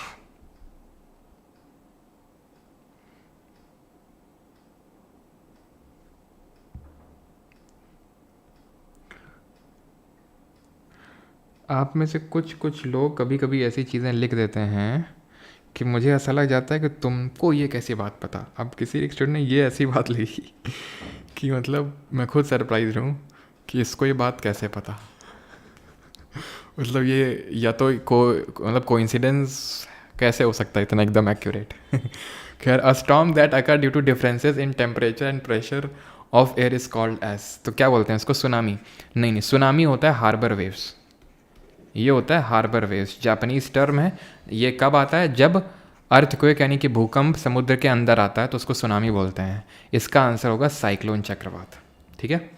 आप में से कुछ लोग कभी कभी ऐसी चीज़ें लिख देते हैं कि मुझे ऐसा लग जाता है कि तुमको ये कैसी बात पता। अब किसी एक स्टूडेंट ने ये ऐसी बात लिखी कि मतलब मैं खुद सरप्राइज हूँ कि इसको ये बात कैसे पता। मतलब ये या तो मतलब कोइंसिडेंस कैसे हो सकता है इतना एकदम एक्यूरेट। खैर, a storm that occur due to differences in temperature and pressure of air is called as, तो क्या बोलते हैं इसको, सुनामी? नहीं, सुनामी होता है हार्बर वेव्स। ये होता है हार्बर वेव्स, जापानीज टर्म है। ये कब आता है, जब अर्थक्वेक यानी कि भूकंप समुद्र के अंदर आता है तो उसको सुनामी बोलते हैं। इसका आंसर होगा साइक्लोन, चक्रवात, ठीक है।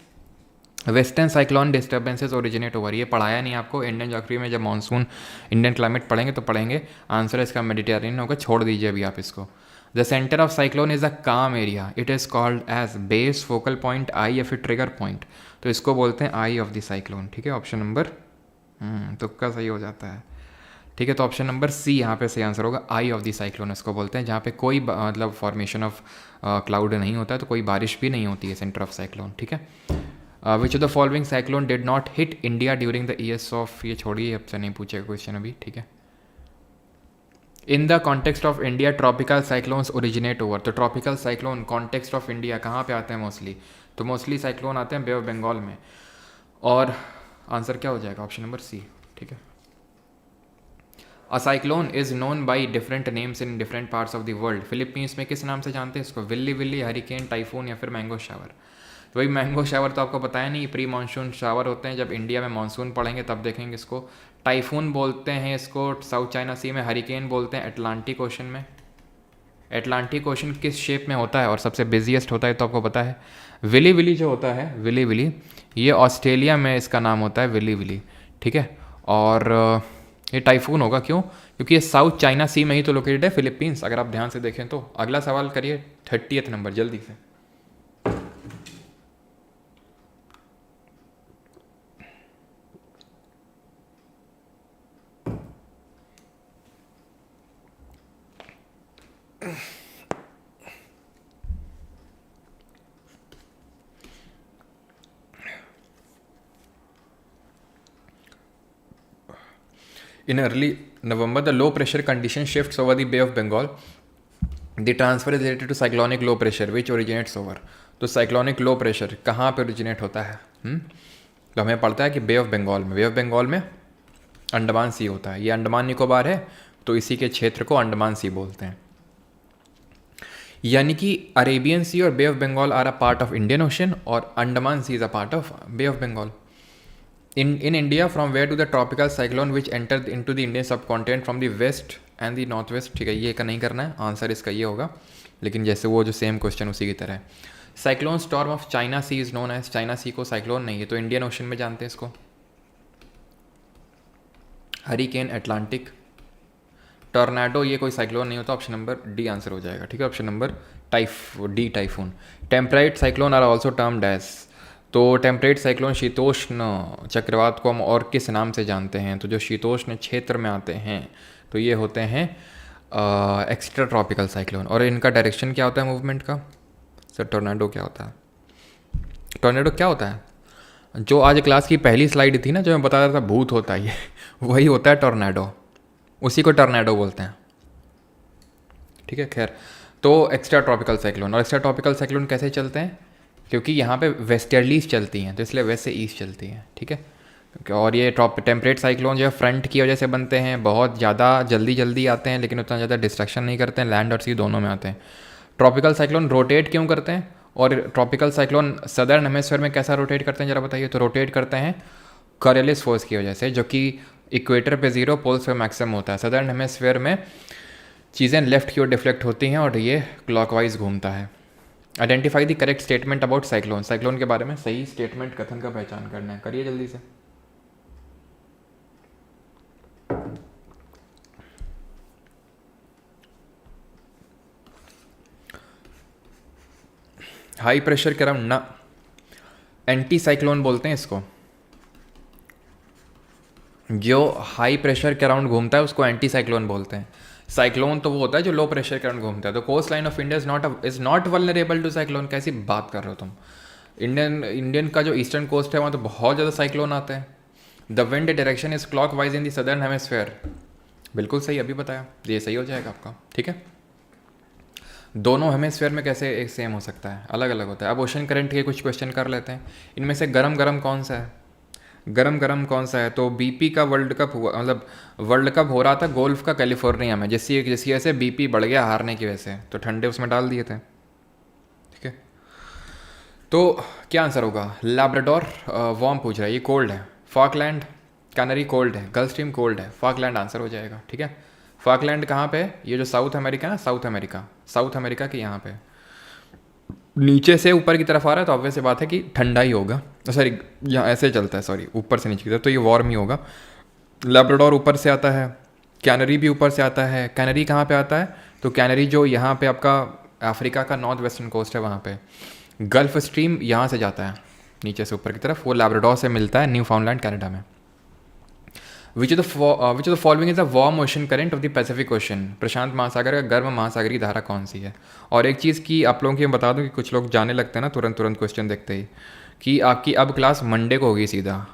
Western cyclone disturbances originate over, ये पढ़ाया नहीं आपको इंडियन ज्योग्राफी में, जब मानसून इंडियन क्लाइमेट पढ़ेंगे तो पढ़ेंगे। आंसर इसका मेडिटेरियन होगा, छोड़ दीजिए अभी आप इसको। The centre of cyclone is a calm area, it is called as base, focal point, eye या फिर ट्रिगर पॉइंट। तो इसको बोलते हैं आई ऑफ द साइक्लोन, ठीक है। ऑप्शन नंबर तुक्का सही हो जाता है, ठीक है। तो ऑप्शन नंबर सी यहाँ पे सही आंसर होगा, आई ऑफ द साइक्लोन इसको बोलते हैं, जहाँ पे कोई मतलब फॉर्मेशन ऑफ क्लाउड नहीं होता है, तो कोई बारिश भी नहीं होती है, सेंटर ऑफ साइक्लोन, ठीक है। Which of the following cyclone did not hit India during the years of, ये छोड़िए, अब से नहीं पूछेगा क्वेश्चन अभी, ठीक है। In the context of India tropical cyclones originate over, तो tropical cyclone context of India कहाँ पे आते हैं मोस्टली, तो मोस्टली साइक्लोन आते हैं बे ऑफ बंगाल में। और आंसर क्या हो जाएगा, ऑप्शन नंबर सी, ठीक है। A cyclone is known by different names in different parts of the world, Philippines में किस नाम से जानते हैं इसको, विल्ली विल्ली, हरिकेन, टाइफून या फिर मैंगो शावर। तो भाई मैंगो शावर तो आपको पता है नहीं, प्री मानसून शावर होते हैं, जब इंडिया में मानसून पढ़ेंगे तब देखेंगे इसको। टाइफून बोलते हैं इसको साउथ चाइना सी में, हरिकेन बोलते हैं अटलांटिक ओशन में। अटलांटिक ओशन किस शेप में होता है और सबसे बिजिएस्ट होता है तो आपको पता है। विली विली जो होता है, विली विली, ये ऑस्ट्रेलिया में इसका नाम होता है विली विली, ठीक है। और ये टाइफून होगा, क्यों, क्योंकि ये साउथ चाइना सी में ही तो लोकेटेड है, फिलीपींस, अगर आप ध्यान से देखें तो। अगला सवाल करिए, 30th नंबर, जल्दी से। In early November, the low pressure condition shifts over the Bay of Bengal. The transfer is related to cyclonic low pressure which originates over. तो cyclonic low pressure कहाँ पे originate होता है? तो हमें पड़ता है कि बे ऑफ बंगाल में। बे ऑफ बंगाल में अंडमान सी होता है, ये अंडमान निकोबार है तो इसी के क्षेत्र को अंडमान सी बोलते हैं। यानी कि अरेबियन सी और Bay of Bengal are a part of Indian Ocean और Andaman Sea is a part of Bay of Bengal. In India, from where do the tropical cyclone which entered into the Indian subcontinent from the west and the northwest, ठीक है, ये का नहीं करना है, answer इसका ये होगा, लेकिन जैसे वो जो सेम क्वेश्चन उसी की तरह है। Cyclone storm of China Sea is known as, China Sea को साइक्लोन नहीं है तो इंडियन ओशन में जानते हैं इसको। हरिकेन, अटलांटिक, टॉर्नाडो, ये कोई साइक्लोन नहीं होता, ऑप्शन नंबर डी आंसर हो जाएगा, ठीक है। Option number D, typhoon. Temperate cyclone are also termed as, तो टेम्परेट साइक्लोन शीतोष्ण चक्रवात को हम और किस नाम से जानते हैं? तो जो शीतोष्ण क्षेत्र में आते हैं तो ये होते हैं एक्स्ट्रा ट्रॉपिकल साइक्लोन। और इनका डायरेक्शन क्या होता है मूवमेंट का? सर टोर्नाडो क्या होता है? टोर्नाडो क्या होता है? जो आज क्लास की पहली स्लाइड थी ना, जो मैं बता रहा था भूत होता है ये वही होता है टोर्नाडो, उसी को टोर्नाडो बोलते हैं। ठीक है, खैर तो एक्स्ट्रा ट्रॉपिकल साइक्लोन। और एक्स्ट्रा ट्रॉपिकल साइक्लोन कैसे चलते हैं? क्योंकि यहाँ पे वेस्टर्लीज चलती हैं तो इसलिए वेस्ट से ईस्ट चलती हैं। ठीक है, और ये टेम्परेट साइक्लोन जो है फ्रंट की वजह से बनते हैं, बहुत ज़्यादा जल्दी आते हैं लेकिन उतना ज़्यादा डिस्ट्रक्शन नहीं करते हैं, लैंड और सी दोनों में आते हैं। ट्रॉपिकल साइक्लोन रोटेट क्यों करते हैं? और ट्रॉपिकल साइक्लोन सदर्न हेमिस्फीयर में कैसा रोटेट करते हैं ज़रा बताइए? तो रोटेट करते हैं कॉरियोलिस फोर्स की वजह से, जो कि इक्वेटर पे 0 पोल्स पे मैक्सिमम होता है। सदर्न हेमिस्फीयर में चीज़ें लेफ्ट की ओर डिफ्लेक्ट होती हैं और ये क्लॉकवाइज घूमता है। Identify the correct statement about cyclone. Cyclone के बारे में सही स्टेटमेंट कथन का पहचान करना है, करिए जल्दी से। हाई प्रेशर के अराउंड ना, एंटी साइक्लोन बोलते हैं इसको। जो हाई प्रेशर के अराउंड घूमता है उसको एंटी साइक्लोन बोलते हैं। साइक्लोन तो वो होता है जो लो प्रेशर के अराउंड घूमता है। तो coast line of India is not vulnerable to cyclone. कैसी बात कर रहे हो तुम? इंडियन का जो ईस्टर्न कोस्ट है वहाँ तो बहुत ज़्यादा साइक्लोन आते हैं। The wind direction is clock wise in the southern hemisphere. बिल्कुल सही, अभी बताया, ये सही हो जाएगा आपका। ठीक है, दोनों हेमिस्फीयर में कैसे एक सेम हो सकता है? अलग अलग होता है। अब ओशन करंट के कुछ क्वेश्चन कर लेते हैं। इनमें से गरम गरम कौन सा है? गरम कौन सा है? तो बीपी का वर्ल्ड कप हुआ, मतलब वर्ल्ड कप हो रहा था गोल्फ का कैलिफोर्निया में, जिसकी वजह से बीपी बढ़ गया हारने की वजह से, तो ठंडे उसमें डाल दिए थे। ठीक है, तो क्या आंसर होगा? लैब्राडोर वार्म पूछ रहा है, ये कोल्ड है। फॉकलैंड कैनरी कोल्ड है, गल्फ स्ट्रीम कोल्ड है, फॉकलैंड आंसर हो जाएगा। ठीक है, फॉकलैंड कहाँ पे है? ये जो साउथ अमेरिका है ना, साउथ अमेरिका के यहाँ पे नीचे से ऊपर की तरफ आ रहा है तो ऑब्वियस सी बात है कि ठंडा ही होगा। सॉरी, यहाँ ऐसे चलता है, सॉरी ऊपर से नीचे की तरफ, तो ये वार्म ही होगा। लैब्राडोर ऊपर से आता है, कैनरी भी ऊपर से आता है। कैनरी कहाँ पे आता है? तो कैनरी जो यहाँ पे आपका अफ्रीका का नॉर्थ वेस्टर्न कोस्ट है वहाँ पे। गल्फ स्ट्रीम यहाँ से जाता है नीचे से ऊपर की तरफ, वो लैब्राडोर से मिलता है न्यू फाउंडलैंड कनाडा में। Which of the following is the warm ocean current of the Pacific Ocean. प्रशांत महासागर का गर्म महासागरीय धारा कौन सी है? और एक चीज़ की आप लोगों की मैं बता दूं कि कुछ लोग जाने लगते हैं ना तुरंत क्वेश्चन देखते ही, कि आपकी अब क्लास मंडे को होगी सीधा।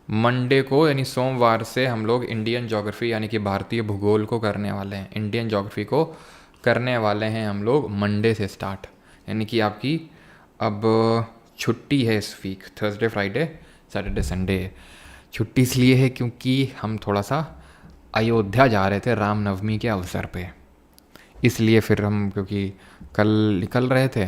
मंडे को यानी सोमवार से हम लोग इंडियन ज्योग्राफी यानी कि भारतीय भूगोल को करने वाले हैं। इंडियन ज्योग्राफी को करने वाले हैं हम लोग मंडे से स्टार्ट, यानी कि आपकी अब छुट्टी है इस week, Thursday Friday Saturday Sunday. छुट्टी इसलिए है क्योंकि हम थोड़ा सा अयोध्या जा रहे थे रामनवमी के अवसर पे, इसलिए फिर हम क्योंकि कल निकल रहे थे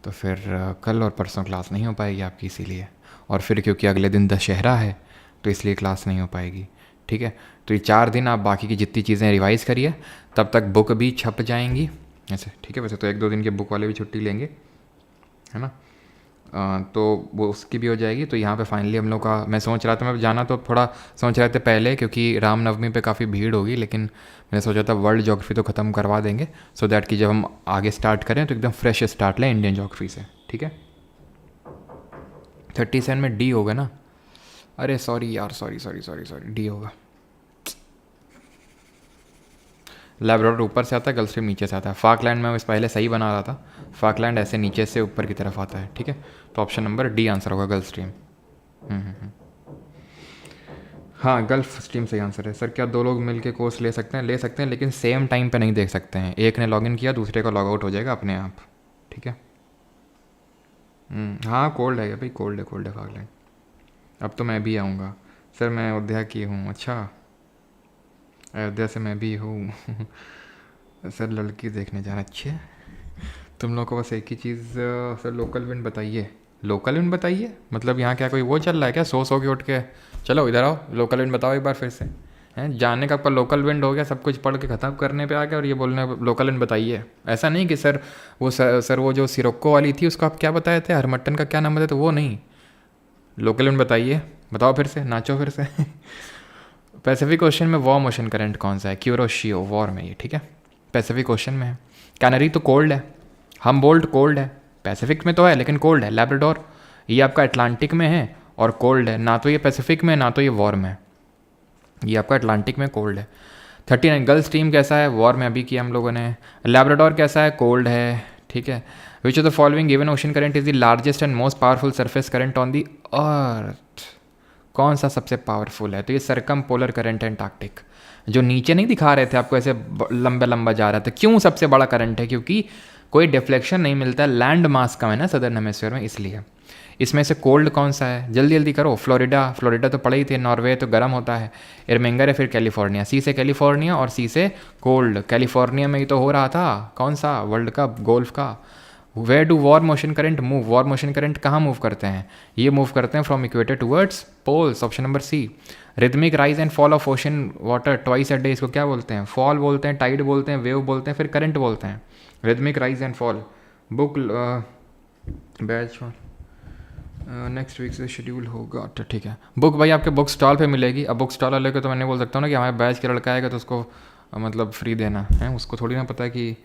तो फिर कल और परसों क्लास नहीं हो पाएगी आपकी, इसीलिए। और फिर क्योंकि अगले दिन दशहरा है तो इसलिए क्लास नहीं हो पाएगी। ठीक है, तो ये 4 दिन आप बाकी की जितनी चीज़ें रिवाइज़ करिए, तब तक बुक भी छप जाएंगी ऐसे। ठीक है, वैसे तो 1-2 दिन के बुक वाले भी छुट्टी लेंगे, है ना, तो वो उसकी भी हो जाएगी। तो यहाँ पे फाइनली हम लोग का, मैं सोच रहा था मैं जाना तो थोड़ा सोच रहे थे पहले क्योंकि रामनवमी पे काफ़ी भीड़ होगी, लेकिन मैंने सोचा था वर्ल्ड ज्योग्राफी तो ख़त्म करवा देंगे सो दैट कि जब हम आगे स्टार्ट करें तो एकदम फ्रेश स्टार्ट लें इंडियन ज्योग्राफी से। ठीक है, 37 में डी होगा ना? अरे सॉरी यार, सॉरी डी होगा। लैब्राडोर ऊपर से आता है, गल्फ स्ट्रीम नीचे से आता है। फाकलैंड में मैं पहले सही बना रहा था, फाकलैंड ऐसे नीचे से ऊपर की तरफ आता है। ठीक है, तो ऑप्शन नंबर डी आंसर होगा, गल्फ स्ट्रीम। हाँ, गल्फ स्ट्रीम सही आंसर है। सर क्या 2 लोग मिलके कोर्स ले सकते हैं? ले सकते हैं, लेकिन सेम टाइम पे नहीं देख सकते हैं। एक ने लॉगिन किया, दूसरे का लॉग आउट हो जाएगा अपने आप। ठीक है, हाँ कोल्ड है भाई, कोल्ड है फाकलैंड। अब तो मैं भी आऊँगा। सर मैं अयोध्या की हूँ। अच्छा, अयोध्या से मैं भी हूँ सर लड़की देखने जाना। अच्छा, तुम लोग को बस एक ही चीज़ सर लोकल विंड बताइए। लोकल विंड बताइए मतलब यहाँ क्या कोई वो चल रहा है क्या? सो के उठ के चलो इधर आओ, लोकल विंड बताओ एक बार फिर से। हैं, जानने का आपका लोकल विंड हो गया, सब कुछ पढ़ के ख़त्म करने पे आ गया और ये बोलने लोकल विंड बताइए। ऐसा नहीं कि सर वो जो सिरोक्को वाली थी उसको आप क्या बताए थे, हरमट्टन का क्या नाम बताए थे, वो नहीं। लोकल विंड बताइए, बताओ फिर से, नाचो फिर से पैसिफिक ओशन में वार्म ओशन करंट कौन सा है? क्यूरोशियो, वार्म है ये। ठीक है, पैसिफिक ओशन में है। कैनरी तो कोल्ड है, हमबोल्ट कोल्ड है, पैसिफिक में तो है लेकिन कोल्ड है। लैब्राडोर ये आपका अटलांटिक में है और कोल्ड है, ना तो ये पैसिफिक में ना तो ये वार्म है, ये आपका अटलांटिक में कोल्ड है। 39 गल्फ स्ट्रीम कैसा है, वॉर में अभी किया हम लोगों ने। लैब्राडोर कैसा है, कोल्ड है, ठीक है। Which of the following given ocean current is the largest and most powerful surface current on the earth, कौन सा सबसे पावरफुल है, तो ये सरकम पोलर करंट है अंटार्कटिक, जो नीचे नहीं दिखा रहे थे आपको ऐसे लंबा लंबा जा रहा था। क्यों सबसे बड़ा करंट है, क्योंकि कोई डिफ्लेक्शन नहीं मिलता, लैंड मास कम है ना सदर्न हेमिस्फीयर में, इसलिए। इसमें से कोल्ड कौन सा है, जल्दी जल्दी करो। फ्लोरिडा तो पड़े ही थे, नॉर्वे तो गर्म होता है, इरमेंगर है, फिर कैलिफोर्निया। सी से कैलिफोर्निया और सी से कोल्ड। कैलिफोर्निया में ही तो हो रहा था कौन सा, वर्ल्ड कप गोल्फ का। Where do warm ocean current move, warm ocean current कहाँ मूव करते हैं, ये मूव करते हैं from equator towards poles, option number C. Rhythmic rise and fall of ocean water twice a day, इसको क्या बोलते हैं, फॉल बोलते हैं, टाइड बोलते हैं, वेव बोलते हैं, फिर करंट बोलते हैं। Rhythmic rise and fall. Book batch next week से शेड्यूल होगा, अच्छा ठीक है। बुक भाई आपके बुक स्टॉल पे मिलेगी। अब बुक स्टॉल वाले को तो मैं नहीं बोल सकता हूँ ना कि हमारे बैच का लड़का आएगा तो उसको मतलब फ्री देना है, उसको थोड़ी ना पता है कि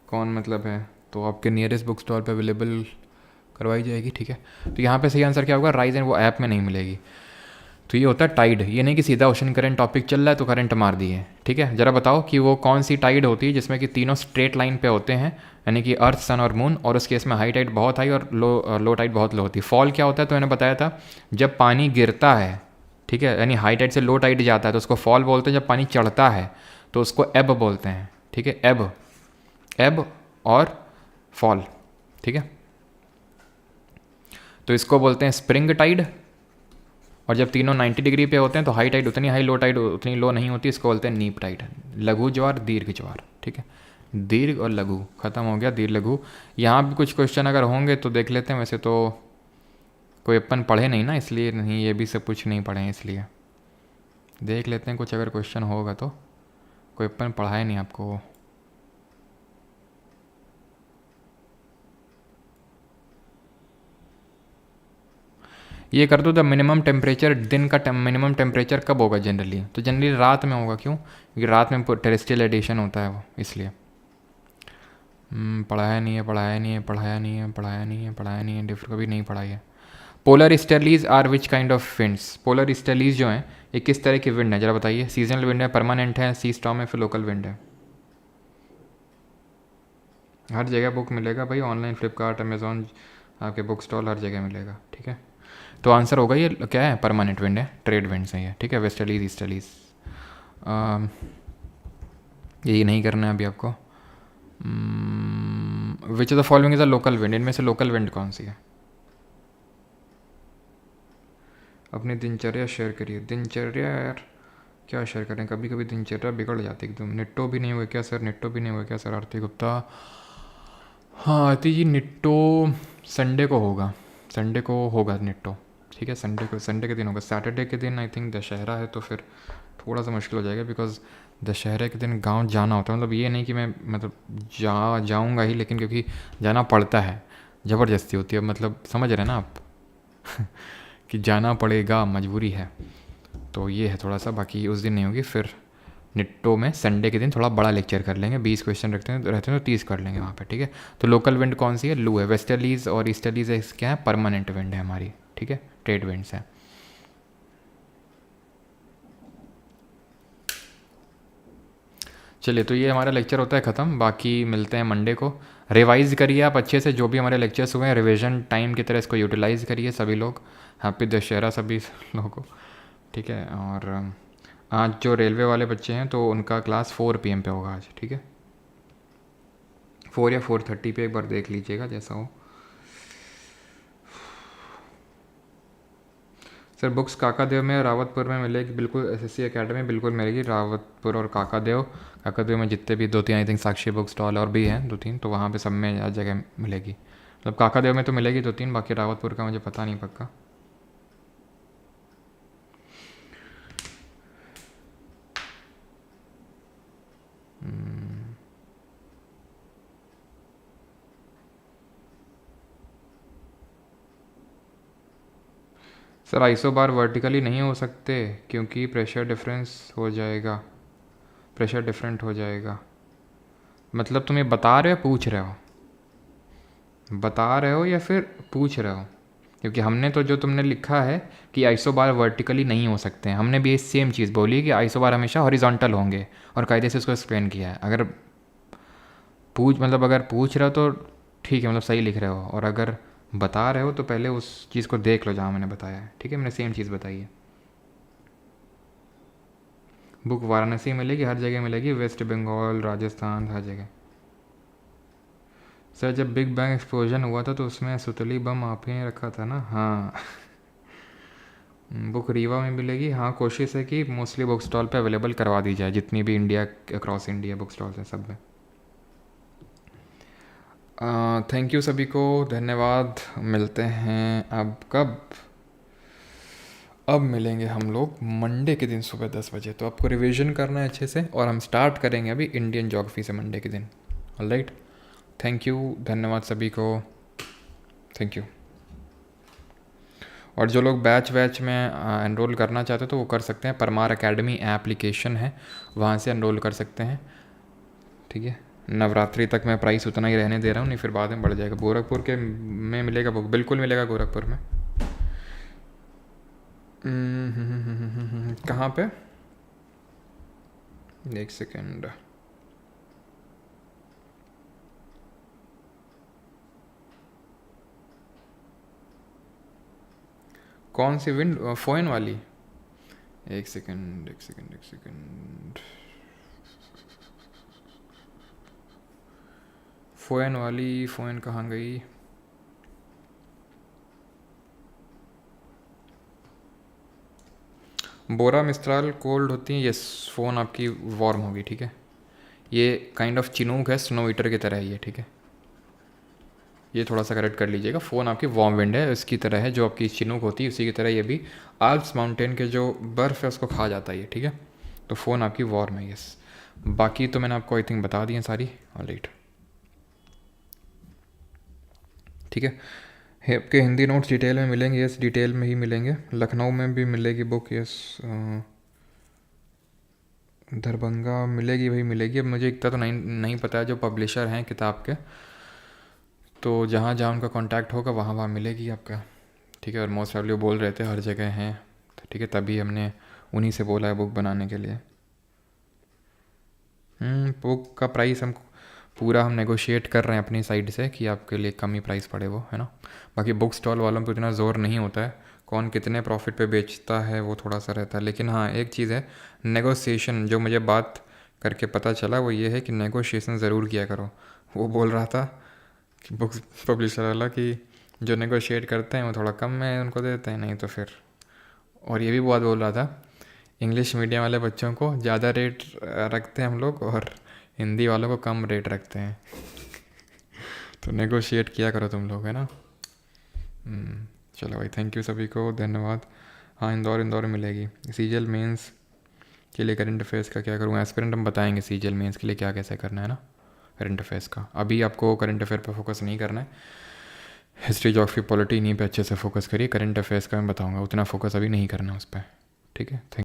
कौन मतलब है, तो आपके नियरेस्ट बुक स्टॉल पे अवेलेबल करवाई जाएगी, ठीक है। तो यहाँ पे सही आंसर क्या होगा, राइज एंड, वो ऐप में नहीं मिलेगी। तो ये होता है टाइड, ये नहीं कि सीधा ओशन करंट टॉपिक चल रहा है तो करंट मार दिए, ठीक है। जरा बताओ कि वो कौन सी टाइड होती है जिसमें कि तीनों स्ट्रेट लाइन पे होते हैं, यानी कि अर्थ, सन और मून, और उस केस में हाई टाइड बहुत हाई और लो टाइड बहुत लो होती है। फॉल क्या होता है, तो मैंने बताया था जब पानी गिरता है, ठीक है, यानी हाई टाइड से लो टाइड जाता है तो उसको फॉल बोलते हैं। जब पानी चढ़ता है तो उसको एब बोलते हैं, ठीक है, एब और फॉल, ठीक है। तो इसको बोलते हैं स्प्रिंग टाइड। और जब तीनों 90 डिग्री पे होते हैं तो हाई टाइड उतनी हाई, लो टाइड उतनी लो नहीं होती, इसको बोलते हैं नीप टाइड। लघु ज्वार, दीर्घ ज्वार, ठीक है, दीर्घ और लघु खत्म हो गया, दीर्घ लघु। यहाँ भी कुछ क्वेश्चन अगर होंगे तो देख लेते हैं, वैसे तो कोई अपन पढ़े नहीं ना, इसलिए नहीं, ये भी सब कुछ नहीं पढ़े हैं, इसलिए देख लेते हैं कुछ अगर क्वेश्चन होगा तो। कोई अपन पढ़ाए नहीं आपको। ये कर दो, द मिनिमम टेम्परेचर, दिन का मिनिमम टेम्परेचर कब होगा जनरली, तो जनरली रात में होगा। क्यों, क्योंकि रात में टेरेस्ट्रियल एडिशन होता है वो, इसलिए। पढ़ाया नहीं है, डिफर कभी नहीं पढ़ाई है। Polar easterlies are which kind of winds, polar easterlies जो हैं ये किस तरह की विंड है, जरा बताइए। सीजनल विंड है, परमानेंट है, सी स्टॉर्म है, फिर लोकल विंड है। हर जगह बुक मिलेगा भाई, ऑनलाइन फ्लिपकार्ट, अमेजोन, आपके बुक स्टॉल, हर जगह मिलेगा, ठीक है। तो आंसर होगा ये क्या है, परमानेंट विंड है, ट्रेड विंड सही है, ठीक है। वेस्टर्लीज, ईस्टर्लीज, यही नहीं करना है अभी आपको। विच of the following is a local wind, इनमें से लोकल विंड कौन सी है। अपनी दिनचर्या शेयर करिए। दिनचर्या यार क्या शेयर करें, कभी कभी दिनचर्या बिगड़ जाती है एकदम। निट्टो भी नहीं हुआ क्या सर, निट्टो भी नहीं हुआ क्या सर, आरती गुप्ता। हाँ आरती जी, निट्टो संडे को होगा, संडे को होगा निट्टो, ठीक है। संडे के दिन होगा। सैटरडे के दिन आई थिंक दशहरा है, तो फिर थोड़ा सा मुश्किल हो जाएगा, बिकॉज दशहरे के दिन गांव जाना होता है। मतलब ये नहीं कि मैं मतलब जाऊंगा ही, लेकिन क्योंकि जाना पड़ता है, ज़बरदस्ती होती है, मतलब समझ रहे हैं ना आप कि जाना पड़ेगा, मजबूरी है, तो ये है थोड़ा सा। बाकी उस दिन नहीं होगी। फिर निट्टो में संडे के दिन थोड़ा बड़ा लेक्चर कर लेंगे, 20 क्वेश्चन रहते हैं तो 30 कर लेंगे वहाँ पे, ठीक है। तो लोकल विंड कौन सी है, लू है। वेस्टर्लीज और ईस्टर्लीज क्या है, परमानेंट विंड है हमारी, ठीक है, ट्रेड विंड्स हैं। चलिए, तो ये हमारा लेक्चर होता है ख़त्म। बाकी मिलते हैं मंडे को। रिवाइज करिए आप अच्छे से, जो भी हमारे लेक्चर्स हुए हैं, रिवीजन टाइम की तरह इसको यूटिलाइज़ करिए सभी लोग। हैप्पी दशहरा सभी लोगों को, ठीक है। और आज जो रेलवे वाले बच्चे हैं तो उनका क्लास 4 PM पे होगा आज, ठीक है, 4 या 4:30 पे, एक बार देख लीजिएगा जैसा हो। सर बुक्स काकादेव में रावतपुर में मिलेगी, बिल्कुल SSC एकेडमी बिल्कुल मिलेगी, रावतपुर और काकादेव में जितने भी 2-3 I think Sakshi book stall और भी हैं 2-3, तो वहाँ पे सब में हर जगह मिलेगी। मतलब काकादेव में तो मिलेगी 2-3, बाकी रावतपुर का मुझे पता नहीं पक्का। सर आइसोबार वर्टिकली नहीं हो सकते क्योंकि प्रेशर डिफरेंट हो जाएगा। मतलब तुम ये बता रहे हो, पूछ रहे हो, बता रहे हो या फिर पूछ रहे हो, क्योंकि हमने तो जो तुमने लिखा है कि आइसोबार वर्टिकली नहीं हो सकते हैं, हमने भी ये सेम चीज़ बोली कि आइसोबार हमेशा हॉरिजॉन्टल होंगे और कायदे से इसको एक्सप्लेन किया है। अगर अगर पूछ रहे हो तो ठीक है, मतलब सही लिख रहे हो, और अगर बता रहे हो तो पहले उस चीज़ को देख लो जहाँ मैंने बताया है। ठीक है, मैंने सेम चीज़ बताई है। बुक वाराणसी मिलेगी, हर जगह मिलेगी, वेस्ट बंगाल, राजस्थान, हर जगह। सर जब बिग बैंग एक्सप्लोजन हुआ था तो उसमें सुतली बम आप ही ने रखा था ना? हाँ। बुक रीवा में मिलेगी। हाँ, कोशिश है कि मोस्टली बुक स्टॉल पे अवेलेबल करवा दी जाए, जितनी भी India across India book stalls हैं सब में। थैंक यू सभी को, धन्यवाद। मिलते हैं अब मिलेंगे हम लोग मंडे के दिन सुबह 10 बजे। तो आपको रिवीजन करना है अच्छे से, और हम स्टार्ट करेंगे अभी इंडियन ज्योग्राफी से मंडे के दिन। ऑलराइट, थैंक यू, धन्यवाद सभी को, थैंक यू। और जो लोग बैच में एनरोल करना चाहते हो तो वो कर सकते हैं, परमार एकेडमी एप्लीकेशन है, वहाँ से एनरोल कर सकते हैं। ठीक है, नवरात्रि तक मैं प्राइस उतना ही रहने दे रहा हूँ, नहीं फिर बाद में बढ़ जाएगा। गोरखपुर के में मिलेगा बुक, बिल्कुल मिलेगा गोरखपुर में। कहाँ पे? एक सेकेंड, कौन सी विंड? फोन वाली? एक सेकेंड। फोन वाली, फोन कहाँ गई? बोरा मिस्ट्राल कोल्ड होती है, यस। फ़ोन आपकी वार्म होगी, ठीक है। ये काइंड ऑफ चिनूक है, स्नो हीटर की तरह ही है, ठीक है। ये थोड़ा सा करेक्ट कर लीजिएगा, फ़ोन आपकी वार्म विंड है, इसकी तरह है। जो आपकी चिनूक होती है उसी की तरह ये भी आल्प्स माउंटेन के जो बर्फ़ है उसको खा जाता है ये, ठीक है। तो फ़ोन आपकी वार्म है, यस। बाकी तो मैंने आपको आई थिंक बता दी हैं सारी। ऑलराइट, ठीक है। आपके हिंदी नोट्स डिटेल में मिलेंगे, यस, डिटेल में ही मिलेंगे। लखनऊ में भी मिलेगी बुक, यस। दरभंगा मिलेगी, भाई मिलेगी। अब मुझे इतना तो नहीं पता है जो पब्लिशर हैं किताब के, तो जहाँ जहाँ उनका कांटेक्ट होगा वहाँ वहाँ मिलेगी आपका, ठीक है। और मोस्ट प्रॉब्ली बोल रहे थे हर जगह हैं, तो ठीक है, तभी हमने उन्हीं से बोला है बुक बनाने के लिए। बुक का प्राइस हम नेगोशिएट कर रहे हैं अपनी साइड से कि आपके लिए कम ही प्राइस पड़े वो, है ना। बाकी बुक स्टॉल वालों पे इतना ज़ोर नहीं होता है, कौन कितने प्रॉफिट पे बेचता है वो थोड़ा सा रहता है। लेकिन हाँ, एक चीज़ है, नेगोशिएशन, जो मुझे बात करके पता चला वो ये है कि नेगोशिएशन ज़रूर किया करो। वो बोल रहा था कि बुक पब्लिशर वाला कि जो नेगोशिएट करते हैं वो थोड़ा कम में उनको देते हैं, नहीं तो फिर। और ये भी बात बोल रहा था, इंग्लिश मीडियम वाले बच्चों को ज़्यादा रेट रखते हैं हम लोग, और हिंदी वालों को कम रेट रखते हैं। तो नेगोशिएट किया करो तुम लोग, है ना। चलो भाई, थैंक यू सभी को, धन्यवाद। हाँ, इंदौर मिलेगी। सीजीएल मेंस के लिए करंट अफेयर्स का क्या करूँ? एस्पिरेंट हम बताएंगे सीजीएल मेंस के लिए क्या कैसे करना है ना, करंट अफेयर्स का। अभी आपको करंट अफेयर पर फोकस नहीं करना है, हिस्ट्री, ज्योग्राफी, पॉलिटी इन्हीं पे अच्छे से फोकस करिए। करंट अफेयर्स का मैं बताऊँगा, उतना फोकस अभी नहीं करना है उस पर, ठीक है। थैंक